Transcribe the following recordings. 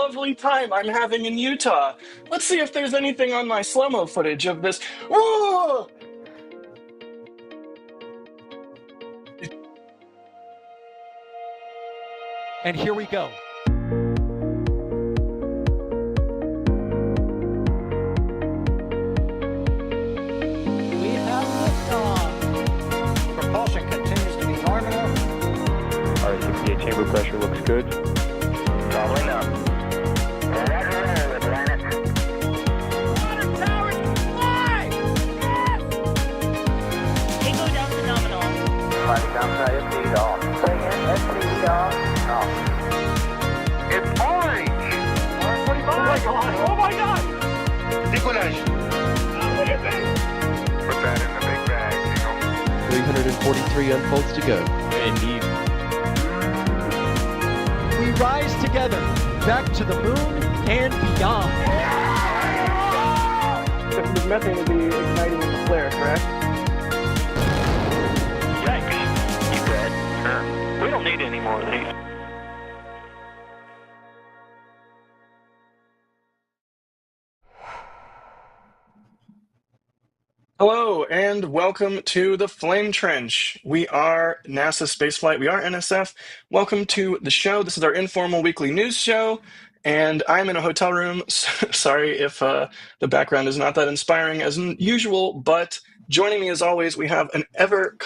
lovely time I'm having in Utah. Let's see if there's anything on my slow-mo footage of this. Whoa! And here we go. We have liftoff. Propulsion continues to be nominal. R68 chamber pressure looks good. Traveling up. Roger, roll, Atlantis. Water towers fly! Yes! Tango down to nominal. Fighting downside speed off. Bring in SPE off. It's orange! R45! Oh my god! Oh my god! Decollage. What do you think? Put that in the big bag, Eagle. 343 unfolds to go. Indeed. We rise together, back to the moon and beyond. This methane would be igniting in the flare, correct? Yikes. You dead? Sure. We don't need any more of these. Hello, and welcome to the Flame Trench. We are NASA Spaceflight. We are NSF. Welcome to the show. This is our informal weekly news show, and I'm in a hotel room. Sorry if the background is not that inspiring as usual, but joining me as always, we have an ever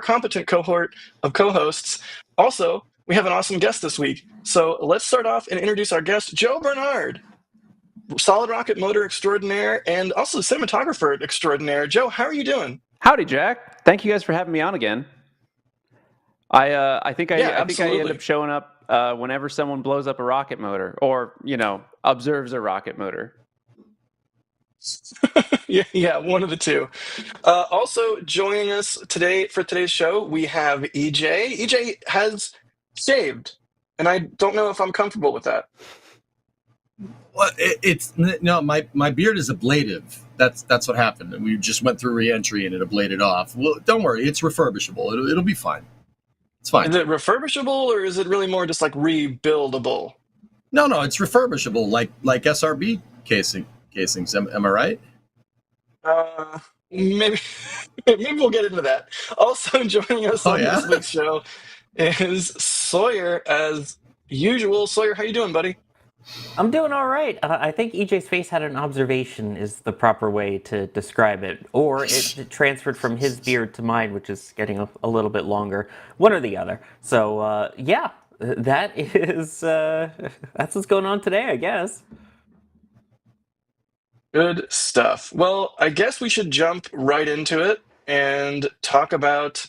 competent cohort of co-hosts. Also, we have an awesome guest this week. So let's start off and introduce our guest, Joe Bernard. Solid rocket motor extraordinaire and also cinematographer extraordinaire. Joe, how are you doing? Howdy, Jack. Thank you guys for having me on again. I think I end up showing up whenever someone blows up a rocket motor or, observes a rocket motor. Yeah, one of the two. Also joining us today for today's show, we have EJ. EJ has shaved, and I don't know if I'm comfortable with that. Well, my beard is ablative. That's what happened. And we just went through re-entry and it ablated off. Well, don't worry, it's refurbishable. It'll be fine. It's fine. Is it refurbishable or is it really more just like rebuildable? No, it's refurbishable, like SRB casings. Am I right? Maybe we'll get into that. Also joining us on this week's show is Sawyer as usual. Sawyer, how you doing, buddy? I'm doing all right. I think EJ's face had an observation is the proper way to describe it. Or it transferred from his beard to mine, which is getting a little bit longer. One or the other. So, that is, that's what's going on today, I guess. Good stuff. Well, I guess we should jump right into it and talk about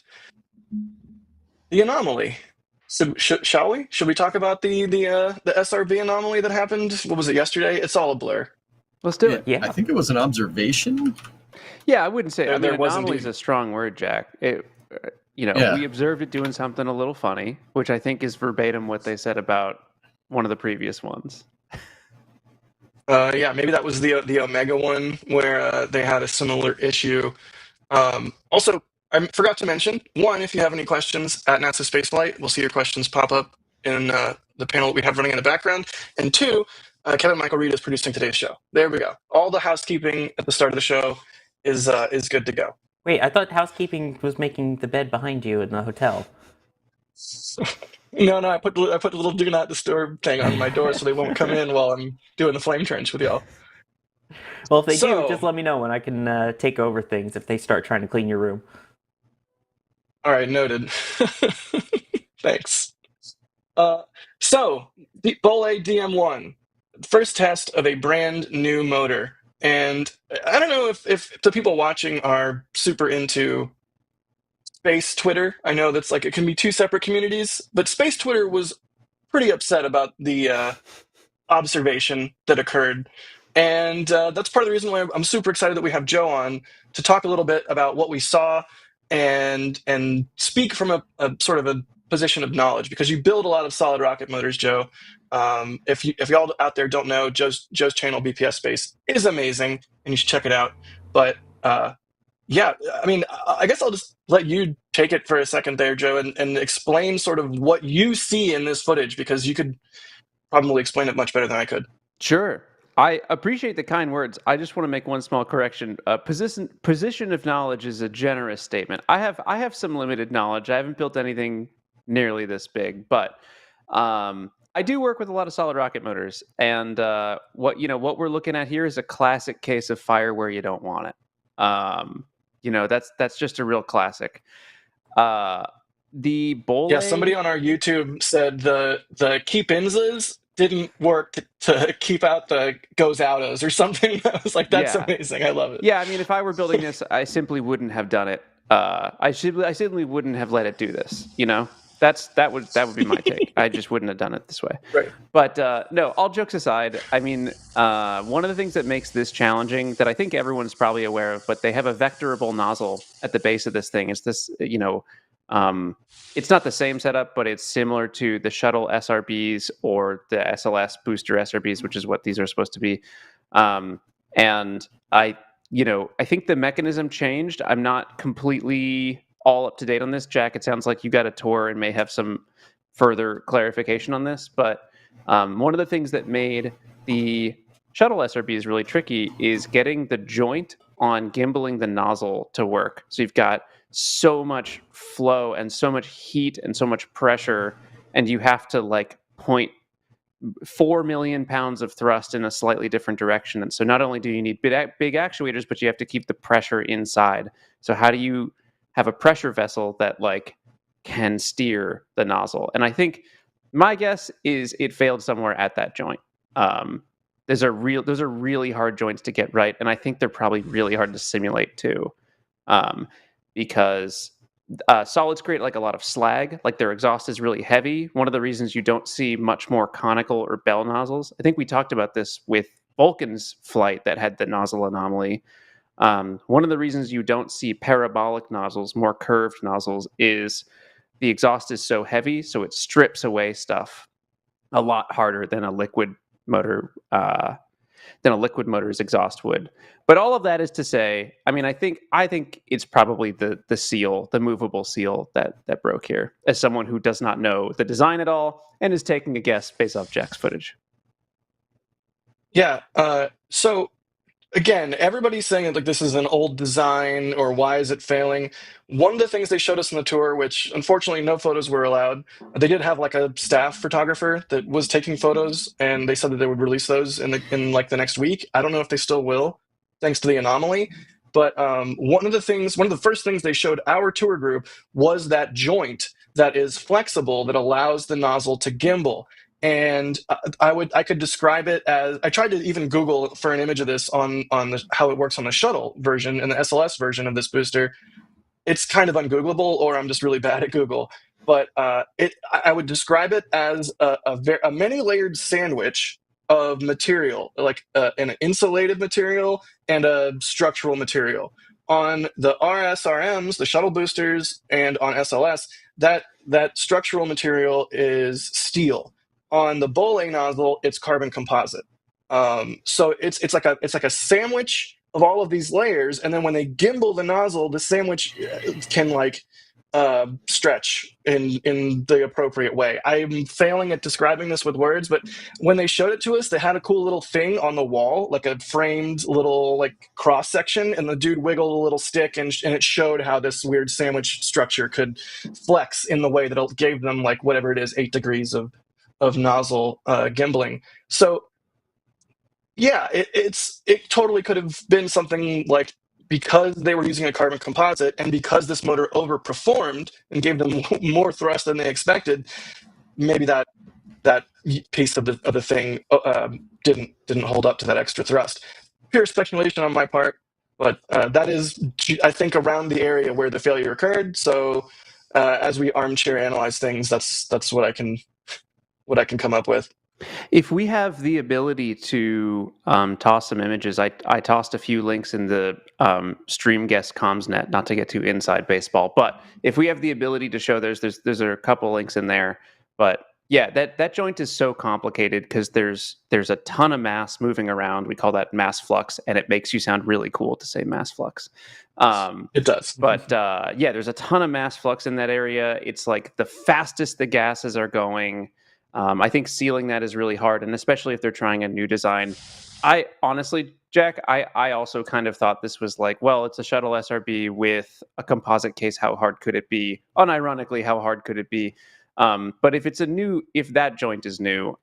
the anomaly. So, shall we? Should we talk about the SRB anomaly that happened? What was it, yesterday? It's all a blur. Let's do it. Yeah. I think it was an observation. Yeah, I wouldn't say. There was anomaly indeed. is a strong word, Jack. We observed it doing something a little funny, which I think is verbatim what they said about one of the previous ones. Maybe that was the Omega one where they had a similar issue. Also, I forgot to mention, one, if you have any questions at NASASpaceflight, we'll see your questions pop up in the panel that we have running in the background. And two, Kevin Michael Reed is producing today's show. There we go. All the housekeeping at the start of the show is good to go. Wait, I thought housekeeping was making the bed behind you in the hotel. No, I put a little do not disturb thing on my door so they won't come in while I'm doing the flame trench with y'all. Well, if they do, just let me know when I can take over things if they start trying to clean your room. All right, noted. Thanks. So, the BOLE DM1, first test of a brand new motor. And I don't know if the people watching are super into Space Twitter. I know that's it can be two separate communities, but Space Twitter was pretty upset about the observation that occurred. And that's part of the reason why I'm super excited that we have Joe on to talk a little bit about what we saw and speak from a sort of a position of knowledge, because you build a lot of solid rocket motors, Joe. If y'all out there don't know, Joe's channel, BPS Space, is amazing, and you should check it out. But I guess I'll just let you take it for a second there, Joe, and explain sort of what you see in this footage, because you could probably explain it much better than I could. Sure. I appreciate the kind words. I just want to make one small correction. Position of knowledge is a generous statement. I have some limited knowledge. I haven't built anything nearly this big, but I do work with a lot of solid rocket motors, and what we're looking at here is a classic case of fire where you don't want it. That's just a real classic. The BOLE. Yeah, somebody on our YouTube said the keep inses didn't work to keep out the goes outos or something. I was like, that's amazing. I love it. Yeah, I mean, if I were building this, I simply wouldn't have done it. I simply wouldn't have let it do this. That would be my take. I just wouldn't have done it this way. Right. But no, all jokes aside, I mean, one of the things that makes this challenging that I think everyone's probably aware of, but they have a vectorable nozzle at the base of this thing. Is this, it's not the same setup, but it's similar to the shuttle SRBs or the SLS booster SRBs, which is what these are supposed to be. And I think the mechanism changed. I'm not completely all up to date on this. Jack, it sounds like you got a tour and may have some further clarification on this. But one of the things that made the shuttle SRBs really tricky is getting the joint on gimbaling the nozzle to work. So you've got so much flow and so much heat and so much pressure, and you have to point 4 million pounds of thrust in a slightly different direction. And so not only do you need big actuators, but you have to keep the pressure inside. So how do you have a pressure vessel that can steer the nozzle? And I think my guess is it failed somewhere at that joint. Those are really hard joints to get right, and I think they're probably really hard to simulate too, because solids create a lot of slag. Their exhaust is really heavy. One of the reasons you don't see much more conical or bell nozzles, I think we talked about this with Vulcan's flight that had the nozzle anomaly. One of the reasons you don't see parabolic nozzles, more curved nozzles, is the exhaust is so heavy, so it strips away stuff a lot harder than a liquid motor's exhaust would. But all of that is to say, I mean, I think it's probably the seal, the movable seal that broke here, as someone who does not know the design at all and is taking a guess based off Jack's footage. Yeah. So again, everybody's saying this is an old design or why is it failing? One of the things they showed us on the tour, which unfortunately no photos were allowed, they did have a staff photographer that was taking photos, and they said that they would release those in the next week. I don't know if they still will, thanks to the anomaly. But one of the first things they showed our tour group was that joint that is flexible that allows the nozzle to gimbal. And I could describe it as, I tried to even Google for an image of this on how it works on the shuttle version and the SLS version of this booster. It's kind of ungoogleable, or I'm just really bad at Google. But I would describe it as a many-layered sandwich of material, an insulated material and a structural material. On the RSRMs, the shuttle boosters, and on SLS, that structural material is steel. On the BOLE nozzle, it's carbon composite. So it's like a sandwich of all of these layers, and then when they gimbal the nozzle, the sandwich can stretch in the appropriate way. I'm failing at describing this with words, but when they showed it to us, they had a cool little thing on the wall, a framed little cross section, and the dude wiggled a little stick, and it showed how this weird sandwich structure could flex in the way that it gave them whatever it is, 8 degrees of nozzle gimbaling. So yeah, it totally could have been something because they were using a carbon composite and because this motor overperformed and gave them more thrust than they expected, maybe that piece of the thing didn't hold up to that extra thrust. Pure speculation on my part, but that is, I think, around the area where the failure occurred. So as we armchair analyze things, that's what I can come up with. If we have the ability to toss some images, I tossed a few links in the stream guest commsnet, not to get too inside baseball, but if we have the ability to show, there's a couple links in there. But yeah, that joint is so complicated because there's a ton of mass moving around. We call that mass flux, and it makes you sound really cool to say mass flux. It does. But yeah, there's a ton of mass flux in that area. It's the fastest the gases are going. I think sealing that is really hard, and especially if they're trying a new design. I honestly, Jack, I also kind of thought this was like, well, it's a shuttle SRB with a composite case. How hard could it be? Unironically, how hard could it be? But if that joint is new,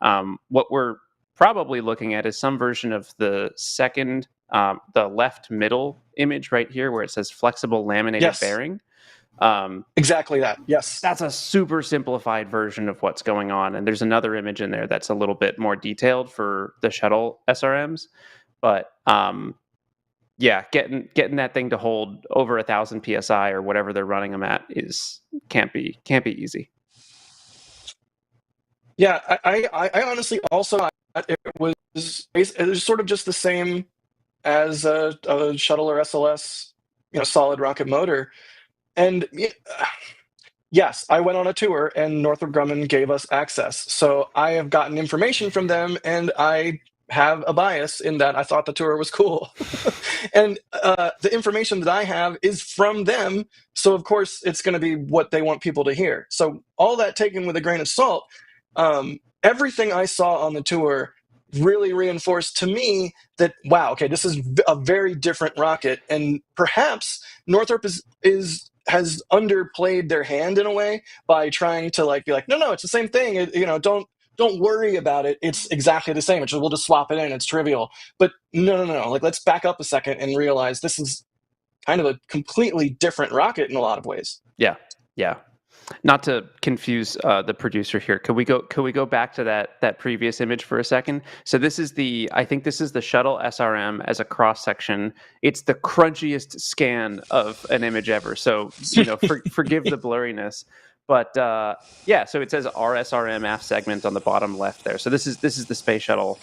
what we're probably looking at is some version of the second, the left middle image right here where it says flexible laminated bearing. Exactly that. Yes. That's a super simplified version of what's going on. And there's another image in there that's a little bit more detailed for the shuttle SRMs. But yeah, getting that thing to hold over 1,000 PSI or whatever they're running them at can't be easy. Yeah, I honestly also thought it was sort of just the same as a shuttle or SLS, solid rocket motor. And yes, I went on a tour and Northrop Grumman gave us access. So I have gotten information from them, and I have a bias in that I thought the tour was cool. And the information that I have is from them. So, of course, it's going to be what they want people to hear. So all that taken with a grain of salt, everything I saw on the tour really reinforced to me that, wow, okay, this is a very different rocket. And perhaps Northrop has underplayed their hand in a way by trying to be like, no, it's the same thing. Don't worry about it. It's exactly the same. We'll just swap it in. It's trivial. But no. Let's back up a second and realize this is kind of a completely different rocket in a lot of ways. Yeah. Not to confuse the producer here, could we go back to that previous image for a second? So I think this is the shuttle SRM as a cross section. It's the crunchiest scan of an image ever. So forgive the blurriness, but yeah. So it says RSRM aft segment on the bottom left there. So this is the space shuttle.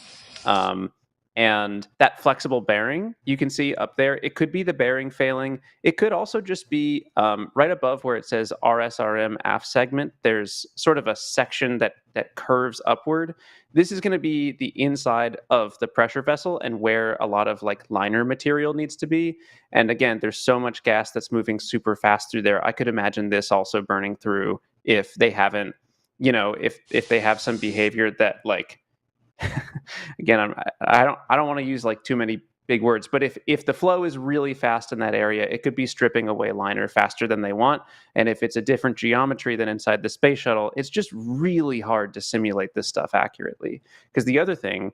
And that flexible bearing you can see up there, it could be the bearing failing. It could also just be right above where it says RSRM aft segment. There's sort of a section that curves upward. This is going to be the inside of the pressure vessel and where a lot of liner material needs to be. And again, there's so much gas that's moving super fast through there. I could imagine this also burning through if they haven't, if they have some behavior that again, I don't want to use too many big words, but if the flow is really fast in that area, it could be stripping away liner faster than they want. And if it's a different geometry than inside the space shuttle, it's just really hard to simulate this stuff accurately. Because the other thing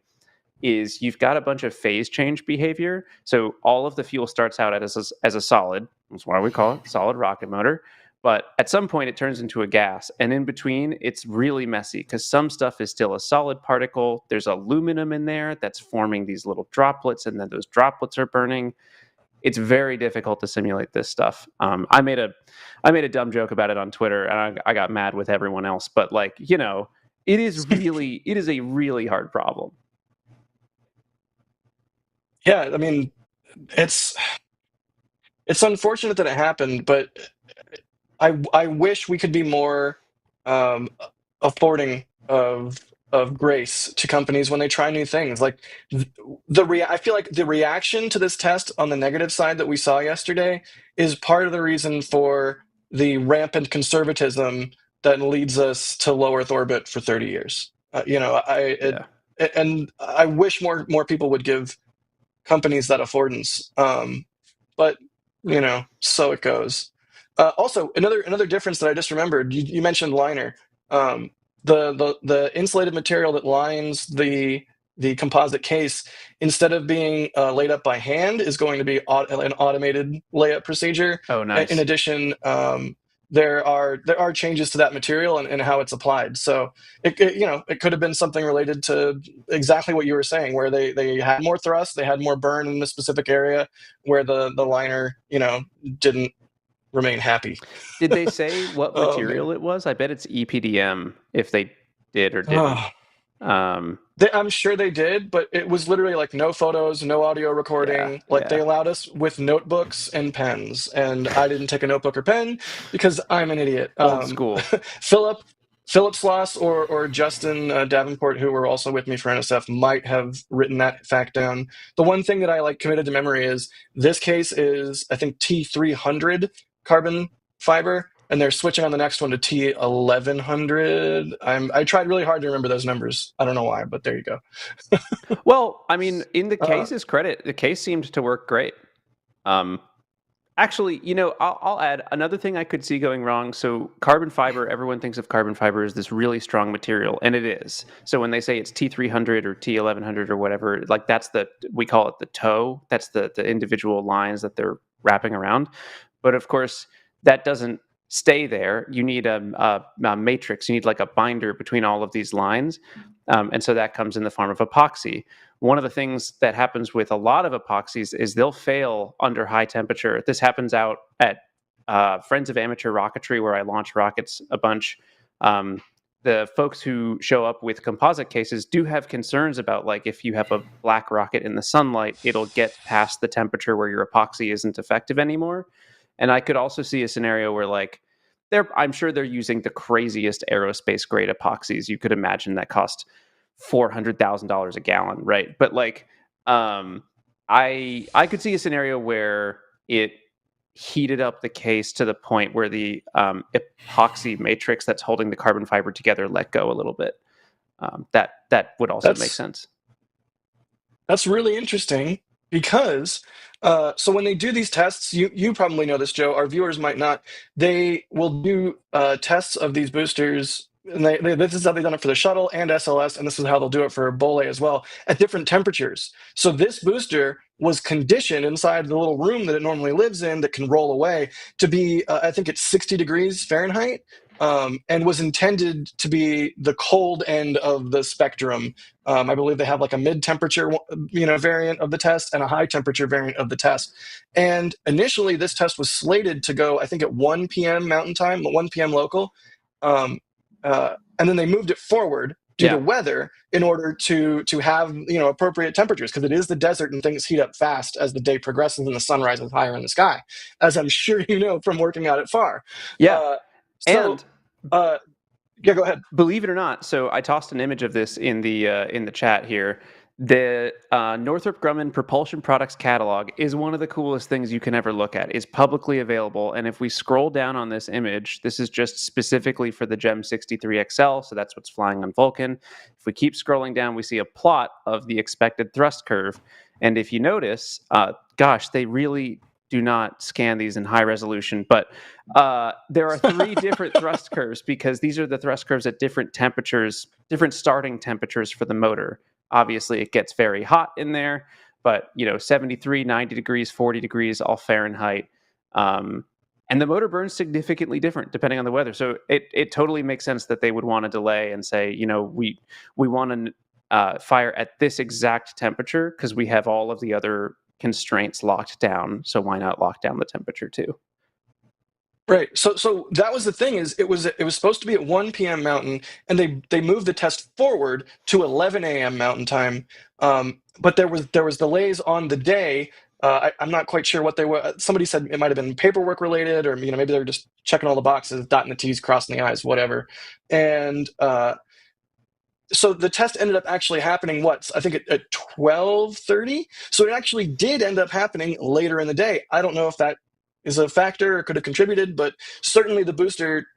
is you've got a bunch of phase change behavior. So all of the fuel starts out as a solid. That's why we call it solid rocket motor. But at some point, it turns into a gas. And in between, it's really messy because some stuff is still a solid particle. There's aluminum in there that's forming these little droplets, and then those droplets are burning. It's very difficult to simulate this stuff. I made a dumb joke about it on Twitter, and I got mad with everyone else. But it is a really hard problem. Yeah, I mean, it's unfortunate that it happened, but I wish we could be more affording of grace to companies when they try new things. I feel like the reaction to this test on the negative side that we saw yesterday is part of the reason for the rampant conservatism that leads us to low Earth orbit for 30 years. And I wish more people would give companies that affordance. But so it goes. Also, another difference that I just remembered. You mentioned liner. The insulated material that lines the composite case, instead of being laid up by hand, is going to be an automated layup procedure. Oh, nice. In addition, there are changes to that material and how it's applied. So it could have been something related to exactly what you were saying, where they had more thrust, they had more burn in a specific area where the liner didn't remain happy. Did they say what material it was? I bet it's EPDM if they did or didn't. I'm sure they did, but it was literally no photos, no audio recording. They allowed us with notebooks and pens, and I didn't take a notebook or pen because I'm an idiot. Old school. Philip Sloss or Justin Davenport, who were also with me for NSF, might have written that fact down. The one thing that I committed to memory is this case is, I think, T300 carbon fiber, and they're switching on the next one to T1100. I tried really hard to remember those numbers. I don't know why, but there you go. Well, I mean, in the Uh, case's credit, the case seemed to work great. Actually, I'll add another thing I could see going wrong. So carbon fiber, everyone thinks of carbon fiber as this really strong material, and it is. So when they say it's T300 or T1100 or whatever, like we call it the toe. That's the individual lines that they're wrapping around. But of course, that doesn't stay there. You need a matrix. You need like a binder between all of these lines. And so that comes in the form of epoxy. One of the things that happens with a lot of epoxies is they'll fail under high temperature. This happens out at Friends of Amateur Rocketry, where I launch rockets a bunch. The folks who show up with composite cases do have concerns about, like, if you have a black rocket in the sunlight, it'll get past the temperature where your epoxy isn't effective anymore. And I could also see a scenario where, like, I'm sure they're using the craziest aerospace grade epoxies you could imagine that cost $400,000 a gallon, right? But like, I could see a scenario where it heated up the case to the point where the epoxy matrix that's holding the carbon fiber together let go a little bit. That would also make sense. That's really interesting because so when they do these tests, you probably know this, Joe. Our viewers might not. They will do tests of these boosters, and this is how they've done it for the shuttle and SLS, and this is how they'll do it for BOLE as well, at different temperatures. So this booster was conditioned inside the little room that it normally lives in that can roll away to be, I think it's 60 degrees Fahrenheit. And was intended to be the cold end of the spectrum. I believe they have like a mid-temperature, variant of the test and a high-temperature variant of the test. And initially, this test was slated to go, I think, at 1 p.m. Mountain Time, 1 p.m. local, and then they moved it forward due to weather in order to have appropriate temperatures, because it is the desert and things heat up fast as the day progresses and the sun rises higher in the sky, as I'm sure you know from working out at FAR. Yeah. So, yeah, go ahead. Believe it or not, so I tossed an image of this in the chat here. The Northrop Grumman propulsion products catalog is one of the coolest things you can ever look at. It's publicly available, and if we scroll down on this image, this is just specifically for the GEM 63XL, so that's what's flying on Vulcan. If we keep scrolling down, we see a plot of the expected thrust curve, and if you notice, gosh, they really do not scan these in high resolution, but there are 3 different thrust curves, because these are the thrust curves at different temperatures, different starting temperatures for the motor. Obviously, it gets very hot in there, but 73, 90 degrees, 40 degrees, all Fahrenheit. And the motor burns significantly different depending on the weather. So it totally makes sense that they would want to delay and say, we want to fire at this exact temperature because we have all of the other constraints locked down. So why not lock down the temperature too? Right. So that was the thing, is it was supposed to be at 1 p.m. Mountain, and they moved the test forward to 11 a.m. Mountain Time. But there was delays on the day. I'm not quite sure what they were. Somebody said it might have been paperwork related, or maybe they were just checking all the boxes, dotting the T's, crossing the I's, whatever. And so the test ended up actually happening, I think at 12:30. So it actually did end up happening later in the day. I don't know if that is a factor or could have contributed, but certainly the booster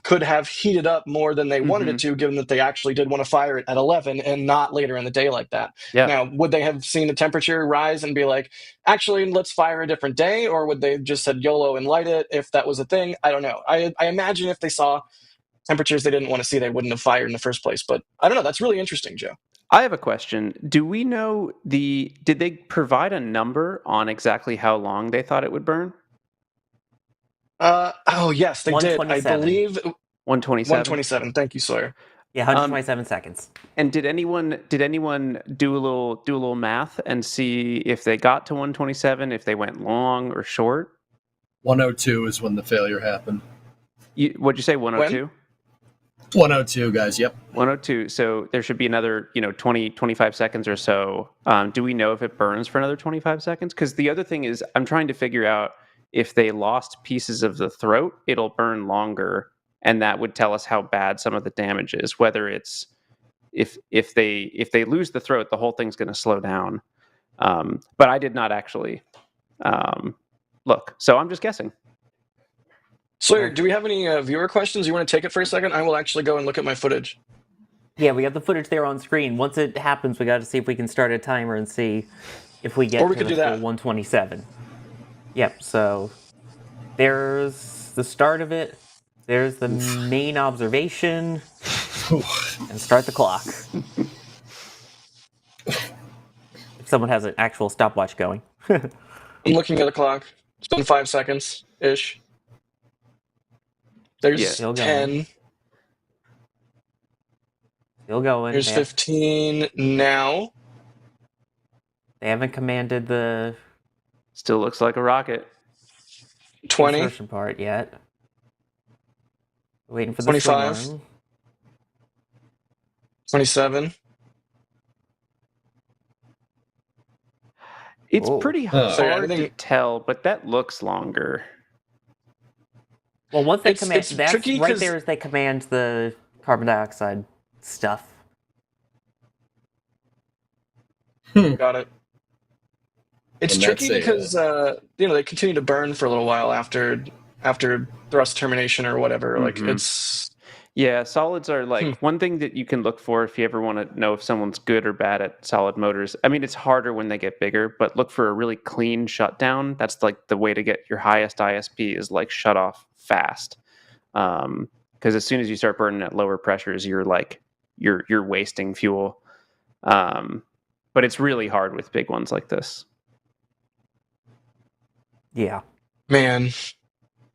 could have heated up more than they wanted it to, given that they actually did want to fire it at 11 and not later in the day like that. Yeah. Now, would they have seen the temperature rise and be like, actually, let's fire a different day? Or would they have just said YOLO and light it if that was a thing? I don't know. I imagine if they saw temperatures they didn't want to see, they wouldn't have fired in the first place. But I don't know. That's really interesting, Joe. I have a question. Do we know did they provide a number on exactly how long they thought it would burn? Oh, yes, they did. I believe 127. 127. Thank you, Sawyer. Yeah, 127 seconds. And did anyone do a little math and see if they got to 127, if they went long or short? 102 is when the failure happened. What'd you say, 102? 102, guys. Yep. 102. So there should be another, 20, 25 seconds or so. Do we know if it burns for another 25 seconds? Because the other thing is, I'm trying to figure out if they lost pieces of the throat, it'll burn longer, and that would tell us how bad some of the damage is. Whether it's if they lose the throat, the whole thing's going to slow down. But I did not actually look, so I'm just guessing. Sawyer, do we have any viewer questions? You want to take it for a second? I will actually go and look at my footage. Yeah, we got the footage there on screen. Once it happens, we got to see if we can start a timer and see if we get Or we to could the do full that. 127. Yep, so there's the start of it. There's the main observation. And start the clock. If someone has an actual stopwatch going. I'm looking at the clock. It's been 5 seconds-ish. There's Still 10. going. Still going. There's 15 now. They haven't commanded the Still looks like a rocket. 20. insertion part yet. Waiting for the 25. swing arm. 27. It's Oh. pretty So hard to everything- tell, but that looks longer. Well, once they It's command, that's tricky right 'cause- there as they command the carbon dioxide stuff. Got it. It's And tricky that's because they continue to burn for a little while after thrust termination or whatever. Like Mhm. it's Yeah, solids are like one thing that you can look for if you ever want to know if someone's good or bad at solid motors. I mean, it's harder when they get bigger, but look for a really clean shutdown. That's like the way to get your highest ISP is like shut off fast. Because as soon as you start burning at lower pressures, you're wasting fuel. But it's really hard with big ones like this. Yeah. man.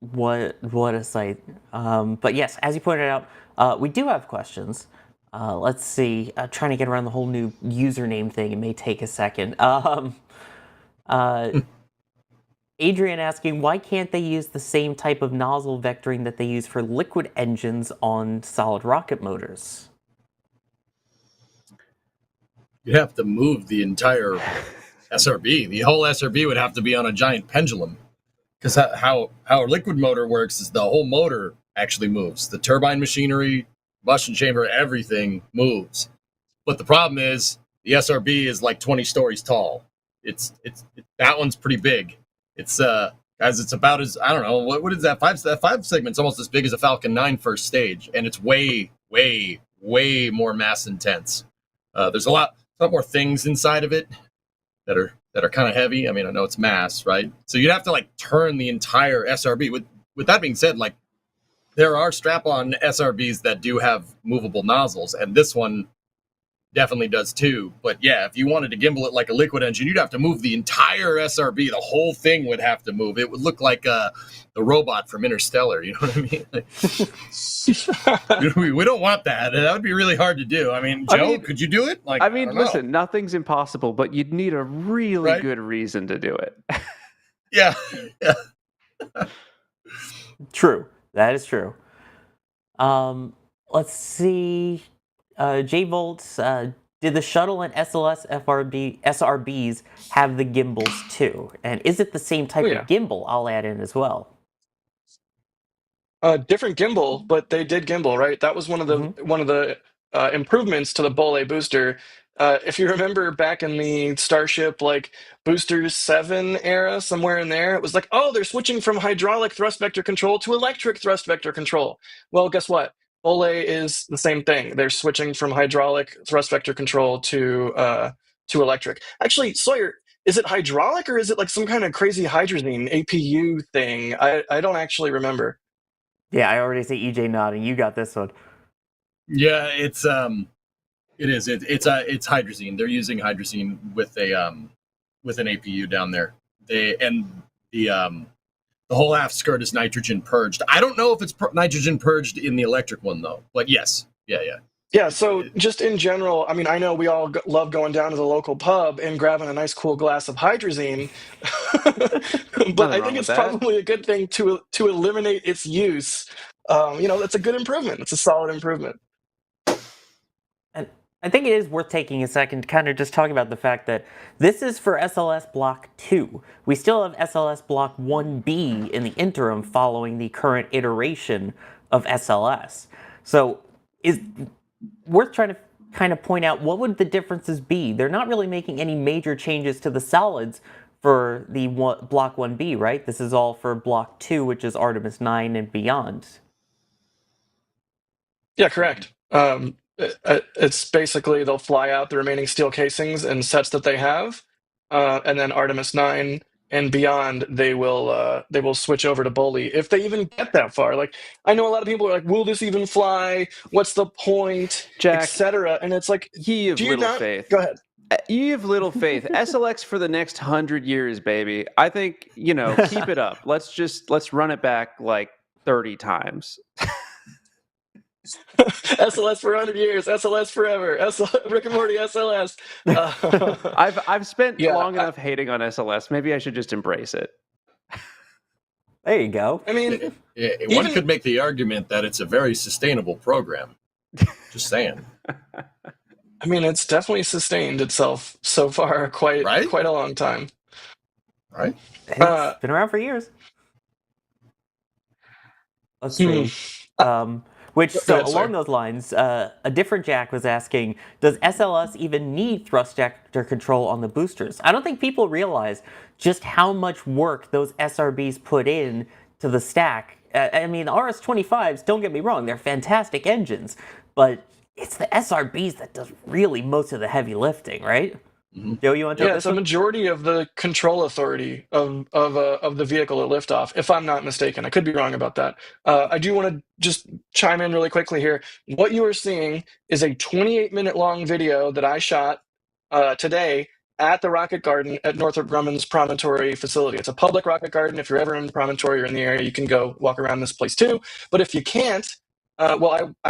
What a sight. But yes, as you pointed out, we do have questions. Let's see. Trying to get around the whole new username thing. It may take a second. Adrian asking, why can't they use the same type of nozzle vectoring that they use for liquid engines on solid rocket motors? You'd have to move the entire SRB. The whole SRB would have to be on a giant pendulum. Because how a liquid motor works is the whole motor actually moves. The turbine machinery, combustion chamber, everything moves. But the problem is the SRB is like 20 stories tall. It's that one's pretty big. It's guys, it's about as, I don't know, what is that? That 5 segment's almost as big as a Falcon 9 first stage, and it's way more mass intense. There's a lot more things inside of it that are kind of heavy. I mean, I know it's mass, right? So you'd have to like turn the entire SRB. With that being said, like there are strap-on SRBs that do have movable nozzles, and this one definitely does too. But yeah, if you wanted to gimbal it like a liquid engine, you'd have to move the entire SRB. The whole thing would have to move. It would look like the robot from Interstellar. You know what I mean? Like, we don't want that. That would be really hard to do. I mean, Joe, could you do it? Like, I mean, don't know. listen, nothing's impossible, but you'd need a really good reason to do it. Yeah. True. That is true. Let's see. J Volts, did the shuttle and SLS SRBs have the gimbals too? And is it the same type of gimbal? I'll add in as well. Different gimbal, but they did gimbal, right? That was one of the improvements to the BOLE booster. If you remember back in the Starship, like Booster 7 era, somewhere in there, it was like, oh, they're switching from hydraulic thrust vector control to electric thrust vector control. Well, guess what? BOLE is the same thing. They're switching from hydraulic thrust vector control to electric. Actually, Sawyer, is it hydraulic or is it like some kind of crazy hydrazine APU thing? I don't actually remember. Yeah, I already see EJ nodding. You got this one. Yeah, it is. It's hydrazine. They're using hydrazine with an APU down there. The whole aft skirt is nitrogen purged. I don't know if it's nitrogen purged in the electric one though. But yes, yeah. Yeah, so just in general, I mean, I know we all love going down to the local pub and grabbing a nice cool glass of hydrazine, but I think it's probably a good thing to eliminate its use. That's a good improvement. It's a solid improvement. And I think it is worth taking a second to kind of just talk about the fact that this is for SLS Block 2. We still have SLS Block 1B in the interim following the current iteration of SLS. So is worth trying to kind of point out what would the differences be. They're not really making any major changes to the solids for the Block 1B, right? This is all for Block 2, which is Artemis 9 and beyond. Yeah, correct. It's basically they'll fly out the remaining steel casings and sets that they have, and then Artemis 9 and beyond, they will switch over to BOLE if they even get that far. Like, I know a lot of people are like, "Will this even fly? What's the point?" Jack, etc. And it's like, ye of do you little not? faith. Go ahead. You have little faith. SLX for the next 100 years, baby. I think, keep it up. Let's run it back like 30 times. SLS for 100 years, SLS forever, Rick and Morty SLS. I've spent Yeah, long enough hating on SLS. Maybe I should just embrace it. There you go. I mean, one could make the argument that it's a very sustainable program. Just saying. I mean, it's definitely sustained itself so far quite a long time. Right? It's been around for years. Let's see. Along those lines, a different Jack was asking, does SLS even need thrust vector control on the boosters? I don't think people realize just how much work those SRBs put in to the stack. I mean, the RS-25s, don't get me wrong, they're fantastic engines, but it's the SRBs that does really most of the heavy lifting, right? Mm-hmm. Joe, you want to take this it's a majority of the control authority of the vehicle at liftoff, if I'm not mistaken. I could be wrong about that. I do want to just chime in really quickly here. What you are seeing is a 28-minute long video that I shot today at the Rocket Garden at Northrop Grumman's Promontory facility. It's a public rocket garden. If you're ever in Promontory or in the area, you can go walk around this place too. But if you can't, I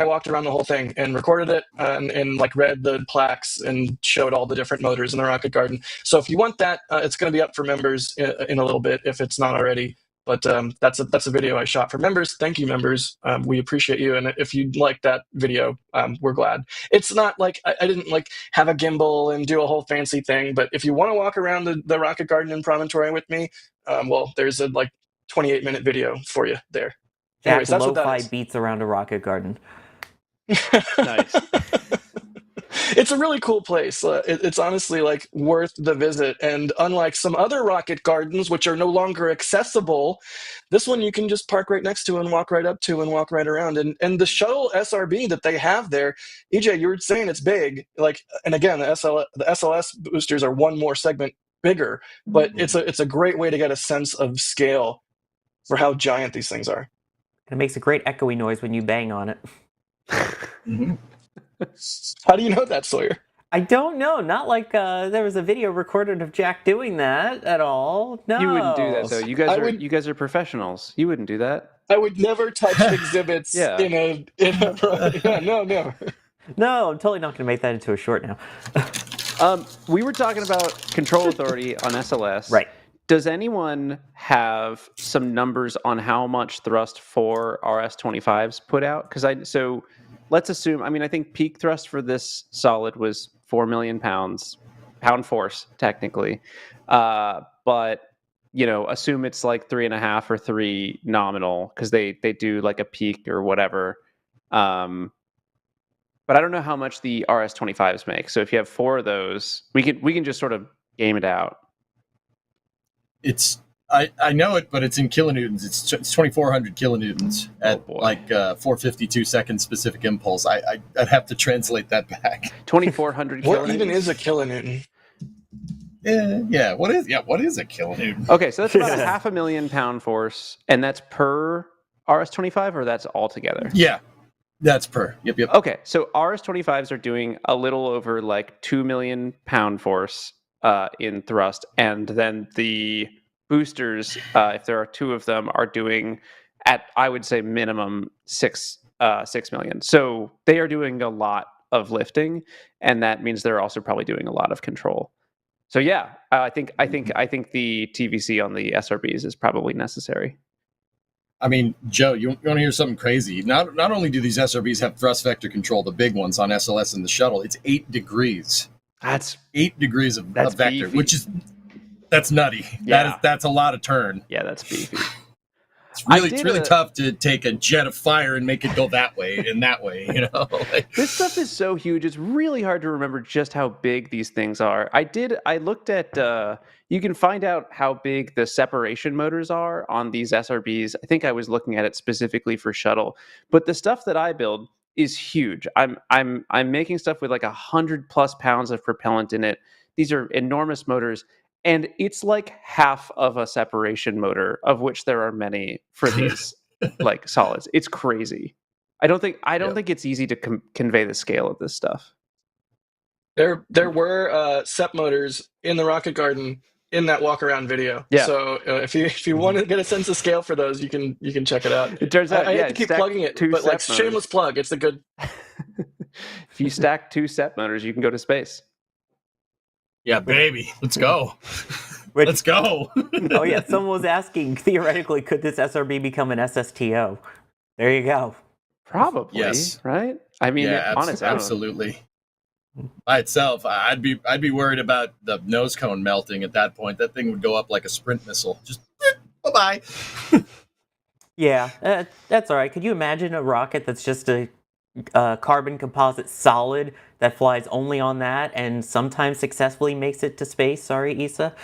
walked around the whole thing and recorded it and like read the plaques and showed all the different motors in the Rocket Garden. So if you want that, it's going to be up for members in a little bit if it's not already. But that's a video I shot for members. Thank you, members. We appreciate you. And if you like that video, we're glad. It's not like I didn't like have a gimbal and do a whole fancy thing. But if you want to walk around the Rocket Garden in Promontory with me, there's a 28-minute video for you there. Jack, lo-fi beats around a rocket garden. Nice. It's a really cool place. It's honestly like worth the visit. And unlike some other rocket gardens, which are no longer accessible, this one you can just park right next to and walk right up to and walk right around. And the shuttle SRB that they have there, EJ, you were saying it's big. Like, and again, the SLS boosters are one more segment bigger, but it's a great way to get a sense of scale for how giant these things are. It makes a great echoey noise when you bang on it. Mm-hmm. How do you know that, Sawyer? I don't know. Not like there was a video recorded of Jack doing that at all. No, you wouldn't do that though. You guys are professionals. You wouldn't do that. I would never touch exhibits in a no. No, I'm totally not going to make that into a short now. We were talking about control authority on SLS. Right. Does anyone have some numbers on how much thrust 4 RS-25s put out? So let's assume, I think peak thrust for this solid was 4 million pound force, technically. But, assume it's like 3.5 or 3 nominal, because they do like a peak or whatever. But I don't know how much the RS-25s make. So if you have 4 of those, we can just sort of game it out. I know it, but it's in kilonewtons. It's 2,400 kilonewtons at 452 seconds specific impulse. I'd have to translate that back. 2,400 kilonewtons. What even is a kilonewton? Yeah. What is a kilonewton? Okay, so that's about a 500,000 pound force, and that's per RS-25, or that's all together? Yeah, that's per. Yep. Okay, so RS-25s are doing a little over like 2 million pound force in thrust, and then the boosters, if there are 2 of them, are doing at, I would say, minimum 6 million. So they are doing a lot of lifting, and that means they're also probably doing a lot of control. So yeah, I think the TVC on the SRBs is probably necessary. I mean, Joe, you want to hear something crazy? Not only do these SRBs have thrust vector control, the big ones on SLS and the shuttle, it's 8 degrees. That's 8 degrees of vector, beefy. which is that's nutty. Yeah. That's a lot of turn. Yeah, that's beefy. It's really tough to take a jet of fire and make it go that way and that way. This stuff is so huge. It's really hard to remember just how big these things are. I looked at you can find out how big the separation motors are on these SRBs. I think I was looking at it specifically for shuttle, but the stuff that I build is huge. I'm making stuff with like 100+ pounds of propellant in it. These are enormous motors, and it's like half of a separation motor, of which there are many for these like solids. It's crazy. I don't think it's easy to convey the scale of this stuff. There were SEP motors in the Rocket Garden in that walk around video. Yeah. So if you want to get a sense of scale for those, you can check it out. It turns out, I hate to keep plugging it, but like SEP shameless motors. plug. It's a good. If you stack 2 SEP motors, you can go to space. Yeah, baby, let's go. Let's go. Oh yeah, someone was asking, theoretically, could this SRB become an SSTO? There you go. Probably. Yes. Right? I mean, Yeah, on its own. absolutely. By itself, I'd be worried about the nose cone melting at that point. That thing would go up like a sprint missile. Just bye-bye. Yeah, that's all right. Could you imagine a rocket that's just a carbon composite solid that flies only on that and sometimes successfully makes it to space? Sorry, Issa.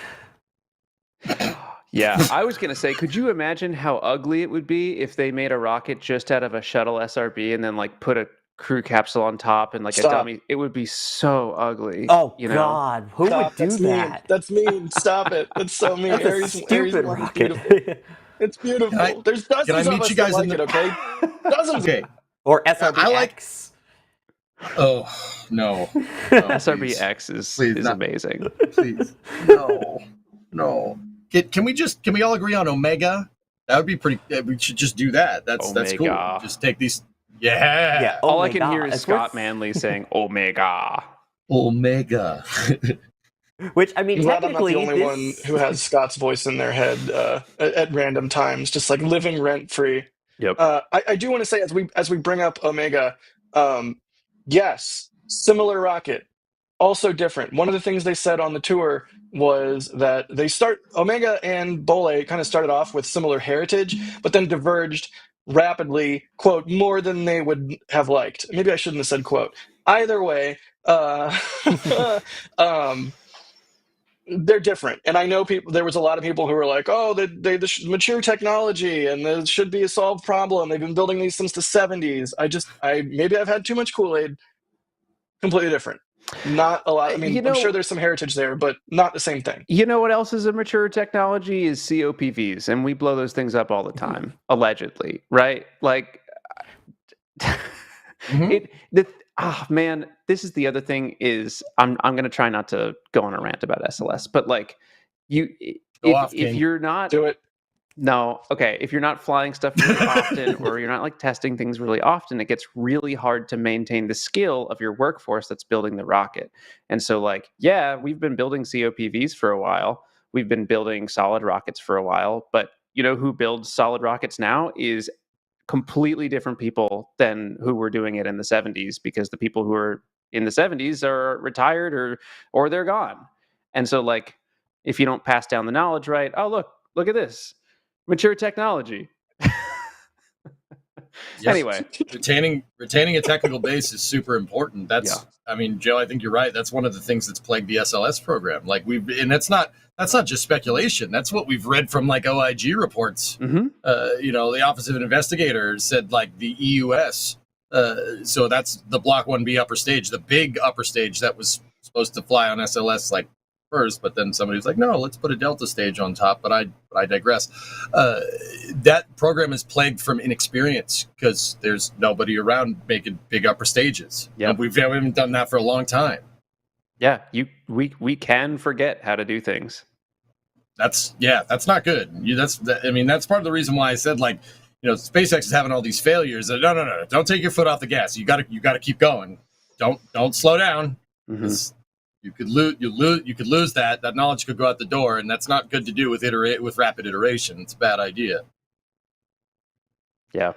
Yeah, I was going to say, could you imagine how ugly it would be if they made a rocket just out of a shuttle SRB and then like put a crew capsule on top and like Stop. a dummy? It would be so ugly. Oh, you know? God. Who Stop, would do that's that? Mean. That's mean. Stop it. That's so mean. That's a Ares stupid one is rocket. beautiful. It's beautiful. Can I- There's dozens can I of meet us you guys that in like the- it, okay? Dozens. Okay. Or SRBX. I like- Oh no. SRBX is not. amazing. Please. No. Can we all agree on Omega? That would be pretty. We should just do that. That's cool. Omega. Just take these. Yeah. Oh All my I can God. hear is It's Scott worth- Manley saying Omega. Omega. Which, I mean, I'm glad I'm not technically, the only this... one who has Scott's voice in their head at random times, just like living rent free. Yep. I do want to say as we bring up Omega, yes, similar rocket, also different. One of the things they said on the tour was that Omega and BOLE kind of started off with similar heritage, but then diverged rapidly, quote, more than they would have liked. Maybe I shouldn't have said quote. Either way, they're different. And I know there was a lot of people who were like, oh, they mature technology and this should be a solved problem. They've been building these since the 70s. Maybe I've had too much Kool-Aid. Completely different. Not a lot. I mean, I'm sure there's some heritage there, but not the same thing. You know what else is a mature technology is COPVs, and we blow those things up all the time, allegedly, right? Like, man, this is the other thing is I'm going to try not to go on a rant about SLS, but like if you're not do it. No, okay. If you're not flying stuff really often or you're not like testing things really often, it gets really hard to maintain the skill of your workforce that's building the rocket. And so like, yeah, we've been building COPVs for a while. We've been building solid rockets for a while, but you know who builds solid rockets now is completely different people than who were doing it in the 70s, because the people who are in the 70s are retired or they're gone. And so like, if you don't pass down the knowledge, right? Oh, look at this. Mature technology. Anyway, retaining a technical base is super important. I mean, Joe, I think you're right. That's one of the things that's plagued the SLS program. Like and that's not just speculation. That's what we've read from like OIG reports. Mm-hmm. The Office of Investigator said like the EUS. So that's the Block 1B upper stage, the big upper stage that was supposed to fly on SLS like first, but then somebody was like, no, let's put a Delta stage on top. But I digress. That program is plagued from inexperience because there's nobody around making big upper stages. Yeah, we haven't done that for a long time. Yeah, we can forget how to do things. That's not good. That's part of the reason why I said like, SpaceX is having all these failures. No, don't take your foot off the gas. You got to keep going. Don't slow down. Mm-hmm. You could lose that knowledge could go out the door, and that's not good to do with rapid iteration. It's a bad idea. Yeah,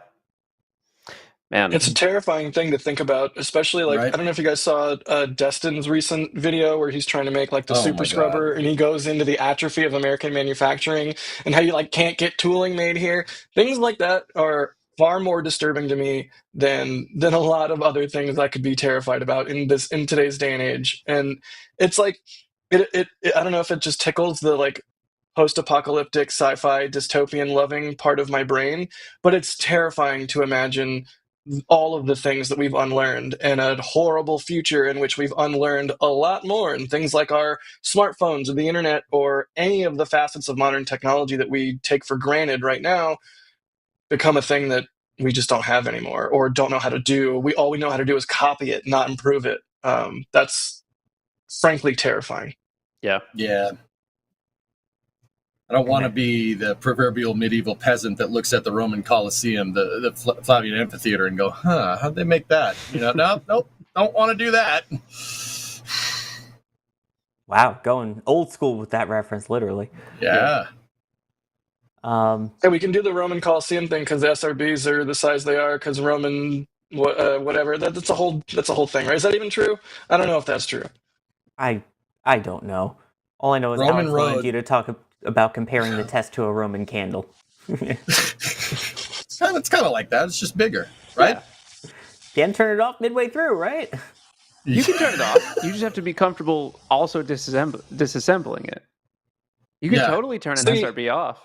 man, it's a terrifying thing to think about, especially like right? I don't know if you guys saw Destin's recent video where he's trying to make like the super scrubber, and he goes into the atrophy of American manufacturing and how you like can't get tooling made here. Things like that are far more disturbing to me than a lot of other things I could be terrified about in today's day and age. And it's like I don't know if it just tickles the like post-apocalyptic sci-fi dystopian loving part of my brain, but it's terrifying to imagine all of the things that we've unlearned in a horrible future in which we've unlearned a lot more, and things like our smartphones or the internet or any of the facets of modern technology that we take for granted right now become a thing that we just don't have anymore or don't know how to do. All we know how to do is copy it, not improve it. That's frankly terrifying. Yeah. Yeah. I don't want to be the proverbial medieval peasant that looks at the Roman Colosseum, the Flavian Amphitheater, and go, how'd they make that? Nope, don't want to do that. Wow, going old school with that reference, literally. Yeah. Hey, we can do the Roman Colosseum thing because the SRBs are the size they are because Roman whatever. That's a whole thing, right? Is that even true? I don't know if that's true. I don't know. All I know is Roman Alex wanted you to talk about comparing the test to a Roman candle. It's kind of like that. It's just bigger, right? Yeah. Can't turn it off midway through, right? You can turn it off. You just have to be comfortable also disassembling it. You can totally turn an SRB off.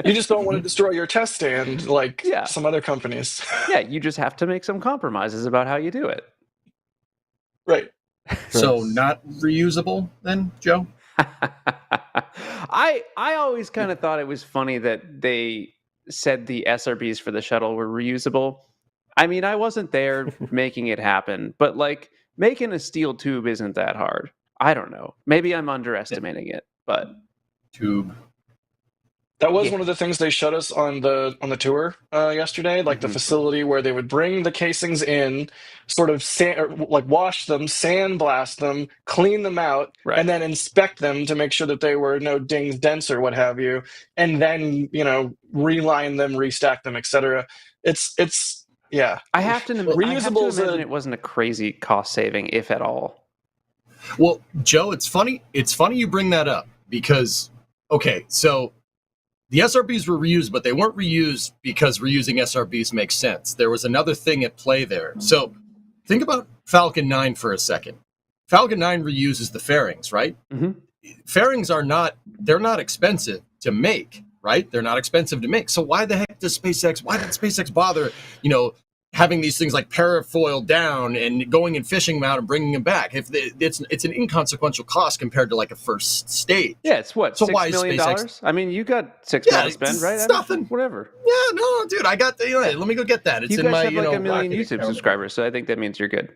You just don't want to destroy your test stand like some other companies. Yeah, you just have to make some compromises about how you do it. Right. So not reusable then, Joe? I always kind of thought it was funny that they said the SRBs for the shuttle were reusable. I mean, I wasn't there making it happen, but like making a steel tube isn't that hard. I don't know. Maybe I'm underestimating it, but tube. That was one of the things they showed us on the tour yesterday, like the facility where they would bring the casings in, sort of wash them, sandblast them, clean them out, and then inspect them to make sure that they were no dings, dents, or what have you, and then reline them, restack them, etc. It's yeah. I have to reusable imagine it wasn't a crazy cost saving, if at all. Well, Joe, it's funny. It's funny you bring that up because so. The SRBs were reused, but they weren't reused because reusing SRBs makes sense. There was another thing at play there. So think about Falcon 9 for a second. Falcon 9 reuses the fairings, right? Mm-hmm. Fairings they're not expensive to make, right? They're not expensive to make. So why the heck does why did SpaceX bother, having these things like parafoil down and going and fishing them out and bringing them back? If it's an inconsequential cost compared to like a first stage. Yeah, it's what, so $6 million? I mean, you got $6 million to spend, right? It's nothing. Whatever. Yeah, no, dude, I got let me go get that. It's you in guys my have like 1 million YouTube account. subscribers, so I think that means you're good.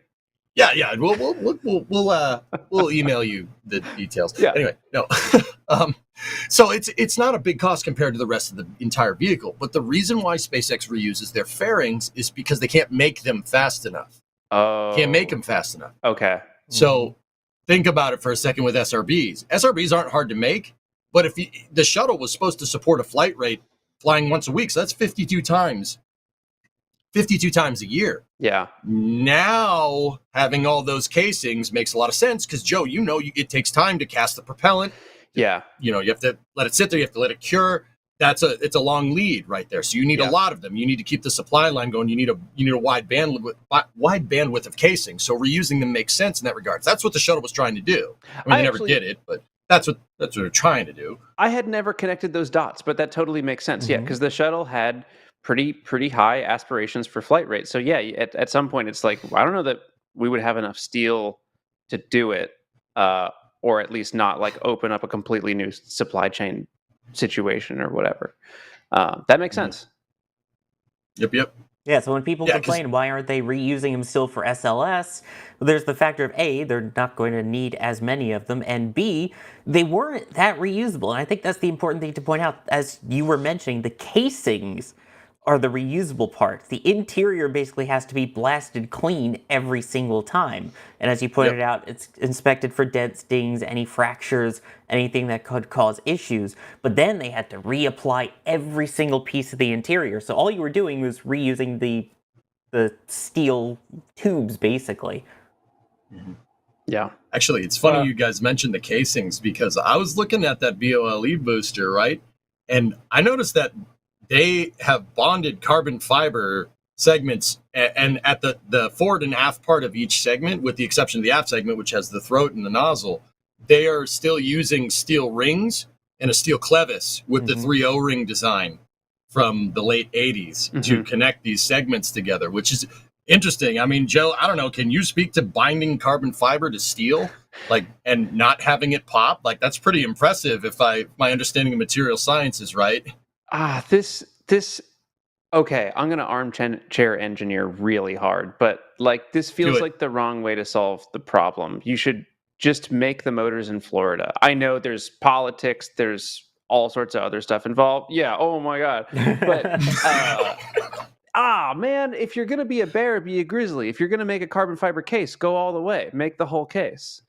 Yeah. We'll email you the details. Yeah. Anyway, no. So it's not a big cost compared to the rest of the entire vehicle. But the reason why SpaceX reuses their fairings is because they can't make them fast enough. Oh. Can't make them fast enough. Okay. So think about it for a second with SRBs. SRBs aren't hard to make, but if the shuttle was supposed to support a flight rate flying once a week, so that's 52 times a year. Yeah. Now, having all those casings makes a lot of sense because, Joe, it takes time to cast the propellant. Yeah. You have to let it sit there. You have to let it cure. It's a long lead right there. So you need a lot of them. You need to keep the supply line going. You need a wide bandwidth of casing. So reusing them makes sense in that regard. That's what the shuttle was trying to do. I mean, they never did it, but that's what they're trying to do. I had never connected those dots, but that totally makes sense. Mm-hmm. Yeah, because the shuttle had pretty high aspirations for flight rate. So yeah, at some point it's like, I don't know that we would have enough steel to do it, or at least not like open up a completely new supply chain situation or whatever. That makes sense. Yep. Yeah, so when people complain, why aren't they reusing them still for SLS? Well, there's the factor of A, they're not going to need as many of them, and B, they weren't that reusable. And I think that's the important thing to point out. As you were mentioning, the casings are the reusable part. The interior basically has to be blasted clean every single time. And as you pointed out, it's inspected for dents, dings, any fractures, anything that could cause issues. But then they had to reapply every single piece of the interior. So all you were doing was reusing the steel tubes, basically. Mm-hmm. Yeah. Actually, it's funny you guys mentioned the casings because I was looking at that BOLE booster, right? And I noticed that they have bonded carbon fiber segments, and at the forward and aft part of each segment, with the exception of the aft segment, which has the throat and the nozzle, they are still using steel rings and a steel clevis with the 3 O-ring design from the late 80s to connect these segments together, which is interesting. I mean, Joe, I don't know, can you speak to binding carbon fiber to steel, like, and not having it pop? Like, that's pretty impressive if my understanding of material science is right. This okay, I'm going to armchair engineer really hard, but like this feels like the wrong way to solve the problem. You should just make the motors in Florida. I know there's politics, there's all sorts of other stuff involved. Yeah, oh my God. But man, if you're going to be a bear, be a grizzly. If you're going to make a carbon fiber case, go all the way. Make the whole case.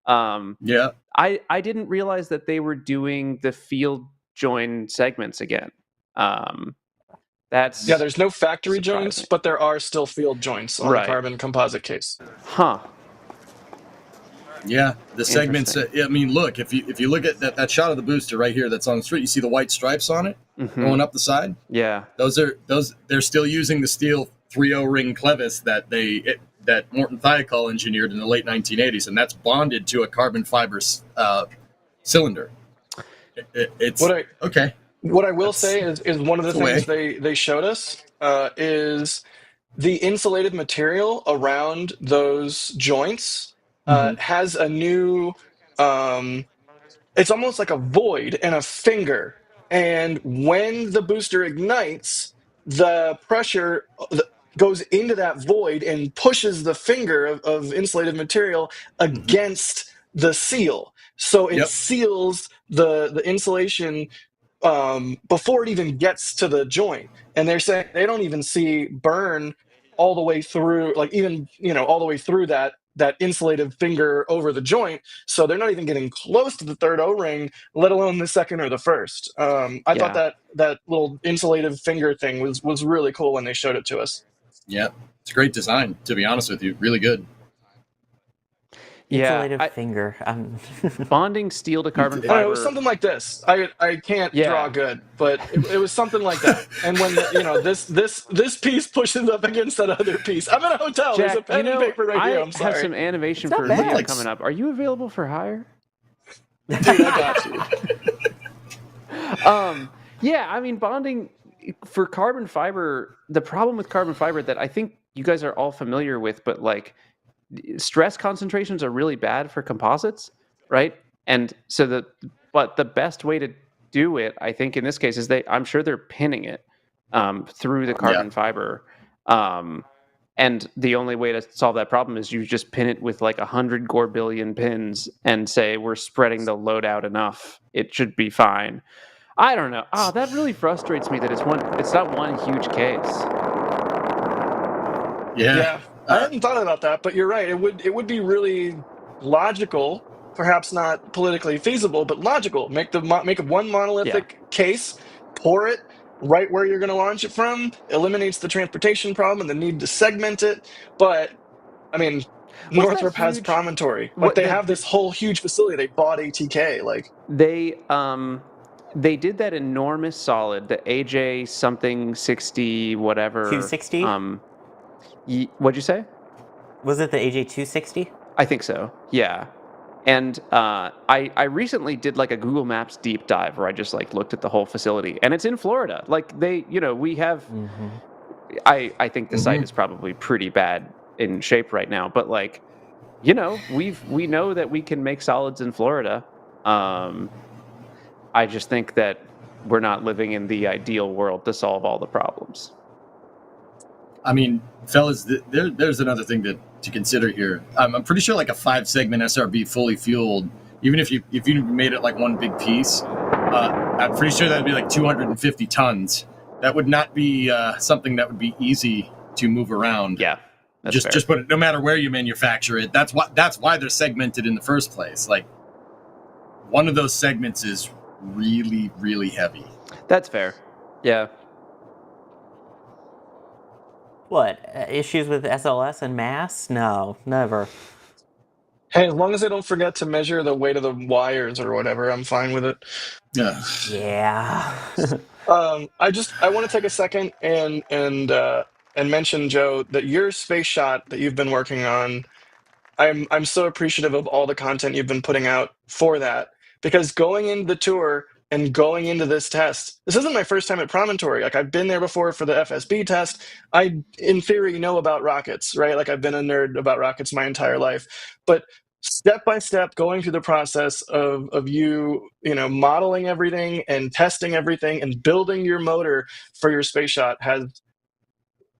Yeah. I didn't realize that they were doing the field join segments again. There's no factory surprising. joints, but there are still field joints on the carbon composite case. Huh. Yeah, the segments. I mean, look, if you look at that shot of the booster right here that's on the street, you see the white stripes on it going up the side. Yeah, they're still using the steel 3 O-ring clevis that Morton Thiokol engineered in the late 1980s, and that's bonded to a carbon fiber cylinder. Okay. What I will say is one of the things they showed us is the insulated material around those joints has a new, it's almost like a void and a finger. And when the booster ignites, the pressure goes into that void and pushes the finger of insulated material against the seal. So it seals the insulation before it even gets to the joint. And they're saying they don't even see burn all the way through, like even, all the way through that insulated finger over the joint. So they're not even getting close to the third O-ring, let alone the second or the first. I thought that little insulated finger thing was really cool when they showed it to us. Yeah, it's a great design, to be honest with you. Really good. Insulated finger. Bonding steel to carbon fiber. It was something like this. I can't draw good, but it was something like that. And when this piece pushes up against that other piece. I'm in a hotel. Jack, there's a pen and paper right here. I'm sorry. I have some animation for a video coming up. Are you available for hire? Dude, I got you. Yeah, I mean, bonding for carbon fiber, the problem with carbon fiber that I think you guys are all familiar with, but like stress concentrations are really bad for composites, right? And so the best way to do it, I think in this case, is I'm sure they're pinning it through the carbon fiber. And the only way to solve that problem is you just pin it with like 100 billion pins and say, we're spreading the load out enough. It should be fine. I don't know. That really frustrates me that it's not one huge case. Yeah. I hadn't thought about that, but you're right. It would be really logical, perhaps not politically feasible, but logical. Make one monolithic case, pour it right where you're going to launch it from, eliminates the transportation problem and the need to segment it. But I mean, Northrop has Promontory. Like they have this whole huge facility. They bought ATK. Like they did that enormous solid, the AJ something 60 whatever 260. What'd you say? Was it the AJ 260? I think so. Yeah. And I recently did like a Google Maps deep dive where I just like looked at the whole facility, and it's in Florida. Like we have. I think the site is probably pretty bad in shape right now, but like, we know that we can make solids in Florida. I just think that we're not living in the ideal world to solve all the problems. I mean, fellas, there's another thing to consider here. I'm pretty sure like a 5-segment SRB fully fueled, even if you made it like one big piece, I'm pretty sure that'd be like 250 tons. That would not be something that would be easy to move around. Yeah, just put it. No matter where you manufacture it, that's why they're segmented in the first place. Like one of those segments is really, really heavy. That's fair. Yeah. What, issues with SLS and mass? No, never. Hey, as long as they don't forget to measure the weight of the wires or whatever, I'm fine with it. Yeah. I want to take a second and and mention, Joe, that your space shot that you've been working on, I'm so appreciative of all the content you've been putting out for that, because going into the tour and going into this test, this isn't my first time at Promontory. Like, I've been there before for the FSB test. I, in theory, know about rockets, right? Like, I've been a nerd about rockets my entire life. But step by step, going through the process of you know, modeling everything and testing everything and building your motor for your space shot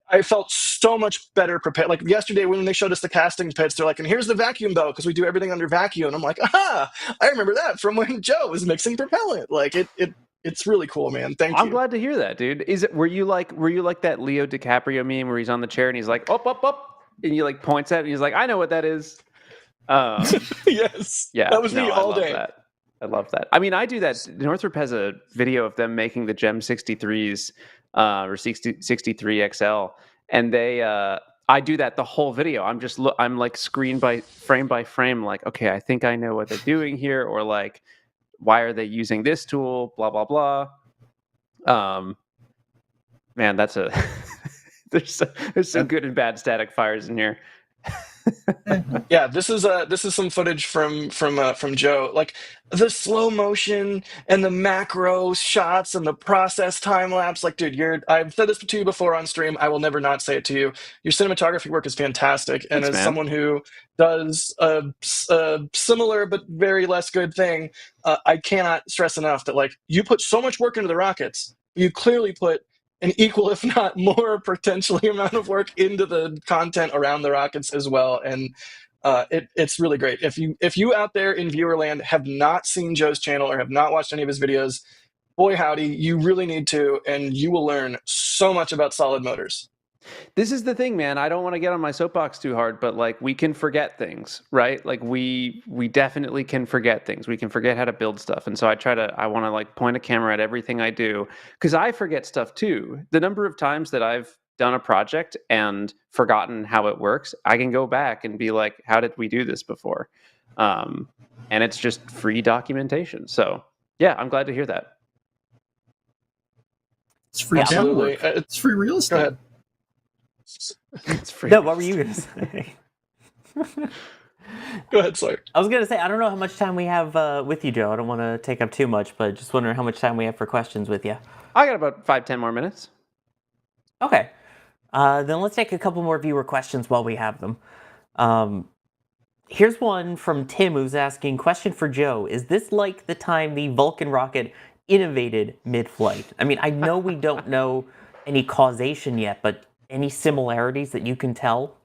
I felt so much better prepared. Like yesterday when they showed us the casting pits, they're like, and here's the vacuum belt because we do everything under vacuum. And I'm like, aha, I remember that from when Joe was mixing propellant. Like it's really cool, man. Thank you. I'm glad to hear that, dude. Were you like that Leo DiCaprio meme where he's on the chair and he's like, up, and he like points at it and he's like, I know what that is. Yes. Yeah. That was me all day. I love that. I mean, I do that. Northrop has a video of them making the GEM 63s or 63 XL, and they I do that the whole video. I'm like frame by frame, like, okay, I think I know what they're doing here, or like, why are they using this tool? Blah blah blah. Man, that's there's some good and bad static fires in here. Yeah, this is some footage from Joe. Like the slow motion and the macro shots and the process time lapse. Like, dude, I've said this to you before on stream. I will never not say it to you. Your cinematography work is fantastic, and Thanks, as man. someone who does a similar but very less good thing, I cannot stress enough that like you put so much work into the rockets. You clearly put an equal, if not more, potentially amount of work into the content around the rockets as well, and it's really great. If you out there in viewerland have not seen Joe's channel or have not watched any of his videos, boy howdy, you really need to, and you will learn so much about solid motors. This is the thing, man. I don't want to get on my soapbox too hard, but like we can forget things, right? Like we definitely can forget things. We can forget how to build stuff. And so I want to like point a camera at everything I do because I forget stuff too. The number of times that I've done a project and forgotten how it works, I can go back and be like, how did we do this before? And it's just free documentation. So yeah, I'm glad to hear that. It's free. Yeah, absolutely. It's free real estate. Go ahead. It's free. No, what were you going to say? Go ahead, Sawyer. I was going to say, I don't know how much time we have with you, Joe. I don't want to take up too much, but just wondering how much time we have for questions with you. I got about 5-10 more minutes. Okay. Then let's take a couple more viewer questions while we have them. Here's one from Tim who's asking, question for Joe. Is this like the time the Vulcan rocket innovated mid-flight? I mean, I know we don't know any causation yet, but any similarities that you can tell?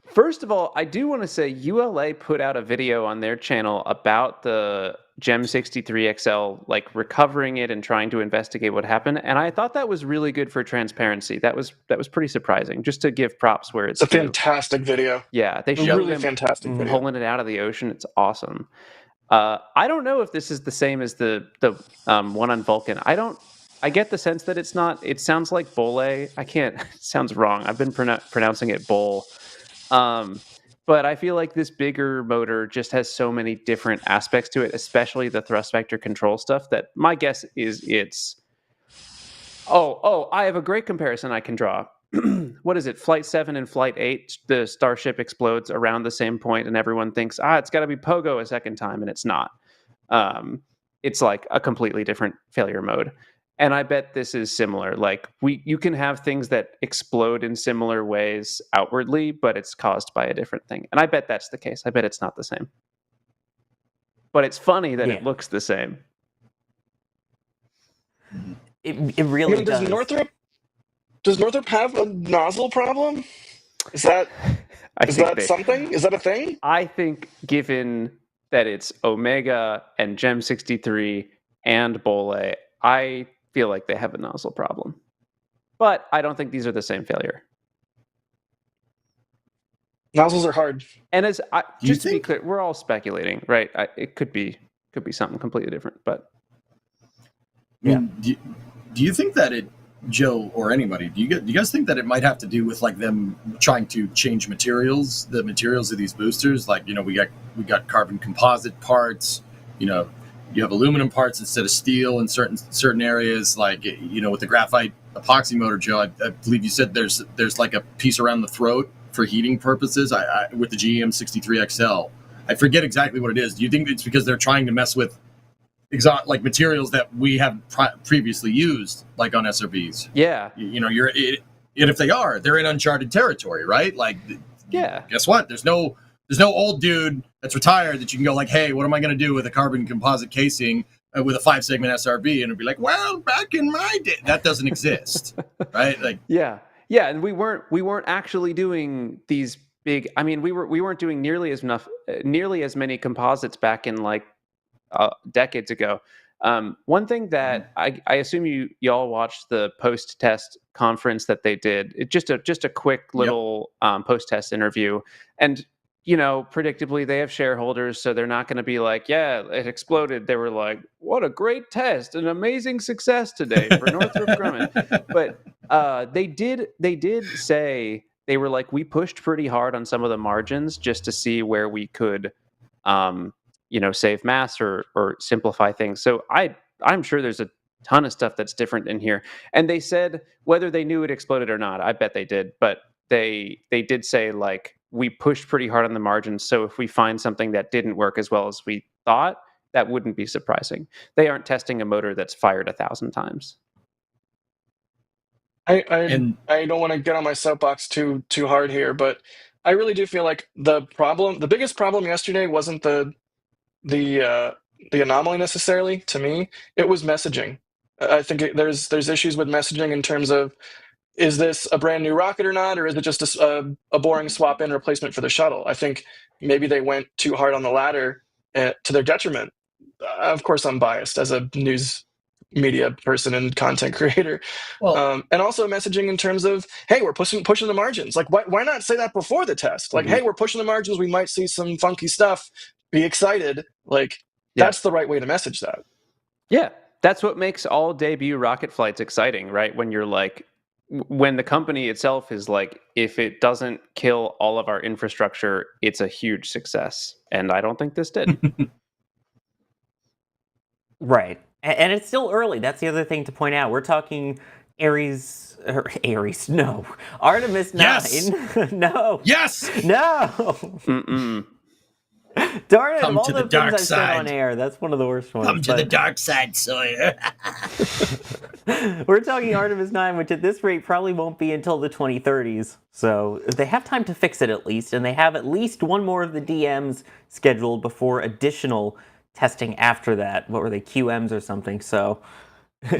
First of all, I do want to say ULA put out a video on their channel about the GEM 63XL, like recovering it and trying to investigate what happened. And I thought that was really good for transparency. That was pretty surprising, just to give props where it's a fantastic video. Yeah, they showed really them fantastic video. pulling it out of the ocean. It's awesome. I don't know if this is the same as the one on Vulcan. I get the sense that it's not. It sounds like BOLE. I can't. It sounds wrong. I've been pronouncing it BOLE. But I feel like this bigger motor just has so many different aspects to it, especially the thrust vector control stuff, that my guess is it's... Oh, I have a great comparison I can draw. What is it? Flight 7 and Flight 8, the Starship explodes around the same point, and everyone thinks, it's got to be Pogo a second time, and it's not. It's like a completely different failure mode. And I bet this is similar. Like you can have things that explode in similar ways outwardly, but it's caused by a different thing. And I bet that's the case. I bet it's not the same. But it's funny that it looks the same. It really does. Does Northrop have a nozzle problem? Is that something? Is that a thing? I think given that it's Omega and GEM 63 and BOLE, I feel like they have a nozzle problem. But I don't think these are the same failure. Nozzles are hard. And just to be clear, we're all speculating, right? It could be something completely different, but yeah. Do you think that Joe or anybody, do you guys think that it might have to do with like them trying to change the materials of these boosters? Like, we got carbon composite parts, you have aluminum parts instead of steel in certain areas, like with the graphite epoxy motor, Joe. I believe you said there's like a piece around the throat for heating purposes. I with the GEM 63XL. I forget exactly what it is. Do you think it's because they're trying to mess with like materials that we have previously used, like on SRBs? Yeah. And if they are, they're in uncharted territory, right? Like, yeah. Guess what? There's no old dude that's retired that you can go like, hey, what am I going to do with a carbon composite casing with a 5-segment SRB? And it'd be like, well, back in my day, that doesn't exist, right? Like, yeah, and we weren't actually doing these big. I mean, we weren't doing nearly as many composites back in like decades ago. One thing that I assume you all watched the post-test conference that they did. Just a quick little post-test interview, and predictably they have shareholders, so they're not going to be like, yeah, it exploded. They were like, what a great test, an amazing success today for Northrop Grumman. But they did say, they were like, we pushed pretty hard on some of the margins just to see where we could save mass or simplify things. So I'm sure there's a ton of stuff that's different in here. And they said whether they knew it exploded or not, I bet they did, but they did say, like, we pushed pretty hard on the margins, so if we find something that didn't work as well as we thought, that wouldn't be surprising. They aren't testing a motor that's fired 1,000 times. I don't want to get on my soapbox too hard here, but I really do feel like the biggest problem yesterday wasn't the anomaly necessarily. To me, it was messaging. I think there's issues with messaging in terms of, is this a brand new rocket or not, or is it just a boring swap in replacement for the shuttle? I think maybe they went too hard on the latter to their detriment. Of course, I'm biased as a news media person and content creator. Well, and also messaging in terms of, hey, we're pushing the margins. Like, why not say that before the test? Like, hey, we're pushing the margins. We might see some funky stuff. Be excited. Like, that's the right way to message that. Yeah, that's what makes all debut rocket flights exciting, right? When you're like, when the company itself is like, if it doesn't kill all of our infrastructure, it's a huge success. And I don't think this did. Right. And it's still early. That's the other thing to point out. We're talking Artemis 9. Yes! No. Yes! No! Mm-mm. Darn it, Come of all to the the dark things I've said side. on air, that's one of the worst ones. Come to the dark side, Sawyer. We're talking Artemis 9, which at this rate probably won't be until the 2030s. So they have time to fix it at least, and they have at least one more of the DMs scheduled before additional testing after that. What were they, QMs or something? So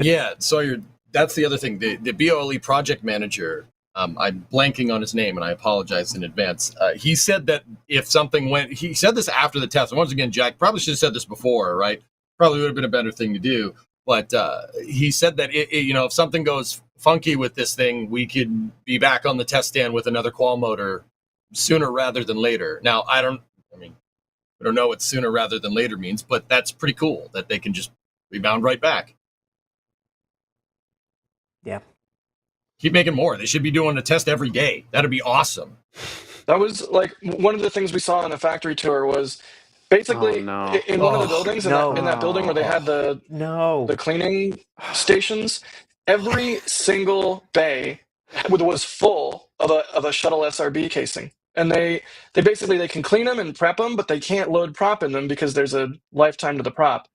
yeah, Sawyer, that's the other thing. The BOLE project manager, I'm blanking on his name, and I apologize in advance. He said that if something went, he said this after the test. And once again, Jack probably should have said this before, right? Probably would have been a better thing to do. But he said that if something goes funky with this thing, we could be back on the test stand with another qual motor sooner rather than later. Now, we don't know what sooner rather than later means, but that's pretty cool that they can just rebound right back. yeah. Keep making more. They should be doing a test every day. That'd be awesome. That was like one of the things we saw on the factory tour was basically in one of the buildings, in that building where they had the cleaning stations, every single bay was full of a shuttle SRB casing. And they can clean them and prep them, but they can't load prop in them because there's a lifetime to the prop.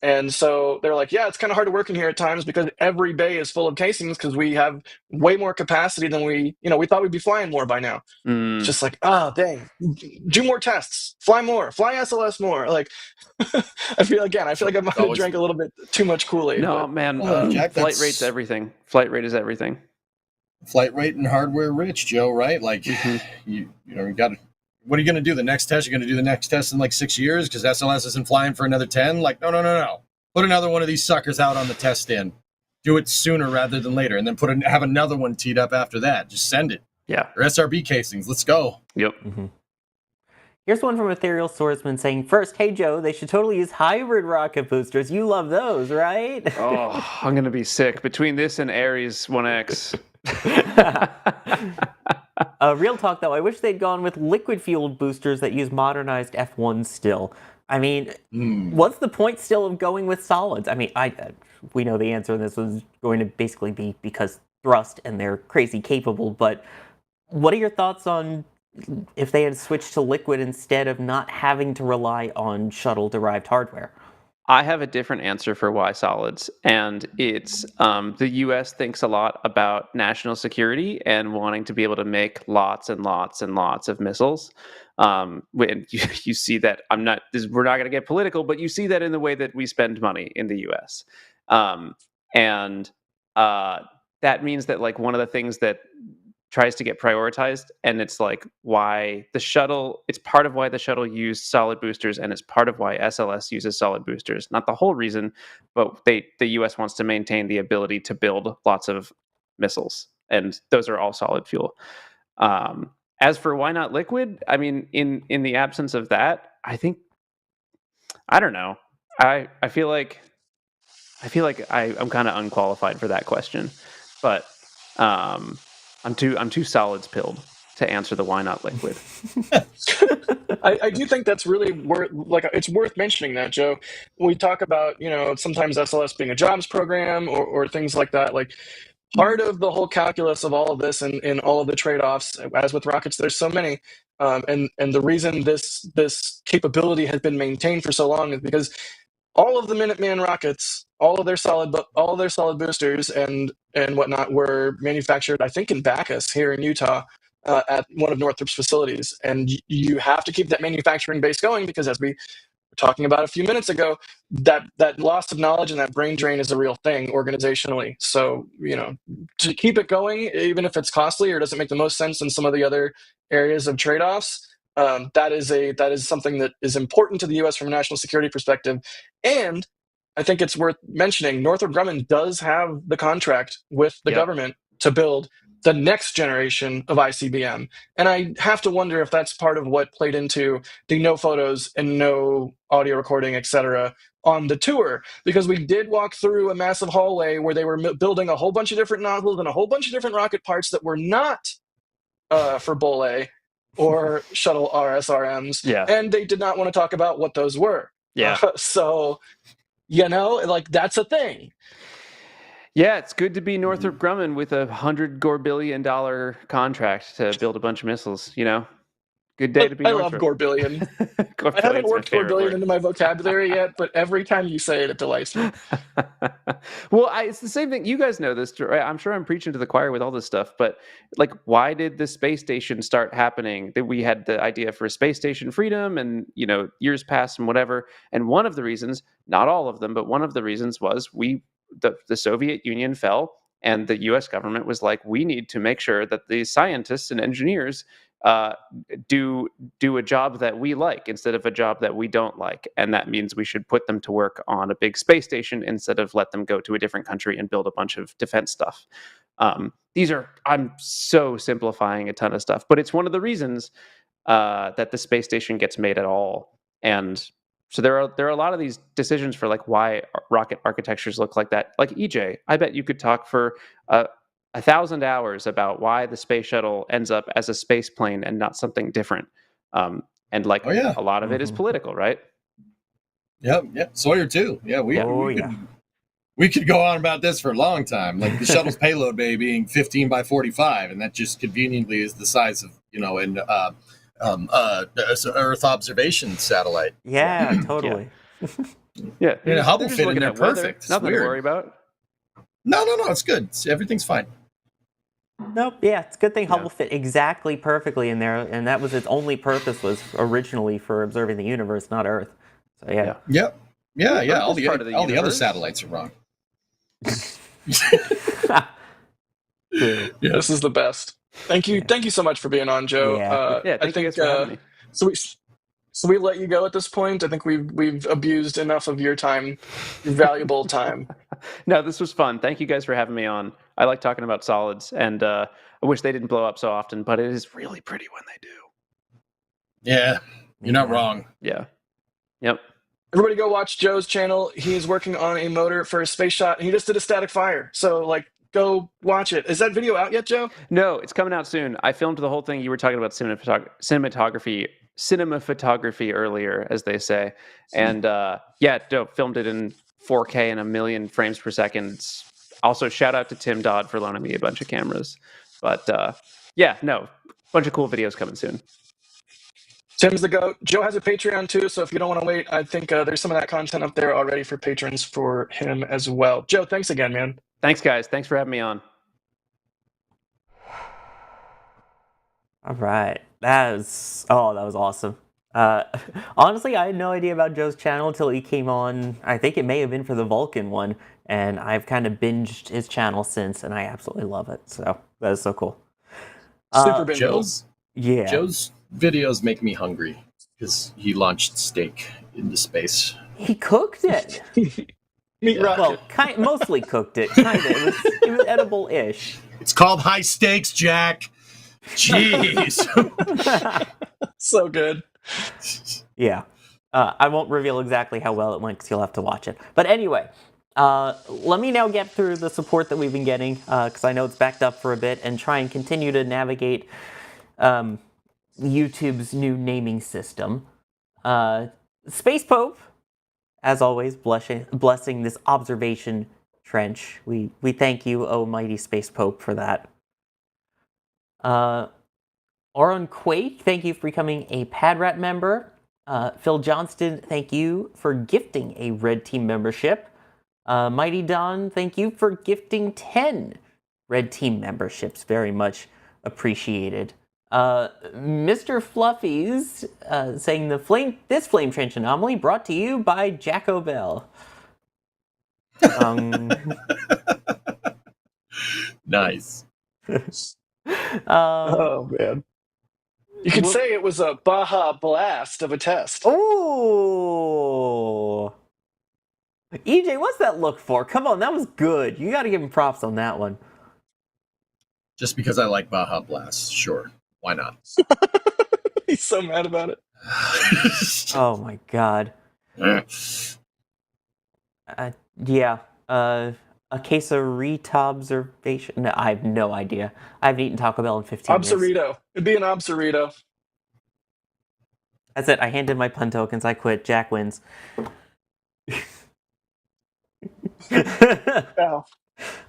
And so they're like, yeah, it's kind of hard to work in here at times because every bay is full of casings because we have way more capacity than we thought we'd be flying more by now. It's just like, dang, do more tests, fly more, fly SLS more. Like, I feel like I might have drank a little bit too much Kool-Aid. No, but, man, Jack, flight rate's everything. Flight rate is everything. Flight rate and hardware rich, Joe, right? Like, you got to, what are you going to do? The next test, you're going to do the next test in like 6 years because SLS isn't flying for another 10? Like, no. Put another one of these suckers out on the test stand. Do it sooner rather than later. And then have another one teed up after that. Just send it. Yeah. Or SRB casings. Let's go. Yep. Mm-hmm. Here's one from Ethereal Swordsman saying, first, hey, Joe, they should totally use hybrid rocket boosters. You love those, right? Oh, I'm going to be sick. Between this and Ares 1X. Real talk, though, I wish they'd gone with liquid-fueled boosters that use modernized F1 still. I mean, Hmm. what's the point still of going with solids? I mean, we know the answer, and this was going to basically be because thrust and they're crazy capable. But what are your thoughts on if they had switched to liquid instead of not having to rely on shuttle-derived hardware? I have a different answer for why solids, and it's the U.S. thinks a lot about national security and wanting to be able to make lots and lots and lots of missiles. When you see that, we're not going to get political, but you see that in the way that we spend money in the U.S. And that means that like one of the things that tries to get prioritized, and it's like why the shuttle, it's part of why the shuttle used solid boosters, and it's part of why SLS uses solid boosters. Not the whole reason, but the US wants to maintain the ability to build lots of missiles, and those are all solid fuel. As for why not liquid, I mean, in the absence of that, I don't know. I feel like I'm kind of unqualified for that question, but I'm too solids pilled to answer the why not liquid. I do think that's really it's worth mentioning that, Joe. When we talk about, sometimes SLS being a jobs program or things like that, like part of the whole calculus of all of this and all of the trade-offs, as with rockets, there's so many, and the reason this capability has been maintained for so long is because all of the Minuteman rockets, all of their solid boosters and whatnot were manufactured, I think, in Bacchus here in Utah, at one of Northrop's facilities. And you have to keep that manufacturing base going because, as we were talking about a few minutes ago, that loss of knowledge and that brain drain is a real thing organizationally. So, to keep it going, even if it's costly or doesn't make the most sense in some of the other areas of trade-offs, that is something that is important to the U.S. from a national security perspective. And I think it's worth mentioning, Northrop Grumman does have the contract with the government to build the next generation of ICBM. And I have to wonder if that's part of what played into the no photos and no audio recording, etc., on the tour, because we did walk through a massive hallway where they were building a whole bunch of different nozzles and a whole bunch of different rocket parts that were not for BOLE or shuttle RSRMs. Yeah. And they did not want to talk about what those were. Yeah. So, that's a thing. Yeah, it's good to be Northrop Grumman with $100 billion contract to build a bunch of missiles. Good day to be Northrop. I love Gorbillion. I haven't worked Gorbillion into my vocabulary yet, but every time you say it, it delights me. Well, it's the same thing. You guys know this, right? I'm sure I'm preaching to the choir with all this stuff, but like, why did the space station start happening? That we had the idea for space station freedom, and years passed and whatever. And one of the reasons, not all of them, but one of the reasons was the Soviet Union fell, and the U.S. government was like, we need to make sure that the scientists and engineers do a job that we like instead of a job that we don't like, and that means we should put them to work on a big space station instead of let them go to a different country and build a bunch of defense stuff. I'm so simplifying a ton of stuff, but it's one of the reasons that the space station gets made at all. And so there are a lot of these decisions for like why rocket architectures look like that. Like EJ, I bet you could talk for 1,000 hours about why the space shuttle ends up as a space plane and not something different. A lot of it is political, right? Yep. Sawyer too. Yeah, we could go on about this for a long time. Like the shuttle's payload bay being 15 by 45, and that just conveniently is the size of Earth observation satellite. Yeah, totally. Yeah, Hubble fit in there perfect. Nothing to worry about. No, it's good. Everything's fine. Nope. Yeah, it's a good thing Hubble fit exactly perfectly in there, and that was its only purpose, was originally for observing the universe, not Earth. So yeah. Yep. Yeah. All the other satellites are wrong. This is the best. Thank you so much for being on, Joe. Thank you guys for having me. So we let you go at this point. I think we've abused enough of your time, your valuable time. No, this was fun. Thank you guys for having me on. I like talking about solids, and I wish they didn't blow up so often, but it is really pretty when they do. Yeah, you're not wrong. Yeah. Yep. Everybody go watch Joe's channel. He is working on a motor for a space shot, and he just did a static fire. So, go watch it. Is that video out yet, Joe? No, it's coming out soon. I filmed the whole thing. You were talking about cinematography. cinema photography earlier, as they say. And filmed it in 4K and 1,000,000 frames per second. Also, shout out to Tim Dodd for loaning me a bunch of cameras. But bunch of cool videos coming soon. Tim's the GOAT. Joe has a Patreon too, so if you don't want to wait, I think there's some of that content up there already for patrons for him as well. Joe, thanks again, man. Thanks, guys. Thanks for having me on. All right. That was awesome. Honestly, I had no idea about Joe's channel until he came on. I think it may have been for the Vulcan one, and I've kind of binged his channel since, and I absolutely love it. So that is so cool. Super bingeable. Joe's videos make me hungry because he launched steak into space. He cooked it. Meat rocket. Well, mostly cooked it. Kind of. It was edible-ish. It's called high stakes, Jack. Jeez. So good. Yeah. I won't reveal exactly how well it went because you'll have to watch it. But anyway, let me now get through the support that we've been getting because I know it's backed up for a bit and try and continue to navigate YouTube's new naming system. Space Pope, as always, blessing this observation trench. We thank you, oh mighty Space Pope, for that. Oron Quake, thank you for becoming a Padrat member. Phil Johnston, thank you for gifting a Red Team membership. Mighty Don, thank you for gifting 10 Red Team memberships. Very much appreciated. Mr. Fluffies saying this flame trench anomaly brought to you by Jacko Bell. Nice. Oh man. You could say it was a Baja blast of a test. Oh, EJ, what's that look for? Come on, that was good. You got to give him props on that one. Just because I like Baja Blast, sure. Why not? He's so mad about it. Oh my god. Yeah. A case of retobservation. No, I have no idea. I haven't eaten Taco Bell in 15 years. Obserito. It'd be an obserito. That's it. I handed my pun tokens. I quit. Jack wins. Ow.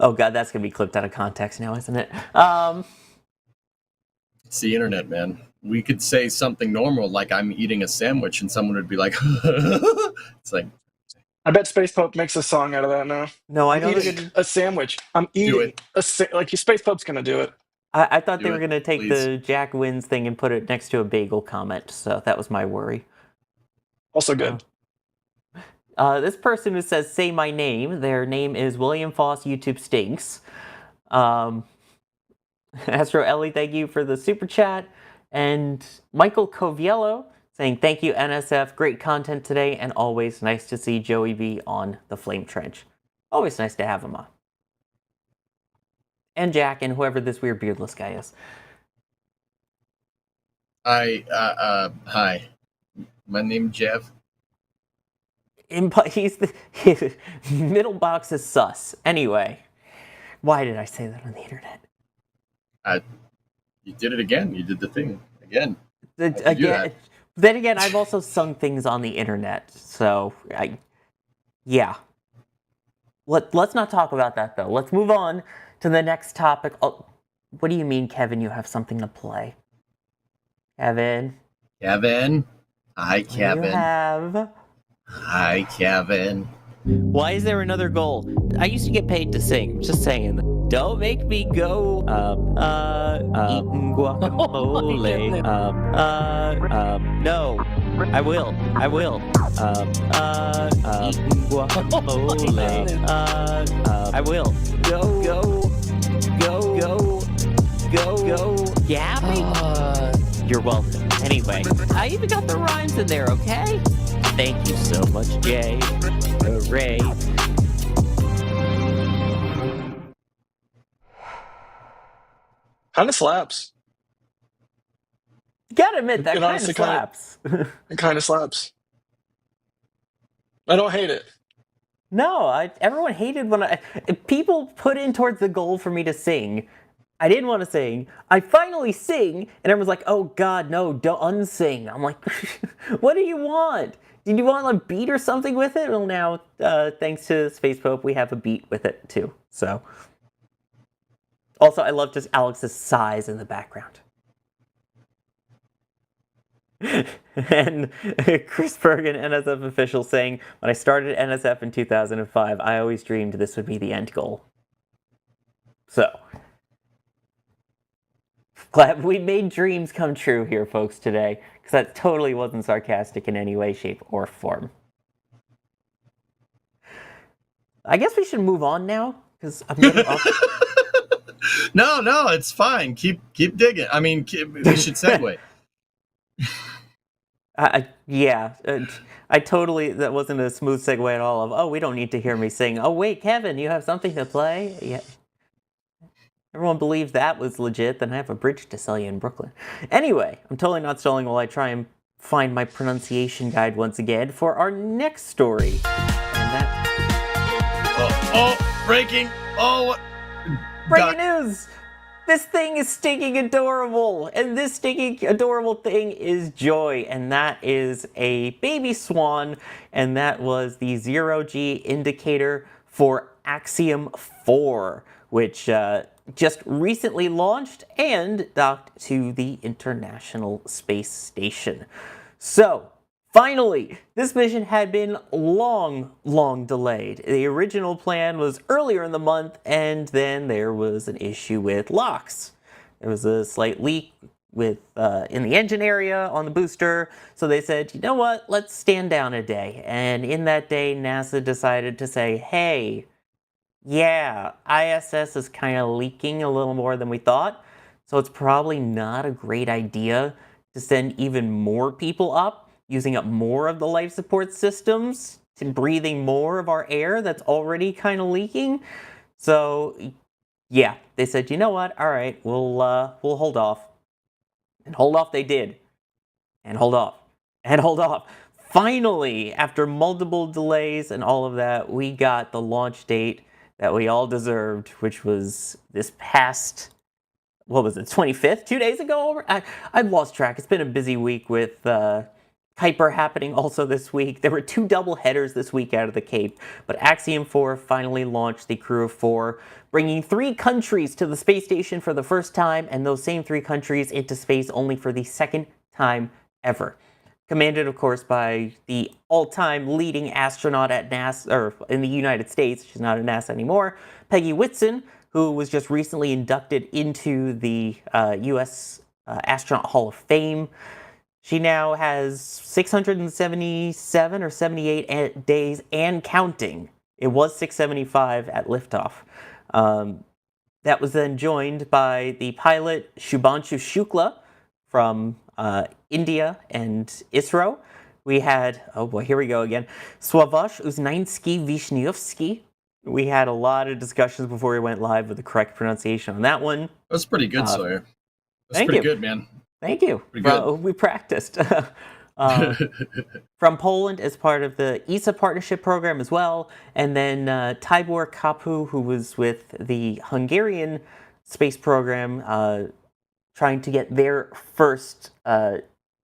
Oh god, that's gonna be clipped out of context now, isn't it? It's the internet, man. We could say something normal like I'm eating a sandwich and someone would be like, it's like, I bet Space Pope makes a song out of that now. No, I know I'm eating a sandwich. I'm eating like Space Pope's gonna do it. I thought they were gonna take the Jack wins thing and put it next to a bagel comment, so that was my worry. Also good. This person who says "say my name," their name is William Foss. YouTube stinks. Astro Ellie, thank you for the super chat, and Michael Coviello saying thank you NSF, great content today, and always nice to see Joey B on the Flame Trench. Always nice to have him on. And Jack and whoever this weird beardless guy is. hi. My name's Jeff. He's the middle box is sus. Anyway, why did I say that on the internet? You did it again. You did the thing again. Again. Then again, I've also sung things on the internet, so yeah. Let's not talk about that though. Let's move on to the next topic. Oh, what do you mean, Kevin? You have something to play, Kevin? Kevin. Hi, Kevin. You have. Hi, Kevin. Why is there another goal? I used to get paid to sing. Just saying. Don't make me go eating guacamole. No, I will. Eating guacamole. I will. Go. Gabby. You're welcome. Anyway, I even got the rhymes in there. Okay. Thank you so much, Jay. Hooray. Kind of slaps. You gotta admit, that kind of slaps. It kind of slaps. I don't hate it. No, everyone hated when people put in towards the goal for me to sing. I didn't want to sing. I finally sing, and everyone's like, "Oh God, no! Don't unsing." I'm like, "What do you want? Did you want a beat or something with it?" Well, now, thanks to Space Pope, we have a beat with it too. So, also, I love just Alex's sighs in the background. And Chris Bergen, NSF official, saying, "When I started NSF in 2005, I always dreamed this would be the end goal." So, glad we made dreams come true here, folks, today, because that totally wasn't sarcastic in any way, shape, or form. I guess we should move on now, because I'm getting off. No, it's fine. Keep digging. I mean, we should segue. Yeah, that wasn't a smooth segue at all of, oh, we don't need to hear me sing. Oh, wait, Kevin, you have something to play? Yeah. Everyone believed that was legit, then I have a bridge to sell you in Brooklyn. Anyway, I'm totally not stalling while I try and find my pronunciation guide once again for our next story. And that... Breaking! Breaking news! This thing is stinking adorable, and this stinking adorable thing is Joy, and that is a baby swan, and that was the 0G indicator for Axiom 4, which just recently launched and docked to the International Space Station. So, finally, this mission had been long delayed. The original plan was earlier in the month, and then there was an issue with locks. There was a slight leak with in the engine area on the booster, so they said, you know what, let's stand down a day. And in that day, NASA decided to say, hey, yeah, ISS is kind of leaking a little more than we thought, so it's probably not a great idea to send even more people up, using up more of the life support systems, to breathing more of our air that's already kind of leaking. So, yeah, they said, you know what? All right, we'll hold off. And hold off they did. And hold off. And hold off. Finally, after multiple delays and all of that, we got the launch date that we all deserved, which was this past, what was it, 25th? 2 days ago? I've lost track. It's been a busy week with Kuiper happening also this week. There were 2 double headers this week out of the Cape, but Axiom 4 finally launched the crew of 4, bringing 3 countries to the space station for the first time, and those same 3 countries into space only for the second time ever. Commanded, of course, by the all-time leading astronaut at NASA, or in the United States, she's not at NASA anymore, Peggy Whitson, who was just recently inducted into the U.S. Astronaut Hall of Fame. She now has 677 or 78 days and counting. It was 675 at liftoff. That was then joined by the pilot Shubhanshu Shukla from India and ISRO. We had, oh boy, here we go again, Sławomir Uznański-Wiśniewski. We had a lot of discussions before we went live with the correct pronunciation on that one. That's pretty good, Sawyer. That's thank pretty you. good, man. Thank you. Pretty good. We practiced. From Poland as part of the ESA partnership program as well. And then Tibor Kapu, who was with the Hungarian space program, trying to get their first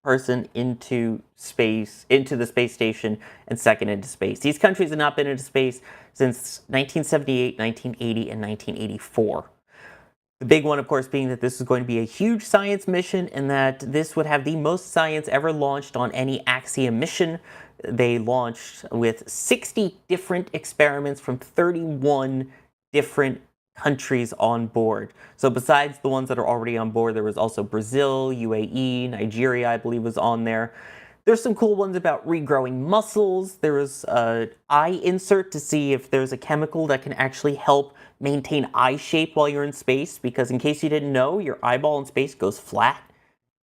person into space, into the space station, and second into space. These countries have not been into space since 1978, 1980, and 1984. The big one, of course, being that this is going to be a huge science mission and that this would have the most science ever launched on any Axiom mission. They launched with 60 different experiments from 31 different countries on board. So besides the ones that are already on board, there was also Brazil, UAE, Nigeria, I believe, was on there. There's some cool ones about regrowing muscles. There was an eye insert to see if there's a chemical that can actually help maintain eye shape while you're in space, because in case you didn't know, your eyeball in space goes flat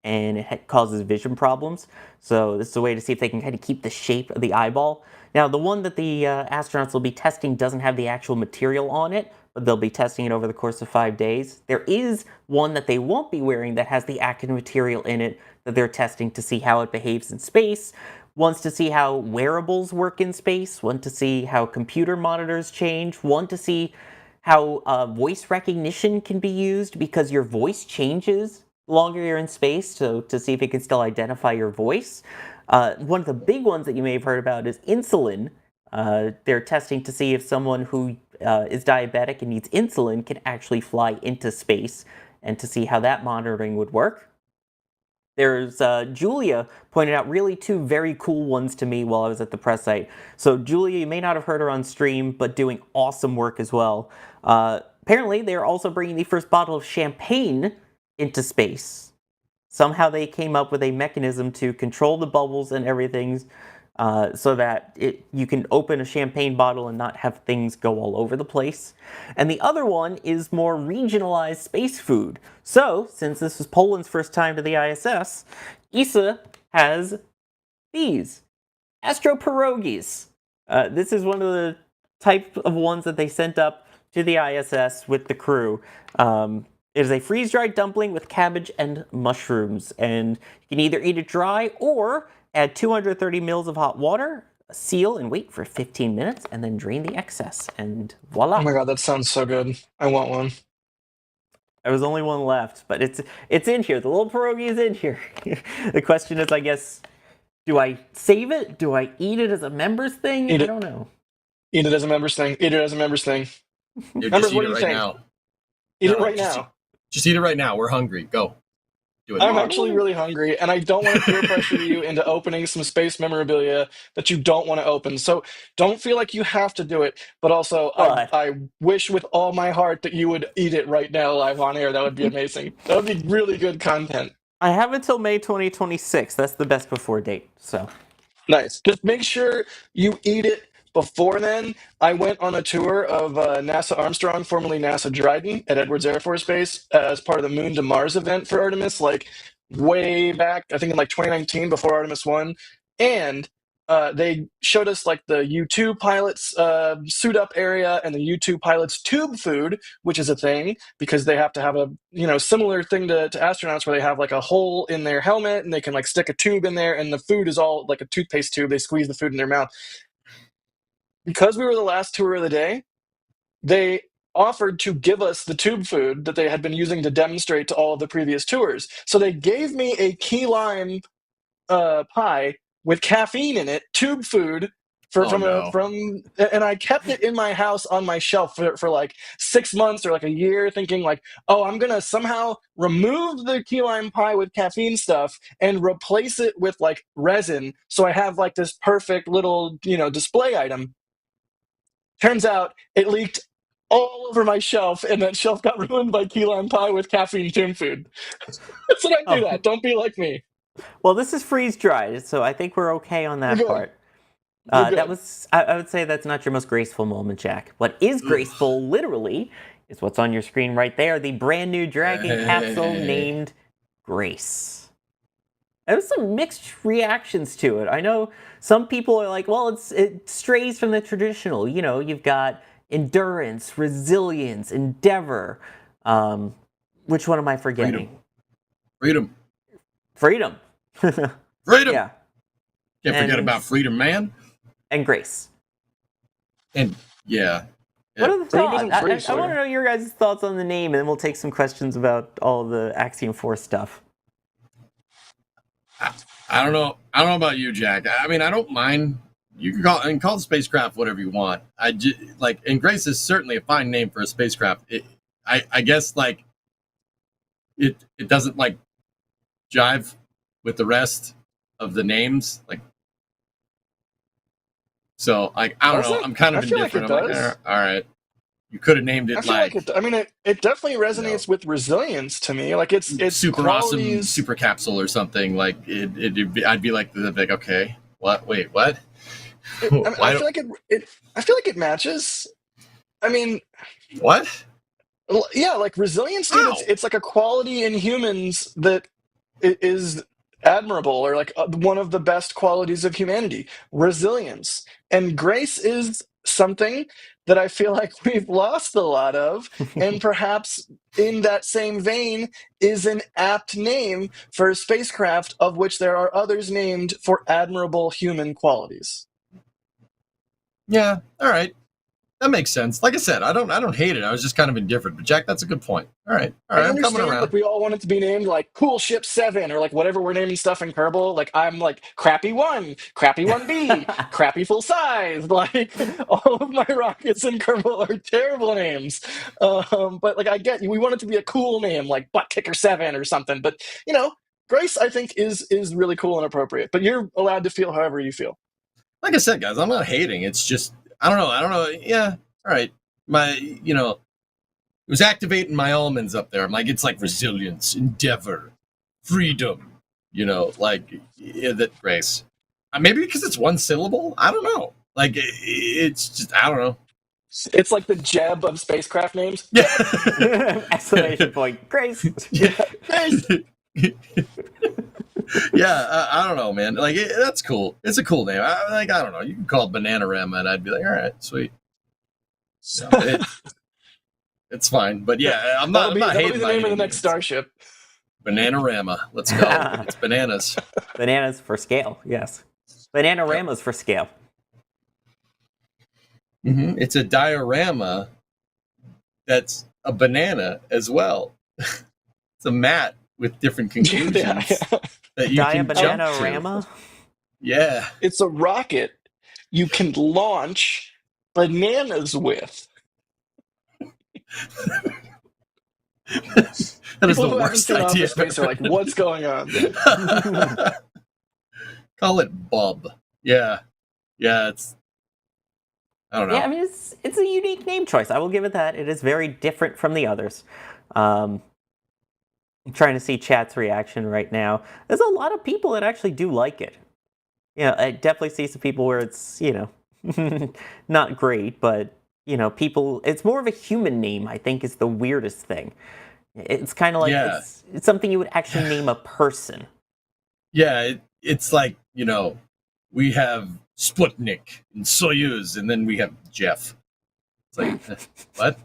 and it causes vision problems. So this is a way to see if they can kind of keep the shape of the eyeball. Now, the one that the astronauts will be testing doesn't have the actual material on it, but they'll be testing it over the course of 5 days. There is one that they won't be wearing that has the active material in it that they're testing to see how it behaves in space. One's to see how wearables work in space, one to see how computer monitors change, one to see how voice recognition can be used because your voice changes the longer you're in space, so to see if it can still identify your voice. One of the big ones that you may have heard about is insulin. They're testing to see if someone who is diabetic and needs insulin can actually fly into space, and to see how that monitoring would work. There's Julia pointed out really two very cool ones to me while I was at the press site. So Julia, you may not have heard her on stream, but doing awesome work as well. Apparently, they're also bringing the first bottle of champagne into space. Somehow they came up with a mechanism to control the bubbles and everything, so that you can open a champagne bottle and not have things go all over the place. And the other one is more regionalized space food. So, since this was Poland's first time to the ISS, ESA has these Astro Pierogies. This is one of the type of ones that they sent up to the ISS with the crew. It is a freeze-dried dumpling with cabbage and mushrooms, and you can either eat it dry or add 230 mils of hot water, seal and wait for 15 minutes, and then drain the excess, and voila. Oh my god, that sounds so good. I want one. There was only one left, but it's in here. The little pierogi is in here. The question is, I guess, do I save it? Do I eat it as a members thing? I don't know. Eat it as a members thing. Eat it as a members thing. Members, what do you think? Now. Eat it right now. Just eat it right now. We're hungry. Go. Do it. I'm actually really hungry, and I don't want to peer pressure you into opening some space memorabilia that you don't want to open. So don't feel like you have to do it. But also, I wish with all my heart that you would eat it right now live on air. That would be amazing. That would be really good content. I have until May 2026. That's the best before date. So nice. Just make sure you eat it before then. I went on a tour of NASA Armstrong, formerly NASA Dryden, at Edwards Air Force Base as part of the Moon to Mars event for Artemis, like way back, I think in like 2019, before Artemis 1. And they showed us like the U2 pilots suit up area and the U2 pilots tube food, which is a thing because they have to have a similar thing to astronauts where they have like a hole in their helmet and they can like stick a tube in there and the food is all like a toothpaste tube. They squeeze the food in their mouth. Because we were the last tour of the day, they offered to give us the tube food that they had been using to demonstrate to all of the previous tours. So they gave me a key lime pie with caffeine in it, tube food, and I kept it in my house on my shelf for like 6 months or like a year, thinking like, oh, I'm gonna somehow remove the key lime pie with caffeine stuff and replace it with like resin, so I have like this perfect little display item. Turns out it leaked all over my shelf, and that shelf got ruined by key lime pie with caffeine tune food. That's what I do. That. Don't be like me. Well, this is freeze dried, so I think we're okay on that part. That was, I would say, that's not your most graceful moment, Jack. What is graceful, literally, is what's on your screen right there: the brand new Dragon capsule named Grace. There was some mixed reactions to it. I know some people are like, well, it strays from the traditional. You've got endurance, resilience, endeavor. Which one am I forgetting? Freedom. Freedom. Yeah. Can't forget about freedom, man. And grace. And yeah. What are the thoughts? I want to know your guys' thoughts on the name, and then we'll take some questions about all the Axiom 4 stuff. I don't know. I don't know about you, Jack. I mean, I don't mind. You can call the spacecraft whatever you want. And Grace is certainly a fine name for a spacecraft. I guess like it doesn't like jive with the rest of the names. Like, so like I don't know. I'm kind of indifferent. Like I'm like, all right. You could have named it it definitely resonates with resilience to me. Like it's super awesome super capsule or something. Like I'd be like okay, what? Wait, what? I feel like it matches. I mean, what? Yeah, like resilience, dude. It's like a quality in humans that is admirable, or like one of the best qualities of humanity. Resilience. And grace is something that I feel like we've lost a lot of, and perhaps in that same vein is an apt name for a spacecraft of which there are others named for admirable human qualities. Yeah, all right. That makes sense. Like I said, I don't hate it. I was just kind of indifferent. But Jack, that's a good point. All right, I I'm coming understand, around. like, we all want it to be named, like, Cool Ship 7, or, like, whatever we're naming stuff in Kerbal. Like, I'm, like, Crappy 1, Crappy 1B, Crappy Full Size. Like, all of my rockets in Kerbal are terrible names. But, like, I get, we want it to be a cool name, like Butt Kicker 7 or something. But, Grace, I think, is really cool and appropriate. But you're allowed to feel however you feel. Like I said, guys, I'm not hating. It's just, I don't know. Yeah, all right. It was activating my almonds up there. I'm like, it's like resilience, endeavor, freedom, that Grace. Maybe because it's one syllable? I don't know. Like, it's just, I don't know. It's like the Jeb of spacecraft names. Yeah. Exclamation point. Grace. Grace. Yeah, I don't know, man. Like, that's cool. It's a cool name. I don't know. You can call it Bananarama, and I'd be like, all right, sweet. It's fine. But yeah, I'm not That'll hating be the name of the next Starship. Bananarama. Let's go. It's bananas. Bananas for scale, yes. Bananaramas for scale. Mm-hmm. It's a diorama that's a banana as well. It's a mat with different conclusions that you can jump to. Bananarama? Yeah. It's a rocket you can launch bananas with. That is People the who haven't worst seen idea. Office Space are like, what's going on? Call it Bob. Yeah. Yeah, I don't know. Yeah, I mean, it's a unique name choice. I will give it that. It is very different from the others. I'm trying to see chat's reaction right now. There's a lot of people that actually do like it. I definitely see some people where it's, not great, but, people, it's more of a human name, I think, is the weirdest thing. It's kind of like, it's something you would actually name a person. Yeah, it's like, we have Sputnik and Soyuz, and then we have Jeff. It's like, what?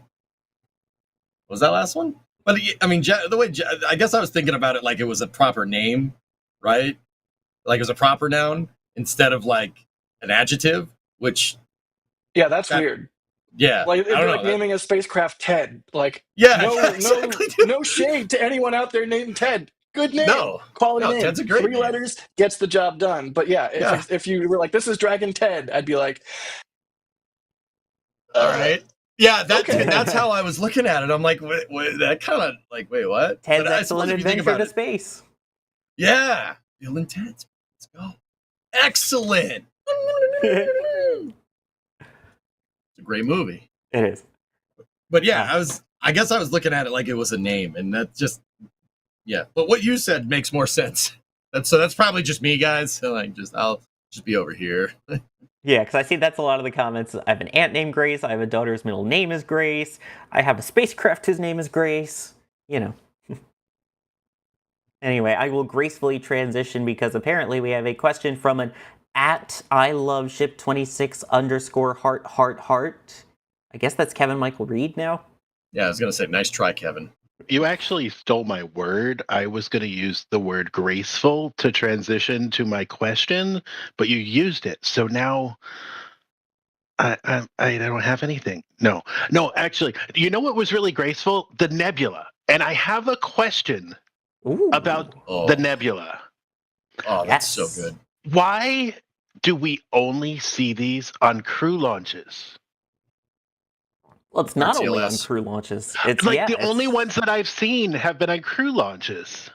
What was that last one? But I mean, I guess I was thinking about it like it was a proper name, right? Like it was a proper noun instead of like an adjective, which. Yeah, that's weird. Yeah. Like, it'd be like naming a spacecraft Ted. Like, exactly. no shade to anyone out there named Ted. Good name. Quality name. Ted's a great 3 name. letters gets the job done. But yeah, if you were like, this is Dragon Ted, I'd be like, all right. Yeah, that's how I was looking at it. I'm like, wait, that kind of like, wait, what? Ted's Excellent Adventure to Space. Yeah. Bill and Ted. Let's go. Excellent. It's a great movie. It is. But yeah, I guess I was looking at it like it was a name, and that just, yeah. But what you said makes more sense. That's probably just me, guys. So I'll just be over here. Yeah, because I see that's a lot of the comments. I have an aunt named Grace. I have a daughter whose middle name is Grace. I have a spacecraft whose name is Grace. Anyway, I will gracefully transition because apparently we have a question from an @ILoveShip26_heart. I guess that's Kevin Michael Reed now. Yeah, I was gonna say, nice try, Kevin. You actually stole my word. I was going to use the word graceful to transition to my question, but you used it. So now I don't have anything. No, actually, you know what was really graceful? The Nebula. And I have a question about the Nebula. Oh, that's so good. Why do we only see these on crew launches? Well, it's not only on crew launches. It's the only ones that I've seen have been on crew launches.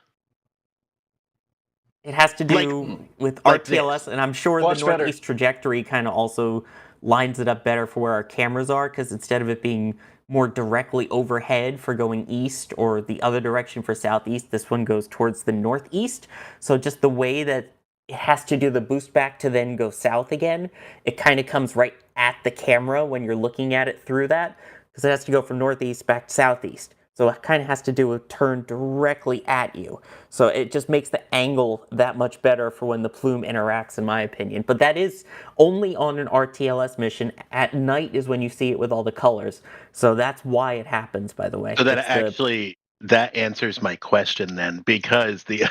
It has to do with RTLS, and I'm sure the northeast trajectory kind of also lines it up better for where our cameras are, because instead of it being more directly overhead for going east or the other direction for southeast, this one goes towards the northeast. So just the way that it has to do the boost back to then go south again, it kind of comes right at the camera when you're looking at it through that, because it has to go from northeast back to southeast. So it kind of has to do a turn directly at you. So it just makes the angle that much better for when the plume interacts, in my opinion. But that is only on an RTLS mission. At night is when you see it with all the colors. So that's why it happens, by the way. So that actually that answers my question then, because the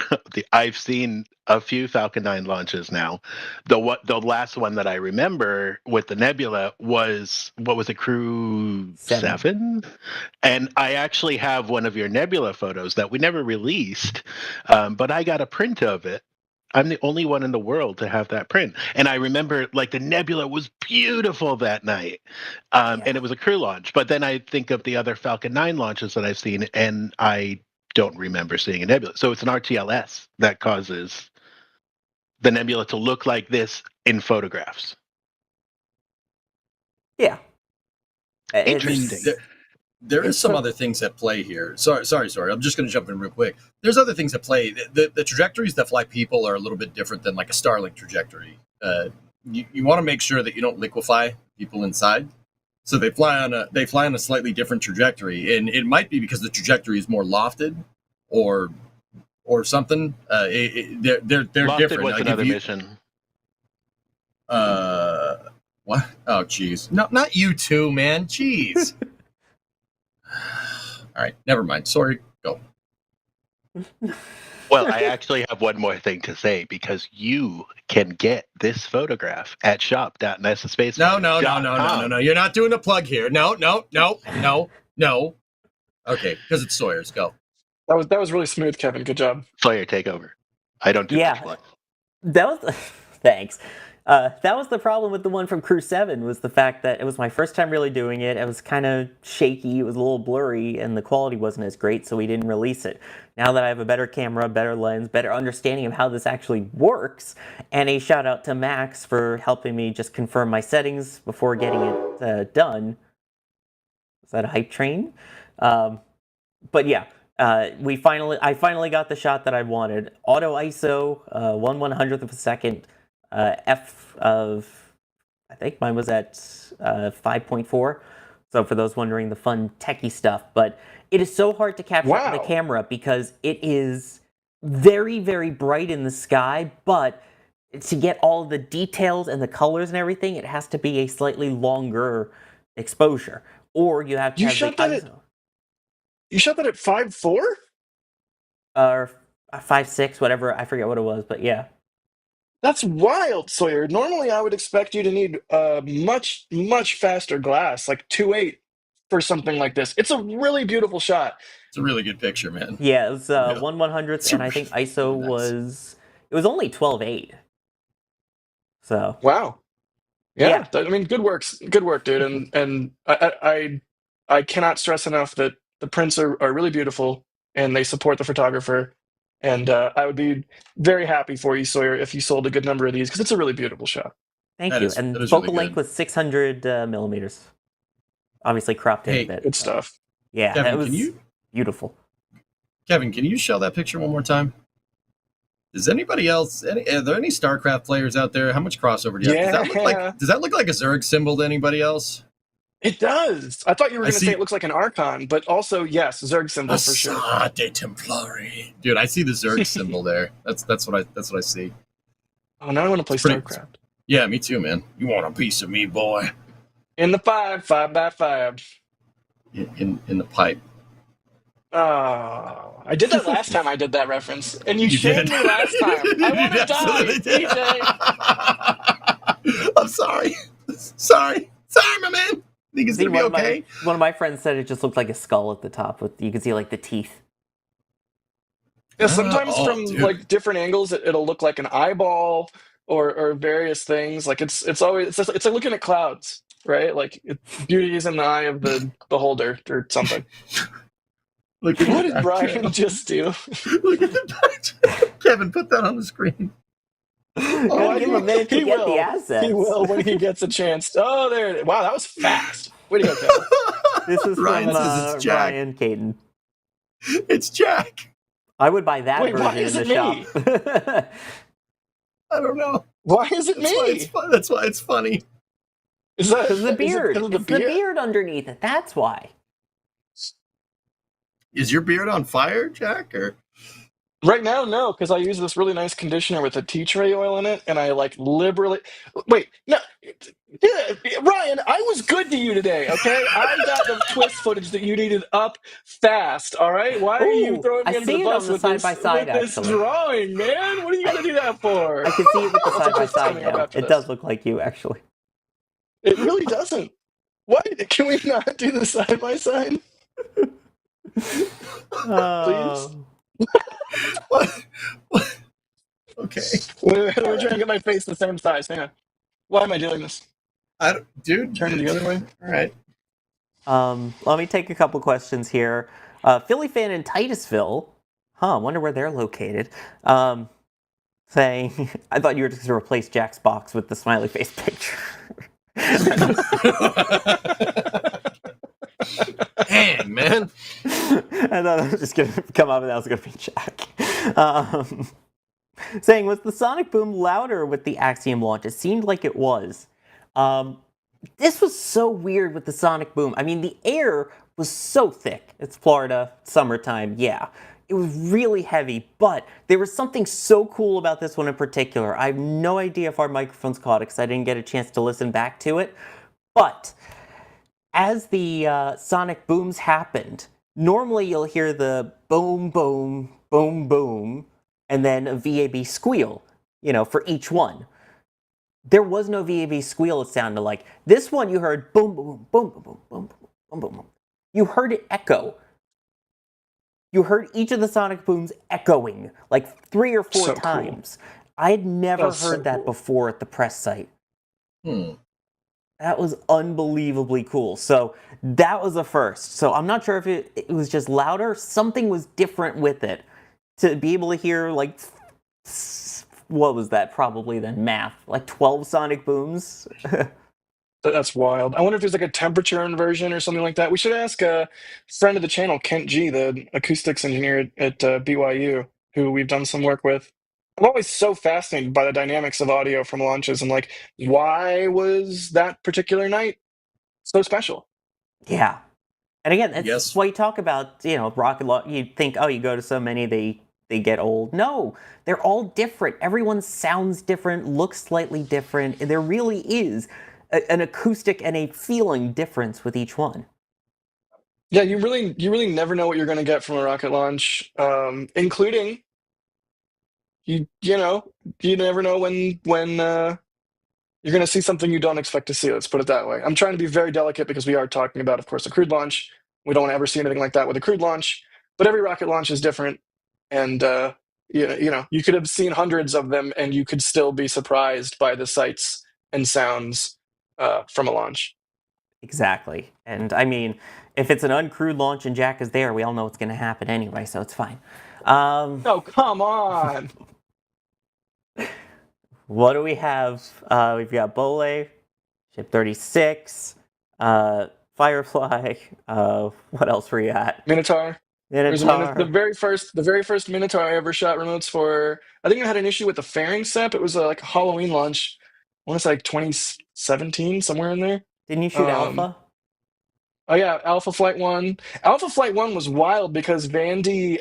I've seen a few Falcon 9 launches now. The last one that I remember with the Nebula was, what was it, Crew 7? And I actually have one of your Nebula photos that we never released, but I got a print of it. I'm the only one in the world to have that print. And I remember, like, the Nebula was beautiful that night. And it was a crew launch. But then I think of the other Falcon 9 launches that I've seen, and I don't remember seeing a Nebula. So it's an RTLS that causes the Nebula to look like this in photographs. Yeah. Interesting. There is some other things at play here. Sorry. I'm just going to jump in real quick. There's other things at play. The trajectories that fly people are a little bit different than like a Starlink trajectory. You want to make sure that you don't liquefy people inside. So they fly on a slightly different trajectory, and it might be because the trajectory is more lofted, or something. They're Lofted different. was another mission. What? Oh, jeez. No, not you two, man. Jeez. All right, never mind. Sorry. Go. Well, I actually have one more thing to say, because you can get this photograph at shop.NASASpaceflight. No. You're not doing a plug here. No. Okay, because it's Sawyer's. Go. That was really smooth, Kevin. Good job. Sawyer, take over. I don't do much plug. That was thanks. That was the problem with the one from Crew 7, was the fact that it was my first time really doing it. It was kind of shaky, it was a little blurry, and the quality wasn't as great, so we didn't release it. Now that I have a better camera, better lens, better understanding of how this actually works, and a shout out to Max for helping me just confirm my settings before getting it done. Is that a hype train? But yeah. I finally got the shot that I wanted. Auto ISO, 1/100th of a second, f of, I think mine was at 5.4. So for those wondering, the fun techie stuff. But it is so hard to capture on the camera because it is very, very bright in the sky. But to get all the details and the colors and everything, it has to be a slightly longer exposure. Or you have to have the ISO. You shot that at 5.4? Or 5.6, whatever. I forget what it was, but yeah. That's wild, Sawyer. Normally, I would expect you to need much, much faster glass, like 2.8 for something like this. It's a really beautiful shot. It's a really good picture, man. Yeah, it was 1/100th, and I think ISO was only 12.8. So wow, yeah. I mean, good work, dude. And I cannot stress enough that the prints are really beautiful, and they support the photographer. And I would be very happy for you, Sawyer, if you sold a good number of these, because it's a really beautiful shot. Thank you. And focal length was 600 millimeters. Obviously cropped in a bit. Good stuff. Yeah, Kevin, it was beautiful. Kevin, can you show that picture one more time? Does anybody else? Are there any StarCraft players out there? How much crossover do you have? Does that look like a Zerg symbol to anybody else? It does. I thought you were going to say it looks like an Archon, but also, yes, Zerg symbol for sure. De Templari. Dude, I see the Zerg symbol there. That's what I see. Oh, now I want to play StarCraft. Yeah, me too, man. You want a piece of me, boy? In the 5x5. In the pipe. Oh, I did that last time I did that reference, and you shamed me last time. I want to die, DJ. I'm sorry. Sorry, my man. Think it's gonna be okay? One of my friends said it just looked like a skull at the top. You could see like the teeth. Yeah, sometimes from like different angles, it'll look like an eyeball or various things. Like it's like looking at clouds, right? Like beauty is in the eye of the beholder or something. What did Brian just do? Look at the Kevin, put that on the screen. Give him a minute to get the assets. He will when he gets a chance. Oh, there it is. Wow, that was fast. Way to go, Kevin. This is Ryan from says it's Jack. Ryan Caden. It's Jack. I would buy that version why is in it the me? shop. I don't know. Why is it me? That's why it's funny. Is that because of the beard? It's the beard underneath it. That's why. Is your beard on fire, Jack? Or Right now, no, because I use this really nice conditioner with a tea tree oil in it, and I like liberally. Wait, no, yeah, Ryan, I was good to you today. Okay, I got the twist footage that you needed up fast. All right, why are you Ooh, throwing I me under the see it on bus the with side by side, this actually. drawing, man? What are you I, gonna do that for? I can see it with the Also, side by Chris is side coming up now. after It this. does look like you, actually. It really doesn't. Why can we not do the side by side, please? What? Okay. Let me try and get my face the same size. Hang on. Why am I doing this? Dude. Turn it the other way. All right. Let me take a couple questions here. Philly fan in Titusville. Wonder where they're located. Saying, I thought you were just going to replace Jack's box with the smiley face picture. Dang, man. I thought I was just going to come up and that was going to be Jack. Saying, was the sonic boom louder with the Axiom launch? It seemed like it was. This was so weird with the sonic boom. I mean, the air was so thick. It's Florida, summertime, yeah. It was really heavy, but there was something so cool about this one in particular. I have no idea if our microphones caught it because I didn't get a chance to listen back to it. But as the sonic booms happened, normally you'll hear the boom, boom, boom, boom, and then a VAB squeal, for each one. There was no VAB squeal, it sounded like. This one you heard boom, boom, boom, boom, boom, boom, boom, boom, boom. You heard it echo. You heard each of the sonic booms echoing like 3 or 4 So times. I had never That's so heard that cool. before at the press site. Hmm. That was unbelievably cool. So that was a first. So I'm not sure if it was just louder. Something was different with it. To be able to hear, like, what was that? Probably then math. Like 12 sonic booms. That's wild. I wonder if there's like a temperature inversion or something like that. We should ask a friend of the channel, Kent G, the acoustics engineer at BYU, who we've done some work with. I'm always so fascinated by the dynamics of audio from launches and like, why was that particular night so special? Yeah. And again, that's Yes. why you talk about, rocket launch. You think, oh, you go to so many, they get old. No, they're all different. Everyone sounds different, looks slightly different. And there really is an acoustic and a feeling difference with each one. Yeah, you really never know what you're going to get from a rocket launch, including you never know when you're going to see something you don't expect to see. Let's put it that way. I'm trying to be very delicate because we are talking about, of course, a crewed launch. We don't want to ever see anything like that with a crewed launch, but every rocket launch is different, and you could have seen hundreds of them, and you could still be surprised by the sights and sounds from a launch. Exactly. And I mean, if it's an uncrewed launch and Jack is there, we all know what's going to happen anyway, so it's fine. Oh, come on. What do we have? We've got BOLE, Ship 36, Firefly. What else were you at? Minotaur. There's Minotaur. the very first Minotaur I ever shot remotes for. I think I had an issue with the fairing sep. It was like a Halloween launch. I want to say like 2017, somewhere in there. Didn't you shoot Alpha? Oh yeah, Alpha Flight 1. Alpha Flight 1 was wild because Vandy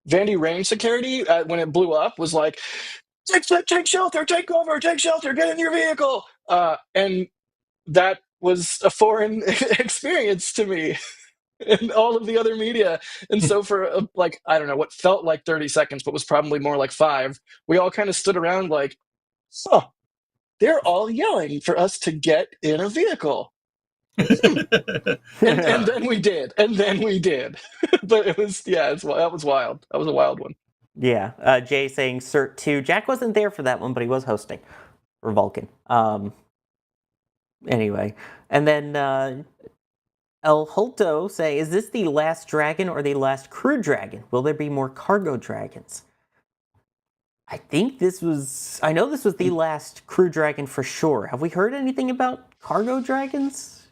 range security when it blew up was like, take shelter, take cover, take shelter, get in your vehicle. And that was a foreign experience to me and all of the other media. And so for I don't know, what felt like 30 seconds, but was probably more like 5, we all kind of stood around like, huh, they're all yelling for us to get in a vehicle. And then we did. But it was, that was wild. That was a wild one. Yeah. Jay saying Cert 2. Jack wasn't there for that one, but he was hosting for Vulcan. Anyway. And then El Hulto say, is this the last dragon or the last crew dragon? Will there be more cargo dragons? I know this was the last crew dragon for sure. Have we heard anything about cargo dragons?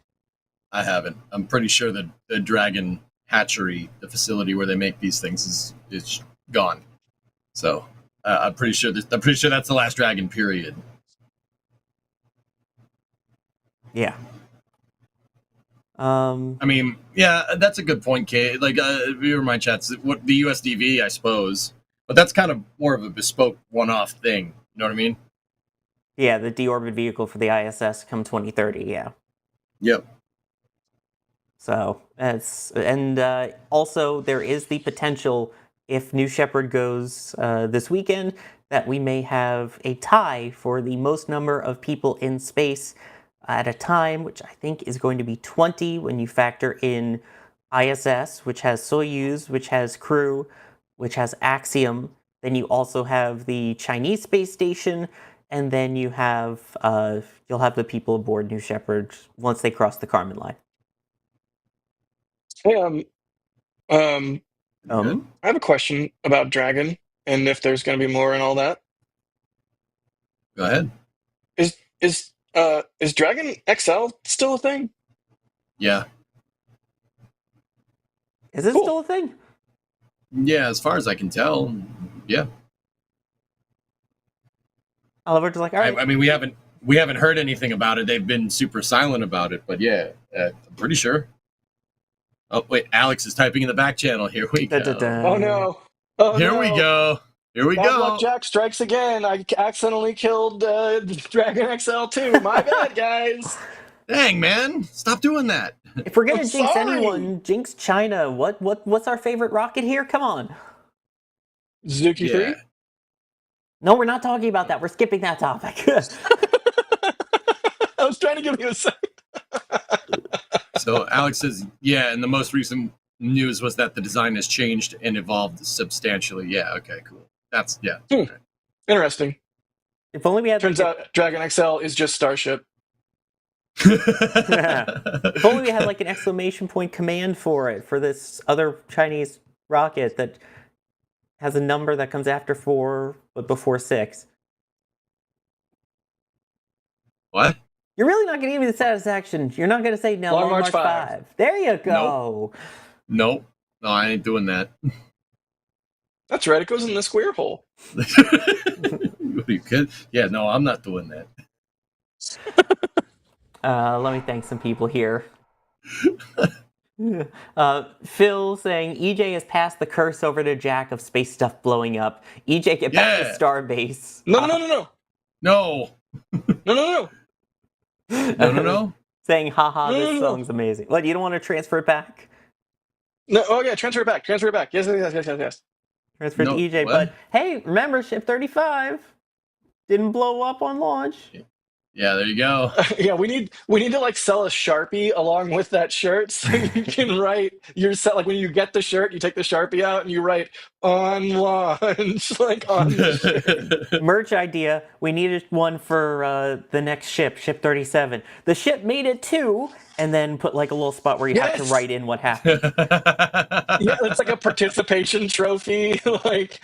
I haven't. I'm pretty sure that the Dragon hatchery, the facility where they make these things, is gone. So I'm pretty sure that's the last Dragon. Period. Yeah. I mean, yeah, that's a good point, Kate. Like, viewer my chats. What the USDV, I suppose. But that's kind of more of a bespoke one-off thing. You know what I mean? Yeah, the deorbit vehicle for the ISS come 2030. Yeah. Yep. So also there is the potential, if New Shepard goes this weekend, that we may have a tie for the most number of people in space at a time, which I think is going to be 20 when you factor in ISS, which has Soyuz, which has Crew, which has Axiom. Then you also have the Chinese space station, and then you have you'll have the people aboard New Shepard once they cross the Kármán line. Hey, Good. I have a question about Dragon and if there's going to be more and all that. Go ahead. Is Dragon XL still a thing? Yeah. Is it Cool. still a thing? Yeah, as far as I can tell, yeah. Oliver's like, all right. I mean, we haven't heard anything about it. They've been super silent about it, but yeah, I'm pretty sure. Oh wait, Alex is typing in the back channel. Here we go. Oh no! Oh, Here no. we go. Here we Bad go. Luck Jack strikes again. I accidentally killed Dragon XL too. My bad, guys. Dang, man, stop doing that. If we're gonna I'm jinx sorry. anyone, jinx China. What's our favorite rocket here? Come on. Zuki 3? No, we're not talking about that. We're skipping that topic. I was trying to give you a second. So Alex says, yeah, and the most recent news was that the design has changed and evolved substantially. Yeah, okay, cool. That's, yeah. Okay. Interesting. If only we had. Turns out Dragon XL is just Starship. If only we had like an exclamation point command for it, for this other Chinese rocket that has a number that comes after 4 but before 6. What? You're really not going to give me the satisfaction. You're not going to say no. Long March 5. There you go. Nope. No, I ain't doing that. That's right. It goes in the square hole. You could? Yeah, no, I'm not doing that. Let me thank some people here. Phil saying EJ has passed the curse over to Jack of space stuff blowing up. EJ, get back to Starbase. No. No. No. Saying, haha, this song's amazing. What, you don't want to transfer it back? No. Oh yeah, transfer it back. Yes. Transfer it to EJ, what? but hey, remember, Ship 35 didn't blow up on launch. Yeah, there you go. Yeah, we need to like sell a Sharpie along with that shirt so you can write your set. Like when you get the shirt, you take the Sharpie out and you write on launch, like on the shirt. Merch idea. We needed one for the next ship, Ship 37. The ship made it too, and then put like a little spot where you have to write in what happened. Yeah, it's like a participation trophy. Like,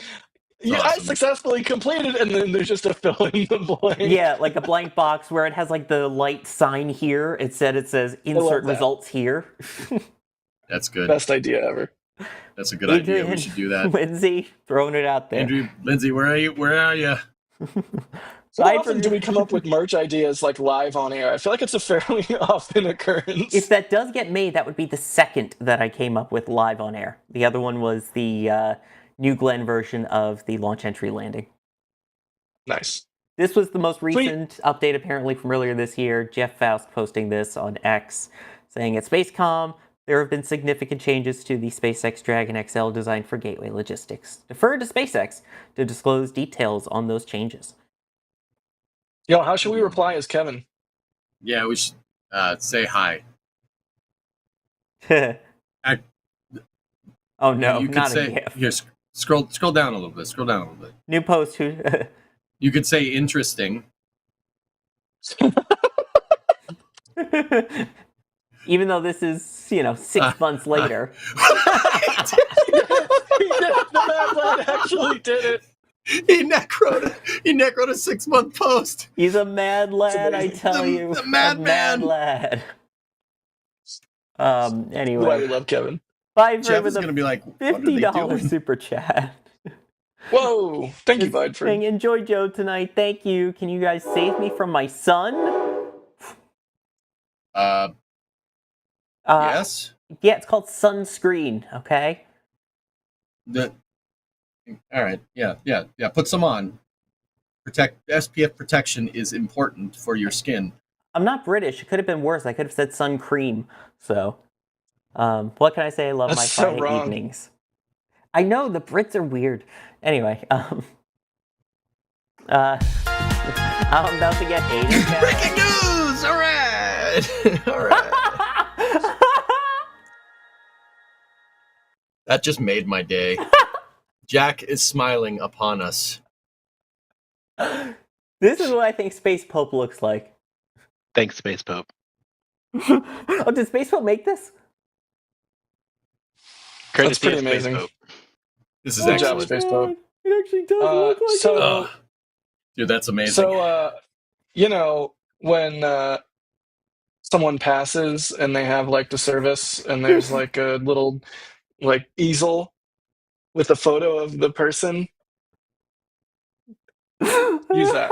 yeah, awesome. I successfully completed, and then there's just a fill in the blank. Yeah, like a blank box where it has like the light sign here. It says insert results here. That's good. Best idea ever. That's a good idea. We should do that. Lindsay, throwing it out there. Lindsay, where are you? So how often do we come up with merch ideas like live on air? I feel like it's a fairly often occurrence. If that does get made, that would be the second that I came up with live on air. The other one was the New Glenn version of the launch entry landing. Nice. This was the most recent update, apparently, from earlier this year. Jeff Faust posting this on X, saying at Spacecom, there have been significant changes to the SpaceX Dragon XL designed for gateway logistics. Defer to SpaceX to disclose details on those changes. Yo, how should we reply as Kevin? Yeah, we should say hi. Oh no, you could not say, a GIF. Here, scroll down a little bit. New post. You could say interesting. Even though this is, 6 months later. The Mad Lad actually did it. He necroed a 6-month post. He's a mad lad, I tell you. The mad lad. Anyway. Why we love Kevin. Jeff is going to be like, $50 super chat. Whoa. Thank you, Bud. Enjoy Joe tonight. Thank you. Can you guys save me from my son? Yes. Yeah, it's called sunscreen, okay? All right. Yeah. Put some on. SPF protection is important for your skin. I'm not British. It could have been worse. I could have said sun cream. So, what can I say? I love That's my so Friday wrong. evenings. I know the Brits are weird. Anyway, I'm about to get hated. Breaking news! All right. All right. That just made my day. Jack is smiling upon us. This is what I think Space Pope looks like. Thanks, Space Pope. Oh, did Space Pope make this? Courtesy pretty of Space amazing. Pope. This is Good job, excellent. Space Pope. It actually does look like so, Dude, that's amazing. So, when someone passes and they have like the service and there's like a little like easel with a photo of the person, use that.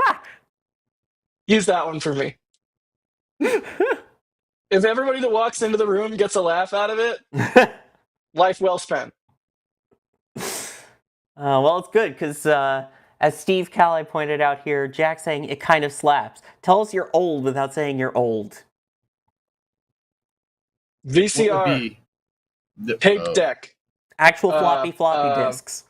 Use that one for me. If everybody that walks into the room gets a laugh out of it, life well spent. Well, it's good because, as Steve Callie pointed out here, Jack saying it kind of slaps. Tell us you're old without saying you're old. VCR, tape deck, actual floppy disks.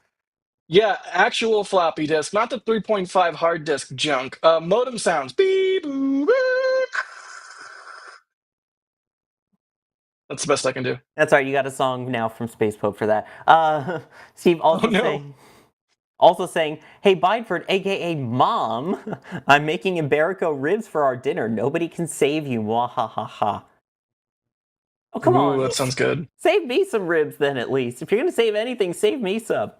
Yeah, actual floppy disk, not the 3.5 hard disk junk. Modem sounds. Beep, boop, beep. That's the best I can do. That's right. You got a song now from Space Pope for that. Steve also saying, "Hey Bideford, aka Mom, I'm making Iberico ribs for our dinner. Nobody can save you. Wahahaha." Oh, come on. That sounds good. Save me some ribs then, at least. If you're going to save anything, save me some.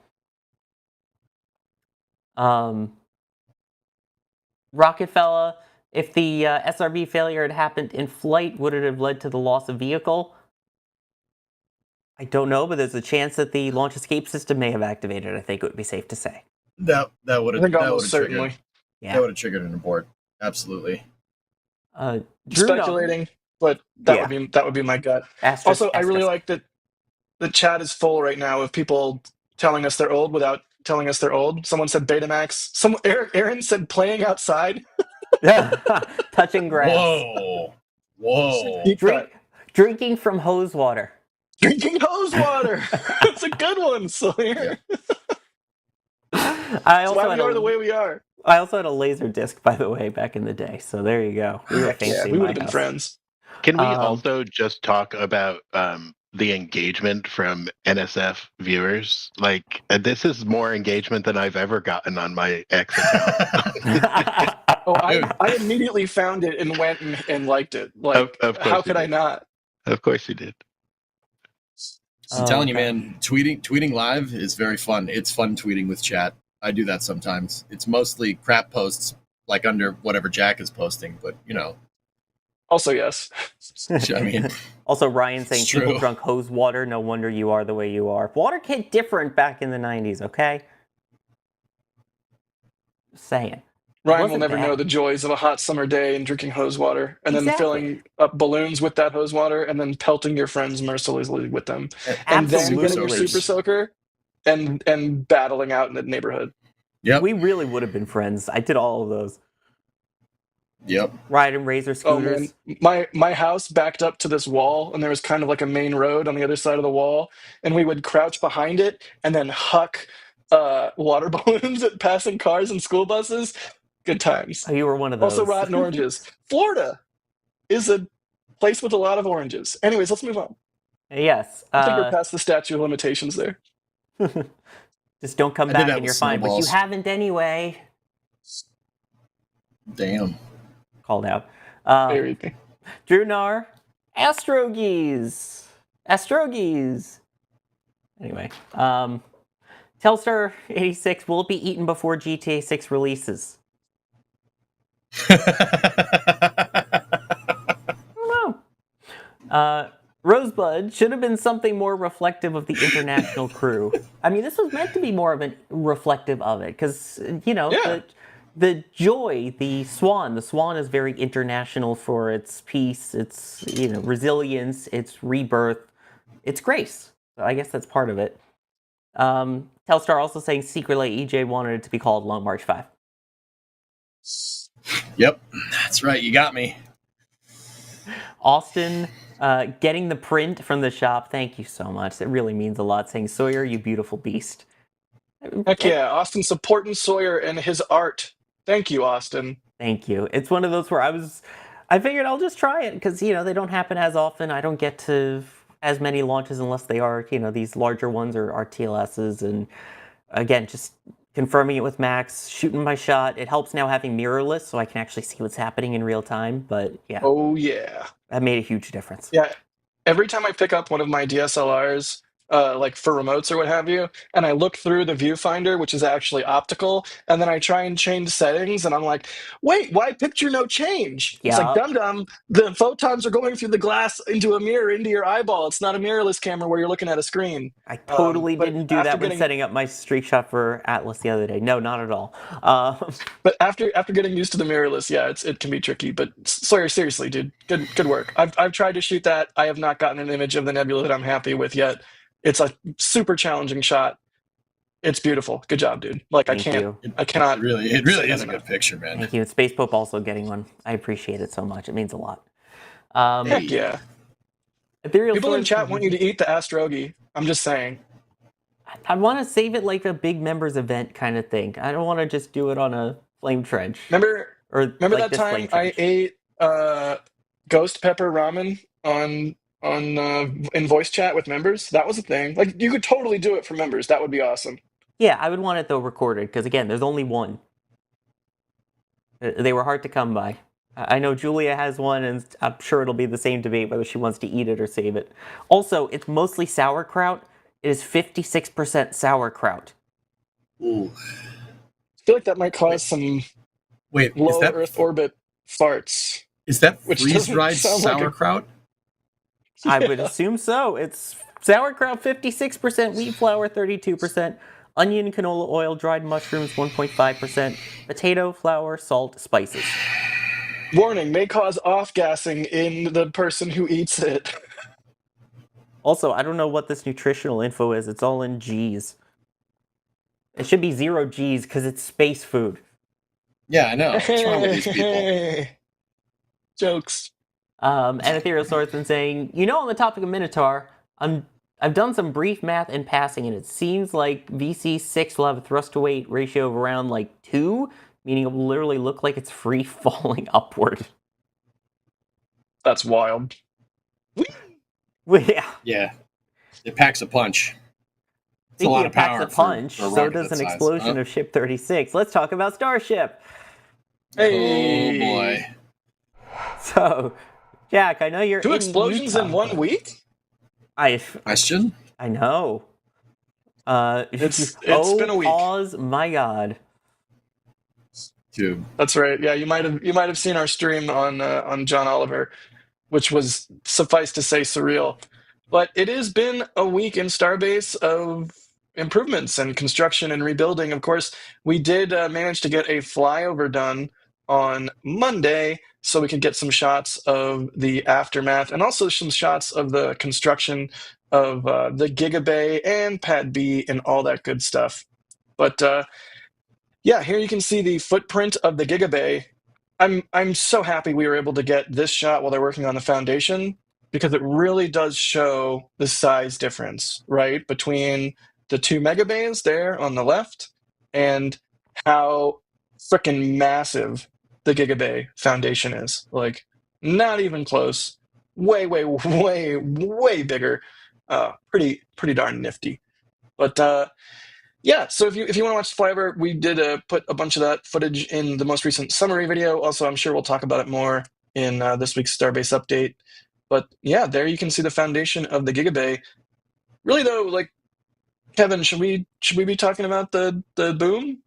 Rocketfella, if the SRB failure had happened in flight, would it have led to the loss of vehicle? I don't know, but there's a chance that the launch escape system may have activated. I think it would be safe to say. That would have certainly. That would have triggered an abort. Absolutely. Speculating, but that would be my gut. I really like that the chat is full right now of people telling us they're old without telling us they're old. Someone said Betamax. Aaron said playing outside. Touching grass. Whoa. Drinking from hose water. Drinking hose water. That's a good one, Sawyer. That's why we are the way we are. I also had a laser disc, by the way, back in the day. So there you go. We were fancy. Yeah, we would have been friends. Can we also just talk about the engagement from NSF viewers? Like, this is more engagement than I've ever gotten on my X account. I immediately found it and went and liked it. Like, how could I not? Of course you did. I'm telling you, man, tweeting live is very fun. It's fun tweeting with chat. I do that sometimes. It's mostly crap posts, like under whatever Jack is posting, but Also, yes. I mean, also Ryan saying people drunk hose water. No wonder you are the way you are. Water hit different back in the 90s. Okay, just saying. Ryan will never know the joys of a hot summer day and drinking hose water, and then filling up balloons with that hose water, and then pelting your friends mercilessly with them, and then getting your super soaker, and battling out in the neighborhood. Yep, we really would have been friends. I did all of those. Yep, riding razor scooters. Oh, man. My house backed up to this wall, and there was kind of like a main road on the other side of the wall, and we would crouch behind it and then huck water balloons at passing cars and school buses. Good times. Oh, you were one of those. Also, rotten oranges. Florida is a place with a lot of oranges. Anyways, let's move on. Yes. I think we're past the statute of limitations there. Just don't come back and you're fine, but you haven't anyway. Damn. Called out. Everything. Drew Nar, Astrogees. Anyway, Telstar 86, will it be eaten before GTA 6 releases? I don't know. Rosebud should have been something more reflective of the international crew. I mean, this was meant to be more of a reflective of it, because, the joy, the swan is very international for its peace, its, resilience, its rebirth, its grace. So I guess that's part of it. Telstar also saying secretly EJ wanted it to be called Long March 5. Yep, that's right. You got me. Austin, getting the print from the shop. Thank you so much. It really means a lot. Saying Sawyer, you beautiful beast. Heck yeah, Austin supporting Sawyer and his art. Thank you, Austin. Thank you. It's one of those where I figured I'll just try it because, they don't happen as often. I don't get to as many launches unless they are, these larger ones or RTLSs. And again, just confirming it with Max, shooting my shot. It helps now having mirrorless so I can actually see what's happening in real time. But yeah. Oh, yeah. That made a huge difference. Yeah. Every time I pick up one of my DSLRs, like for remotes or what have you, and I look through the viewfinder, which is actually optical, and then I try and change settings, and I'm like, wait, why picture no change? It's like, dum-dum, the photons are going through the glass into a mirror, into your eyeball. It's not a mirrorless camera where you're looking at a screen. I totally didn't do that when setting up my streak shot for Atlas the other day. No, not at all. But after getting used to the mirrorless, yeah, it can be tricky. But Sawyer, seriously, dude, good work. I've tried to shoot that. I have not gotten an image of the nebula that I'm happy with yet. It's a super challenging shot. It's beautiful. Good job, dude. Like I cannot. It really is a good picture, man. Thank you. And Space Pope also getting one. I appreciate it so much. It means a lot. Heck yeah. People in chat want you to eat the Astrogi. I'm just saying. I want to save it like a big members event kind of thing. I don't want to just do it on a flame trench. Remember like that time I ate ghost pepper ramen in voice chat with members? That was a thing. Like you could totally do it for members. That would be awesome. Yeah, I would want it though recorded because again, there's only one. They were hard to come by. I know Julia has one, and I'm sure it'll be the same debate whether she wants to eat it or save it. Also, it's mostly sauerkraut. It is 56% sauerkraut. Ooh. I feel like that might cause some low Earth orbit farts. Is that freeze-dried sauerkraut? I would assume so. It's sauerkraut 56%, wheat flour 32%, onion, canola oil, dried mushrooms 1.5%, potato, flour, salt, spices. Warning, may cause off-gassing in the person who eats it. Also, I don't know what this nutritional info is. It's all in G's. It should be 0 G's because it's space food. Yeah, I know. What's wrong with these people? Jokes. And Ethereal Sword's been saying, on the topic of Minotaur, I've done some brief math in passing, and it seems like VC6 will have a thrust-to-weight ratio of around 2, meaning it will literally look like it's free falling upward. That's wild. Yeah. Yeah. It packs a punch. It's a lot of power. Packs a punch, so does an explosion of Ship 36. Let's talk about Starship. Hey. Oh, boy. So, Jack, I know you're 2 explosions in 1 week? Question? I know. It's been a week. Pause, my God. Dude. That's right. Yeah, you might have seen our stream on John Oliver, which was, suffice to say, surreal. But it has been a week in Starbase of improvements and construction and rebuilding. Of course, we did manage to get a flyover done on Monday, so we could get some shots of the aftermath and also some shots of the construction of the Gigabay and Pad B and all that good stuff. But yeah, here you can see the footprint of the Gigabay. I'm so happy we were able to get this shot while they're working on the foundation, because it really does show the size difference, right, between the 2 megabays there on the left and how freaking massive the Gigabay foundation is. Like, not even close. Way, way, way, way bigger. Pretty darn nifty. But yeah, so if you want to watch the flyover, we did put a bunch of that footage in the most recent summary video. Also, I'm sure we'll talk about it more in this week's Starbase update. But yeah, there you can see the foundation of the Gigabay. Really though, like, Kevin, should we be talking about the boom?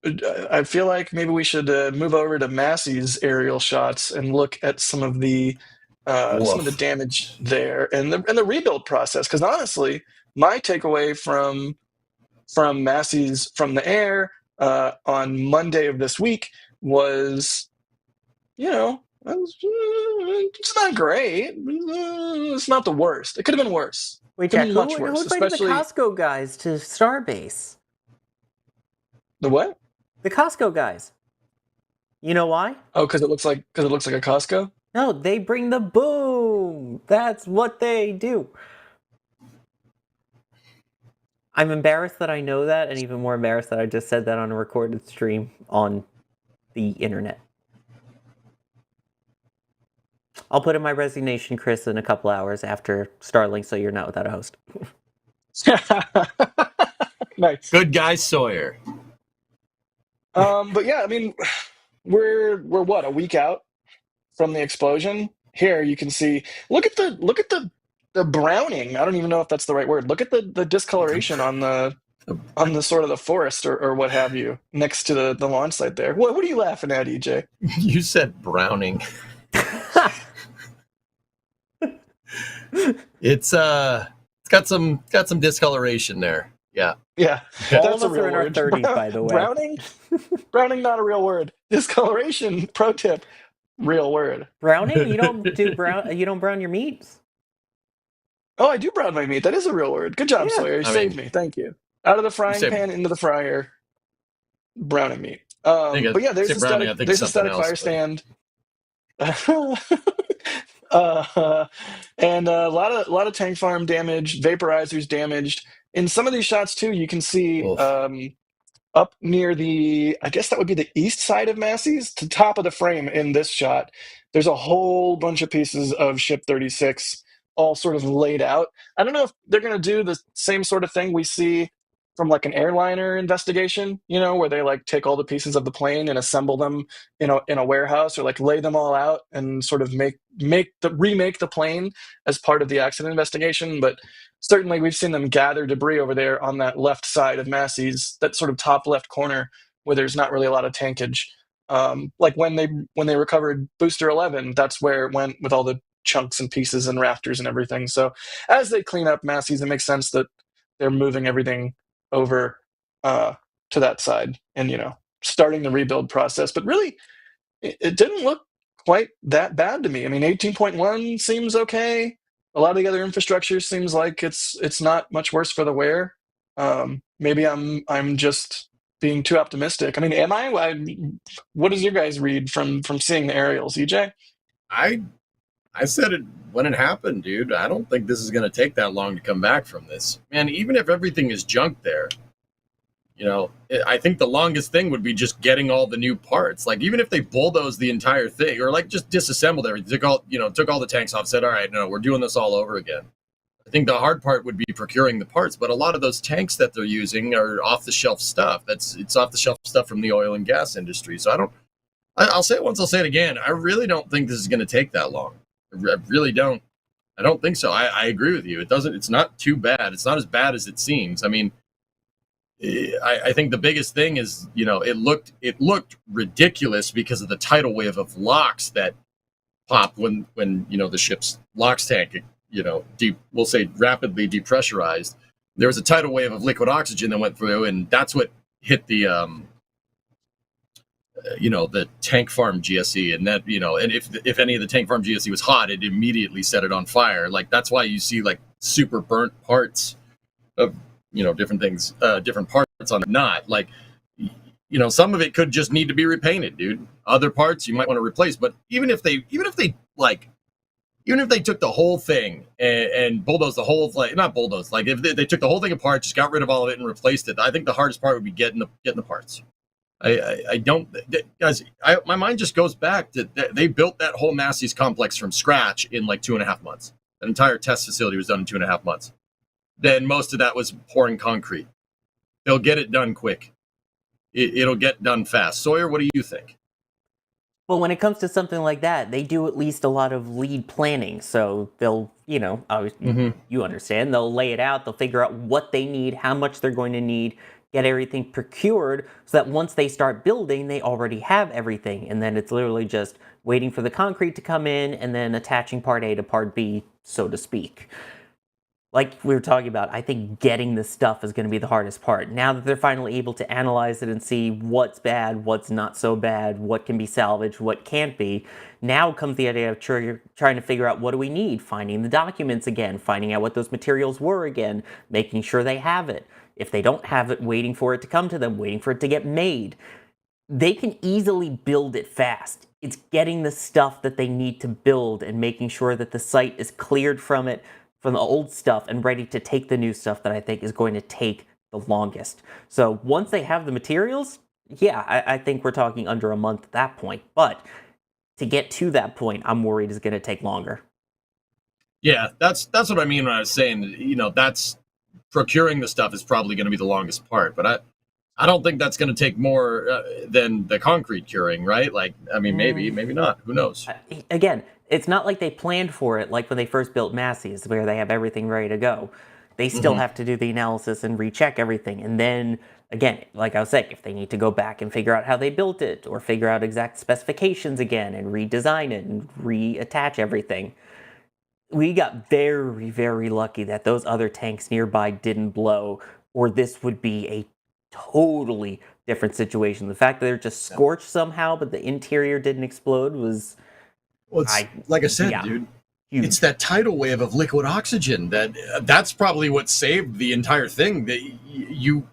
I feel like maybe we should move over to Massey's aerial shots and look at some of the damage there and the rebuild process. Because honestly, my takeaway from Massey's from the air on Monday of this week was, it's not great. It's not the worst. It could have been worse. Wait, Could Jack, be who much worse, invited the especially Costco guys to Starbase? the what? The Costco guys. You know why? Oh, because it looks like a Costco. No, they bring the boom. That's what they do. I'm embarrassed that I know that, and even more embarrassed that I just said that on a recorded stream on the internet. I'll put in my resignation, Chris, in a couple hours after Starlink, so you're not without a host. Nice. Good guy, Sawyer. But yeah, I mean, we're what, a week out from the explosion. Here you can see. Look at the browning. I don't even know if that's the right word. Look at the discoloration on the sort of the forest or what have you next to the launch site there. What are you laughing at, EJ? You said browning. It's got some discoloration there. Yeah. Yeah, All that's of us a are real in our word. 30s, by the way. Browning, not a real word. Discoloration, pro tip, real word. Browning? You don't brown your meats? Oh, I do brown my meat. That is a real word. Good job, Yeah. Sawyer. You saved me. Thank you. Out of the frying pan into the fryer, browning meat. But yeah, there's a static fire stand. And a lot of tank farm damage, vaporizers damaged. In some of these shots too, you can see up near I guess that would be the east side of Massey's, to top of the frame in this shot. There's a whole bunch of pieces of Ship 36 all sort of laid out. I don't know if they're going to do the same sort of thing we see from like an airliner investigation, where they like take all the pieces of the plane and assemble them in a warehouse, or like lay them all out and sort of remake the plane as part of the accident investigation. But certainly we've seen them gather debris over there on that left side of Massey's, that sort of top left corner where there's not really a lot of tankage. Like when they recovered Booster 11, that's where it went with all the chunks and pieces and rafters and everything. So as they clean up Massey's, it makes sense that they're moving everything over to that side and starting the rebuild process. But really, it didn't look quite that bad to me. I mean, 18.1 seems okay. A lot of the other infrastructure seems like it's not much worse for the wear. Maybe I'm just being too optimistic. I mean, am I? What does your guys read from seeing the aerials, EJ? I said it when it happened, dude. I don't think this is going to take that long to come back from this. Man, even if everything is junk there, I think the longest thing would be just getting all the new parts. Like, even if they bulldoze the entire thing, or like just disassembled everything, took all the tanks off, said, all right, no, we're doing this all over again. I think the hard part would be procuring the parts, but a lot of those tanks that they're using are off-the-shelf stuff. It's off-the-shelf stuff from the oil and gas industry. So I'll say it once, I'll say it again. I really don't think this is going to take that long. I really don't. I don't think so. I agree with you. It's not too bad. It's not as bad as it seems. I mean, I think the biggest thing is, it looked ridiculous because of the tidal wave of LOX that popped when the ship's LOX tank, we'll say rapidly depressurized. There was a tidal wave of liquid oxygen that went through, and that's what hit the the tank farm GSE, and that, and if any of the tank farm GSE was hot, it immediately set it on fire. Like, that's why you see like super burnt parts of, different things, different parts on it. Not like, some of it could just need to be repainted, dude. Other parts you might want to replace. But even if they took the whole thing and bulldozed the whole, not bulldozed, like if they took the whole thing apart, just got rid of all of it and replaced it, I think the hardest part would be getting the parts. I don't, guys. My mind just goes back to they built that whole Massey's complex from scratch in like 2.5 months. An entire test facility was done in 2.5 months. Then most of that was pouring concrete. They'll get it done quick. It'll get done fast. Sawyer, what do you think? Well, when it comes to something like that, they do at least a lot of lead planning. So they'll, you understand, they'll lay it out, they'll figure out what they need, how much they're going to need, get everything procured so that once they start building, they already have everything. And then it's literally just waiting for the concrete to come in and then attaching part A to part B, so to speak. like we were talking about, I think getting the stuff is going to be the hardest part. Now that they're finally able to analyze it and see what's bad, what's not so bad, what can be salvaged, what can't be, now comes the idea of trying to figure out what do we need, finding the documents again, finding out what those materials were again, making sure they have it. If they don't have it, waiting for it to come to them, waiting for it to get made. They can easily build it fast. It's getting the stuff that they need to build and making sure that the site is cleared from it, from the old stuff, and ready to take the new stuff that I think is going to take the longest. So once they have the materials, yeah, I think we're talking under a month at that point. But to get to that point, I'm worried is going to take longer. Yeah, that's what I mean when I was saying, that's procuring the stuff is probably going to be the longest part. But I don't think that's going to take more than the concrete curing, right? Like, I mean, maybe not. Who knows? Again, it's not like they planned for it like when they first built Massey's, where they have everything ready to go. They still have to do the analysis and recheck everything. And then, again, like I was saying, if they need to go back and figure out how they built it or figure out exact specifications again and redesign it and reattach everything. We got very, very lucky that those other tanks nearby didn't blow, or this would be a totally different situation. The fact that they're just scorched somehow, but the interior didn't explode was... Well, like I said, dude, huge. It's that tidal wave of liquid oxygen that's probably what saved the entire thing. That you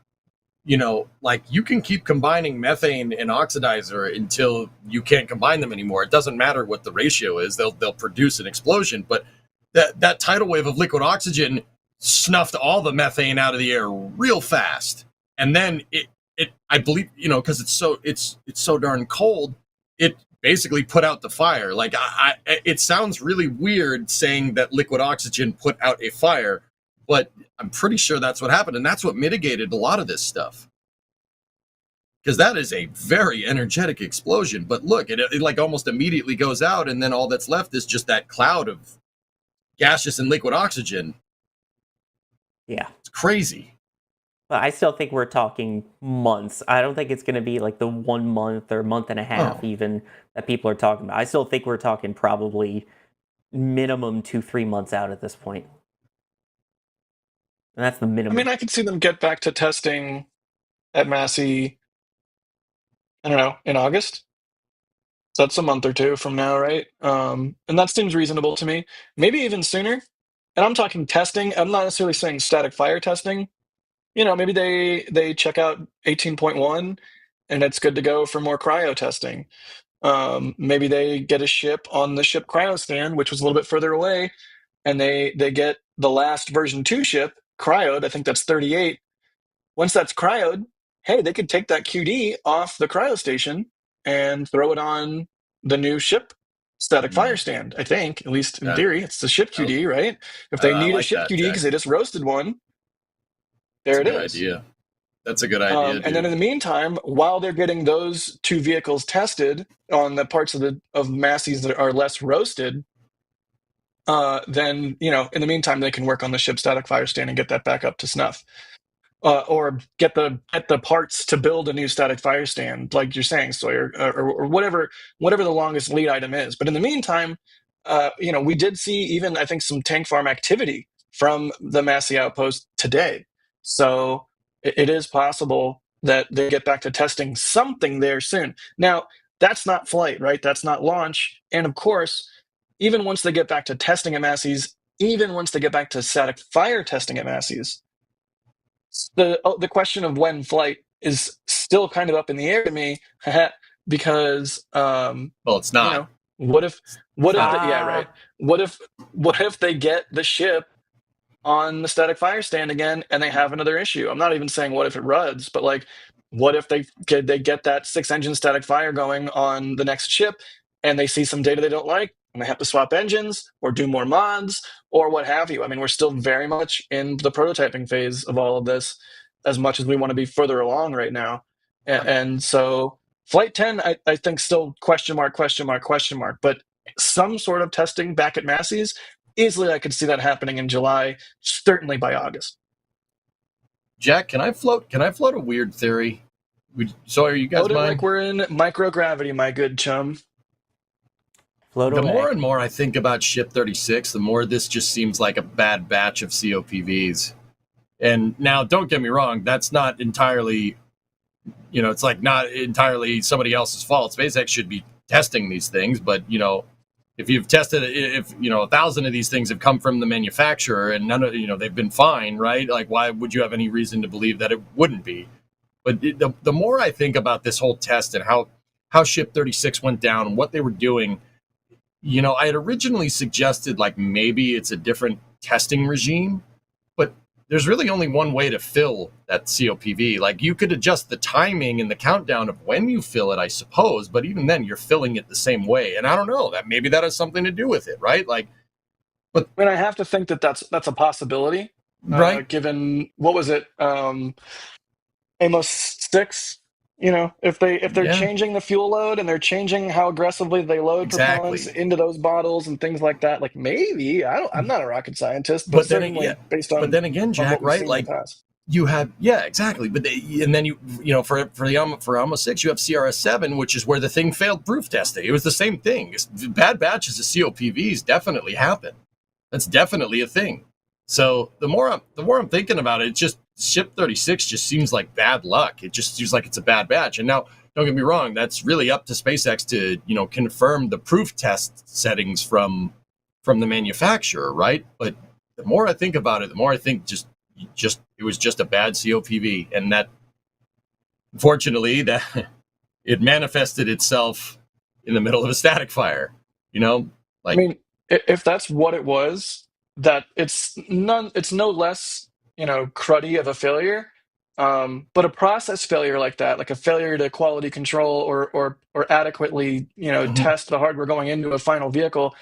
can keep combining methane and oxidizer until you can't combine them anymore. It doesn't matter what the ratio is; they'll produce an explosion. But that tidal wave of liquid oxygen snuffed all the methane out of the air real fast, and then it I believe because it's so darn cold, it basically put out the fire. Like it sounds really weird saying that liquid oxygen put out a fire, but I'm pretty sure that's what happened, and that's what mitigated a lot of this stuff. Because that is a very energetic explosion. But look, it like almost immediately goes out, and then all that's left is just that cloud of gaseous and liquid oxygen. Yeah, it's crazy. But I still think we're talking months. I don't think it's going to be like the 1 month or month and a half even that people are talking about. I still think we're talking probably minimum 2-3 months out at this point. And that's the minimum. I mean, I could see them get back to testing at Massey, I don't know, in August. So that's a month or two from now, right? And that seems reasonable to me. Maybe even sooner. And I'm talking testing. I'm not necessarily saying static fire testing. Maybe they check out 18.1 and it's good to go for more cryo testing. Maybe they get a ship on the ship cryo stand, which was a little bit further away, and they get the last version 2 ship cryoed. I think that's 38. Once that's cryoed, hey, they could take that QD off the cryo station and throw it on the new ship static fire stand. I think, at least in theory, it's the ship QD, right? If they need a ship QD because they just roasted one, there it is. Idea. That's a good idea. And then in the meantime, while they're getting those 2 vehicles tested on the parts of Massey's that are less roasted, then in the meantime they can work on the ship static fire stand and get that back up to snuff, or get the parts to build a new static fire stand, like you're saying, Sawyer, or whatever the longest lead item is. But in the meantime, we did see even I think some tank farm activity from the Massey outpost today. So it is possible that they get back to testing something there soon. Now, that's not flight, right? That's not launch. And of course, even once they get back to testing at Massey's, even once they get back to static fire testing at Massey's, the question of when flight is still kind of up in the air to me, because it's not. What if yeah, right. What if they get the ship on the static fire stand again and they have another issue? I'm not even saying what if it ruds, but like, what if they get that 6-engine static fire going on the next ship and they see some data they don't like and they have to swap engines or do more mods or what have you? I mean, we're still very much in the prototyping phase of all of this, as much as we want to be further along right now. And so Flight 10, I think still question mark, but some sort of testing back at Massey's, easily I could see that happening in July, certainly by August. Jack, can I float a weird theory? So are you guys Float it like we're in microgravity, my good chum. Float The away. more and more I think about Ship 36, the more this just seems like a bad batch of COPVs. And now, don't get me wrong, that's not entirely, it's like not entirely somebody else's fault. SpaceX should be testing these things, but, if you've tested, if 1,000 of these things have come from the manufacturer and none of, they've been fine, right? Like, why would you have any reason to believe that it wouldn't be? But the more I think about this whole test and how Ship 36 went down and what they were doing, I had originally suggested like maybe it's a different testing regime, but there's really only one way to fill that COPV. Like, you could adjust the timing and the countdown of when you fill it, I suppose, but even then you're filling it the same way. And I don't know, that maybe that has something to do with it, right? Like, but I mean, I have to think that that's a possibility, right? Given what was it, Amos 6? If they're changing the fuel load and they're changing how aggressively they load propellants into those bottles and things like that, like maybe I'm not a rocket scientist, but certainly based on. But then again, Jack, right? Like, you have exactly. But and then for Amos 6, you have CRS-7, which is where the thing failed proof testing. It was the same thing. Bad batches of COPVs definitely happen. That's definitely a thing. So the more I'm thinking about it, it's just Ship 36 just seems like bad luck. It just seems like it's a bad batch. And now, don't get me wrong, that's really up to SpaceX to confirm the proof test settings from the manufacturer, right? But the more I think about it, the more I think just it was just a bad COPV, and that unfortunately that it manifested itself in the middle of a static fire. Like, I mean, if that's what it was, that it's no less cruddy of a failure, but a process failure like that, like a failure to quality control or adequately test the hardware going into a final vehicle,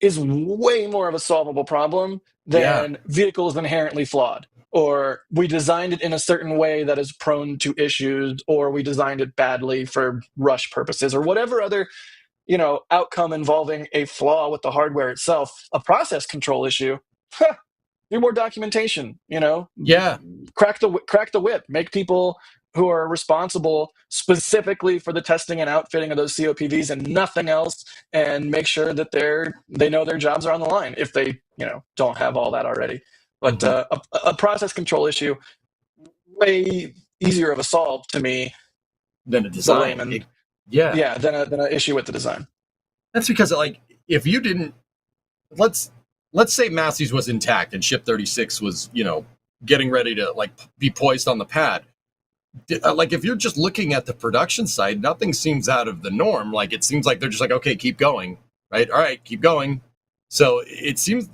is way more of a solvable problem than vehicles inherently flawed, or we designed it in a certain way that is prone to issues, or we designed it badly for rush purposes, or whatever other outcome involving a flaw with the hardware itself. A process control issue, do more documentation, crack the whip, make people who are responsible specifically for the testing and outfitting of those COPVs and nothing else, and make sure that they know their jobs are on the line if they don't have all that already. But a process control issue, way easier of a solve to me than a design. Than an issue with the design. That's because, like, if you didn't, let's say Massey's was intact and Ship 36 was, getting ready to like be poised on the pad. Like, if you're just looking at the production side, nothing seems out of the norm. Like, it seems like they're just like, okay, keep going, right? All right, keep going. So it seems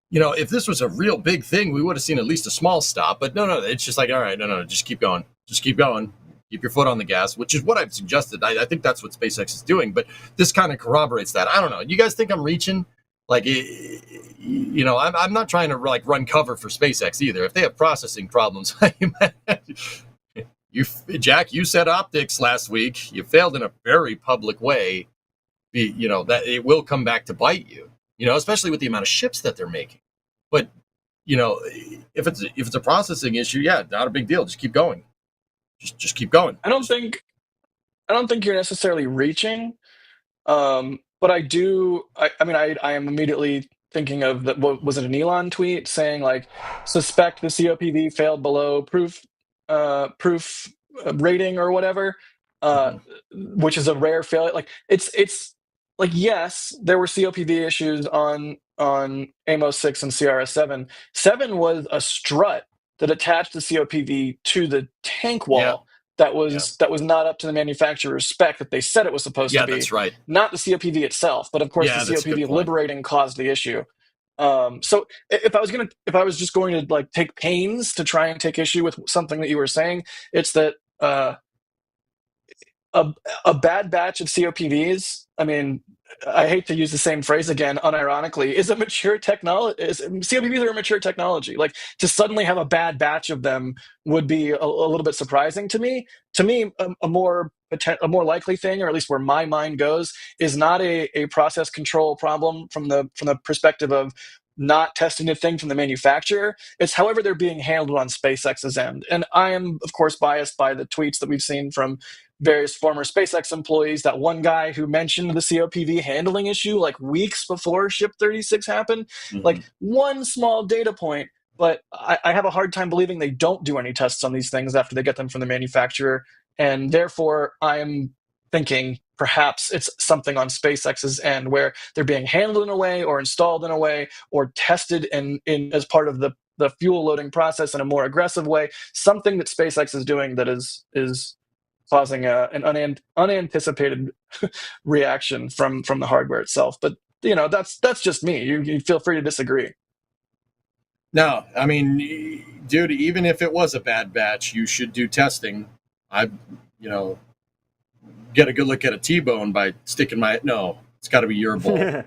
if this was a real big thing, we would have seen at least a small stop. But no, it's just like, all right, no, just keep going. Just keep going. Keep your foot on the gas, which is what I've suggested. I think that's what SpaceX is doing. But this kind of corroborates that. I don't know. You guys think I'm reaching? Like, I'm not trying to like run cover for SpaceX either. If they have processing problems, Jack, you said optics last week. You failed in a very public way. That it will come back to bite you. Especially with the amount of ships that they're making. But if it's a processing issue, not a big deal. Just keep going. Just keep going. I don't think you're necessarily reaching, but I do. I am immediately thinking of that. What was it? An Elon tweet saying like, suspect the COPV failed below proof rating or whatever, which is a rare failure. Like, it's like, yes, there were COPV issues on Amos 6 and CRS-7. 7 was a strut that attached the COPV to the tank wall that was not up to the manufacturer's spec that they said it was supposed to be. Yeah, that's right. Not the COPV itself, but of course the COPV liberating caused the issue. So if I was just going to like take pains to try and take issue with something that you were saying, it's that a bad batch of COPVs, I mean, I hate to use the same phrase again, unironically, is a mature technology. COPVs are a mature technology. Like, to suddenly have a bad batch of them would be a little bit surprising to me. To me, a more likely thing, or at least where my mind goes, is not a process control problem from the perspective of not testing the thing from the manufacturer. It's however they're being handled on SpaceX's end. And I am, of course, biased by the tweets that we've seen from various former SpaceX employees. That one guy who mentioned the COPV handling issue like weeks before Ship 36 happened. Like one small data point, but I have a hard time believing they don't do any tests on these things after they get them from the manufacturer. And therefore, I'm thinking perhaps it's something on SpaceX's end where they're being handled in a way or installed in a way or tested in as part of the fuel loading process in a more aggressive way. Something that SpaceX is doing that is causing an unanticipated reaction from the hardware itself. But that's just me. You feel free to disagree. No, I mean, dude, even if it was a bad batch, you should do testing. Get a good look at a T-bone by sticking no, it's got to be your ball.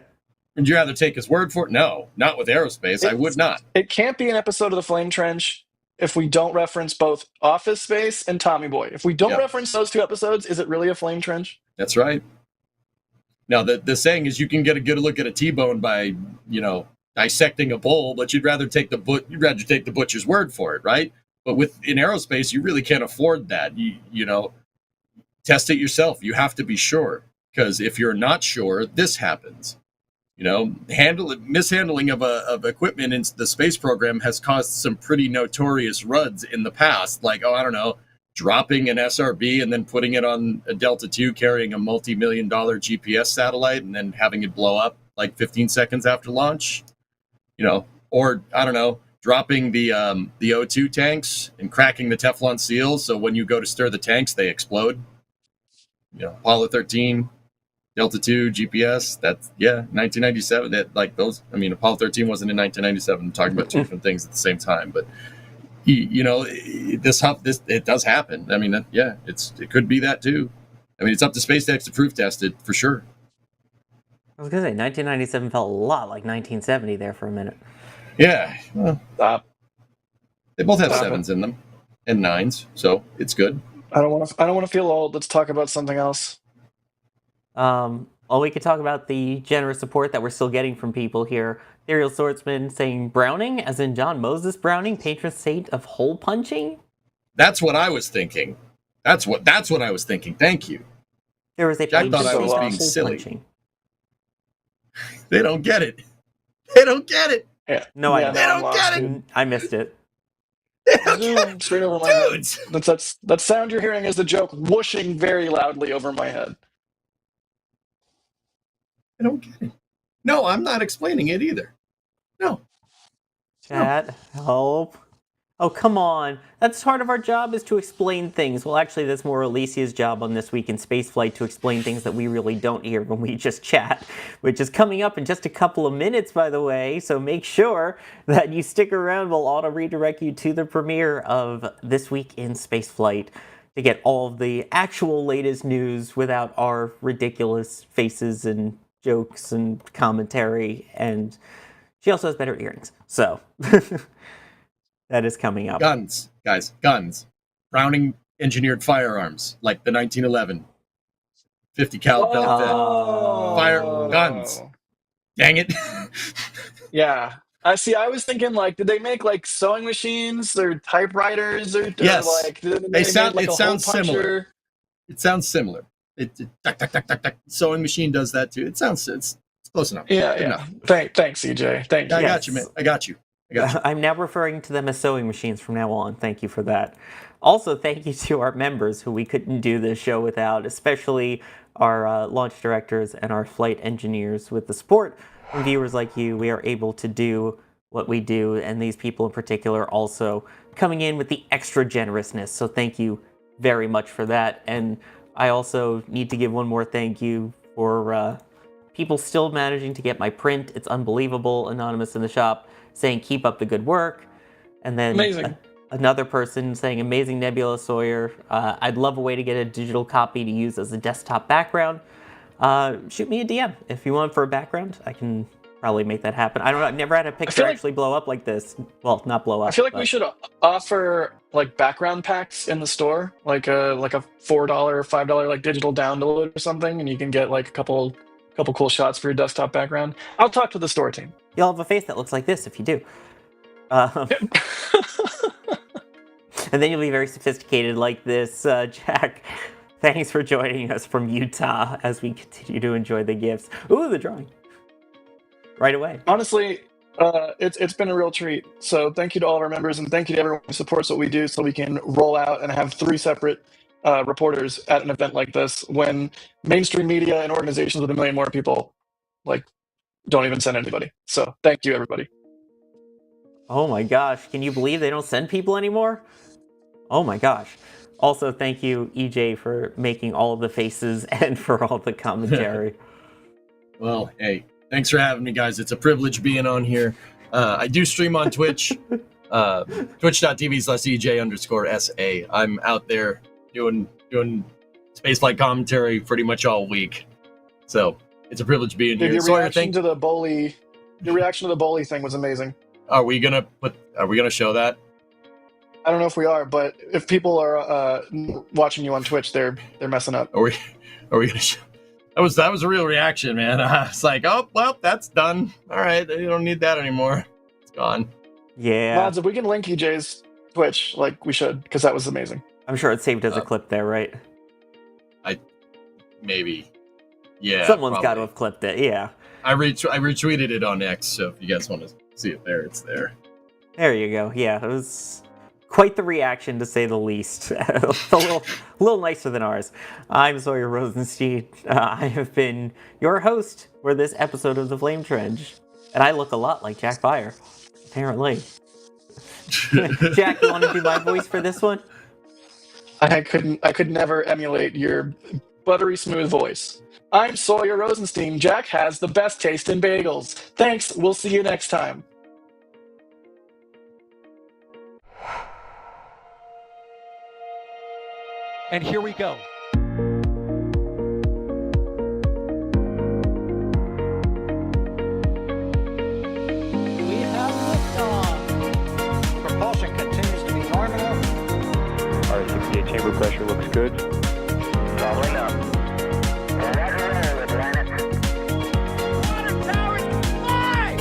Would you rather take his word for it? No, not with Aerospace. I would not. It can't be an episode of The Flame Trench if we don't reference both Office Space and Tommy Boy. If we don't reference those two episodes, is it really a Flame Trench? That's right. Now, the saying is you can get a good look at a T-bone by, dissecting a bull, but you'd rather take the butcher's word for it, right? But in Aerospace, you really can't afford that. You test it yourself. You have to be sure, because if you're not sure, this happens. Mishandling of equipment in the space program has caused some pretty notorious ruds in the past. Like, dropping an SRB and then putting it on a Delta II carrying a multi-million-dollar GPS satellite and then having it blow up like 15 seconds after launch. Or dropping the O2 tanks and cracking the Teflon seals so when you go to stir the tanks, they explode. Apollo 13. Delta II, GPS, 1997. Apollo 13 wasn't in 1997. I'm talking about two different things at the same time. But, it does happen. I mean, it could be that too. I mean, it's up to SpaceX to proof test it for sure. I was going to say, 1997 felt a lot like 1970 there for a minute. Yeah. Well, they both have sevens in them and nines, so it's good. I don't want to feel old. Let's talk about something else. We could talk about the generous support that we're still getting from people here. Ethereal Swordsman saying Browning, as in John Moses Browning, patron saint of hole punching? That's what I was thinking. That's what I was thinking. Thank you. There was a Jack thought I was being hole silly. Punching. They don't get it. They don't get it. Yeah. No, yeah, they don't get it. I missed it. They don't get it. Straight over my head. That sound you're hearing is the joke whooshing very loudly over my head. I don't get it. No, I'm not explaining it either. No. Chat, help. Oh, come on. That's part of our job, is to explain things. Well, actually, that's more Alicia's job on This Week in Spaceflight, to explain things that we really don't hear when we just chat, which is coming up in just a couple of minutes, by the way. So make sure that you stick around. We'll auto-redirect you to the premiere of This Week in Spaceflight to get all of the actual latest news without our ridiculous faces and jokes and commentary. And she also has better earrings. So... that is coming up. Guns, guys, guns. Browning engineered firearms, like the 1911 50 cal belt fire guns. Dang it. Yeah. I was thinking, did they make sewing machines or typewriters or yes. It sounds similar. It sounds similar. Sewing machine does that too. It's close enough. Yeah, yeah. Enough. Thanks, CJ. Thank you. I got you, man. I got you. I'm now referring to them as sewing machines from now on. Thank you for that. Also, thank you to our members who we couldn't do this show without, especially our launch directors and our flight engineers. With the support from viewers like you, we are able to do what we do, and these people in particular also coming in with the extra generousness. So thank you very much for that. And I also need to give one more thank you for people still managing to get my print. It's unbelievable. Anonymous in the shop saying keep up the good work, and then another person saying amazing Nebula Sawyer. I'd love a way to get a digital copy to use as a desktop background. Shoot me a DM if you want for a background. I can probably make that happen. I don't know. I've never had a picture actually blow up like this. Well, not blow up. I feel like we should offer background packs in the store, like a $4, $5 digital download or something, and you can get a couple cool shots for your desktop background. I'll talk to the store team. You'll have a face that looks like this if you do. And then you'll be very sophisticated like this. Jack Thanks for joining us from Utah as we continue to enjoy the gifts. Ooh, the drawing. Right away. Honestly, it's been a real treat. So thank you to all of our members, and thank you to everyone who supports what we do, so we can roll out and have 3 separate reporters at an event like this, when mainstream media and organizations with 1 million more people don't even send anybody. So thank you, everybody. Oh my gosh, can you believe they don't send people anymore? Oh my gosh. Also, thank you, EJ, for making all of the faces and for all the commentary. Well, hey, thanks for having me, guys. It's a privilege being on here. I do stream on Twitch, twitch.tv/EJ_SA. I'm out there doing spaceflight commentary pretty much all week. So it's a privilege being Dude, here. your Sawyer, reaction to the BOLE thing was amazing. Are we gonna show that? I don't know if we are, but if people are watching you on Twitch, they're messing up. Are we gonna show? That was a real reaction, man. It's like, oh well, that's done. All right, you don't need that anymore. It's gone. Yeah. Mods, if we can link EJ's Twitch, we should, because that was amazing. I'm sure it's saved as a clip there, right? Maybe. Yeah. Someone's probably. got to have clipped it, yeah. I retweeted it on X, so if you guys want to see it there, it's there. There you go. Yeah, it was quite the reaction, to say the least. A little nicer than ours. I'm Sawyer Rosenstein. I have been your host for this episode of The Flame Trench. And I look a lot like Jack Fire, apparently. Jack, you want to do my voice for this one? I could never emulate your buttery smooth voice. I'm Sawyer Rosenstein. Jack has the best taste in bagels. Thanks. We'll see you next time. And here we go. We have liftoff. Propulsion continues to be nominal. RCPA chamber pressure looks good. Rolling up. Roger, planet. Water powers fly!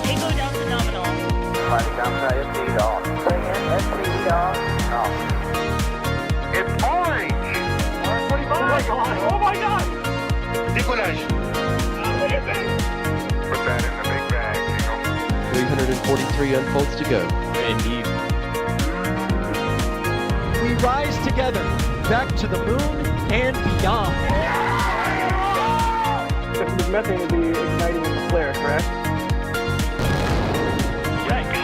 Tango down to nominal. Fighting downside speed off. Bring in speed off. It's orange! R45! Oh my god! Oh my god! Decollage. What is it? Put that in the big bag, 343 unfolds to go. Indeed. We rise together, back to the moon and beyond. This methane would be igniting in the flare, correct? Yikes.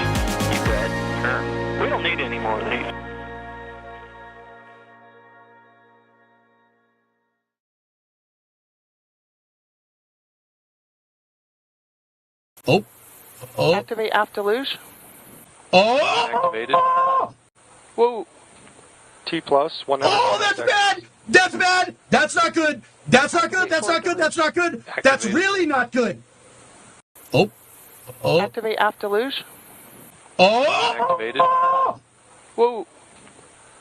You good? We don't need any more of these. Oh. Activate after luge. Oh. Activated. Whoa. T plus 100. Oh, that's bad. That's bad. That's not good. That's not good. That's not good. That's not good. That's really not good. Oh. Activate after luge. Oh. Activated. Whoa.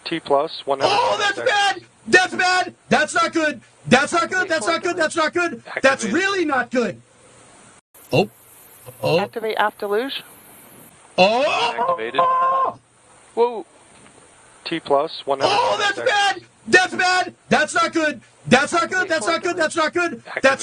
T plus 100. Oh, that's bad. That's bad. That's not good. That's not good. That's not good. That's not good. That's really not good. Oh. Activate after luge. Oh. Activated. Whoa. T plus 100. Oh, that's bad. That's bad. That's not good. That's not good. That's not good. That's not good. That's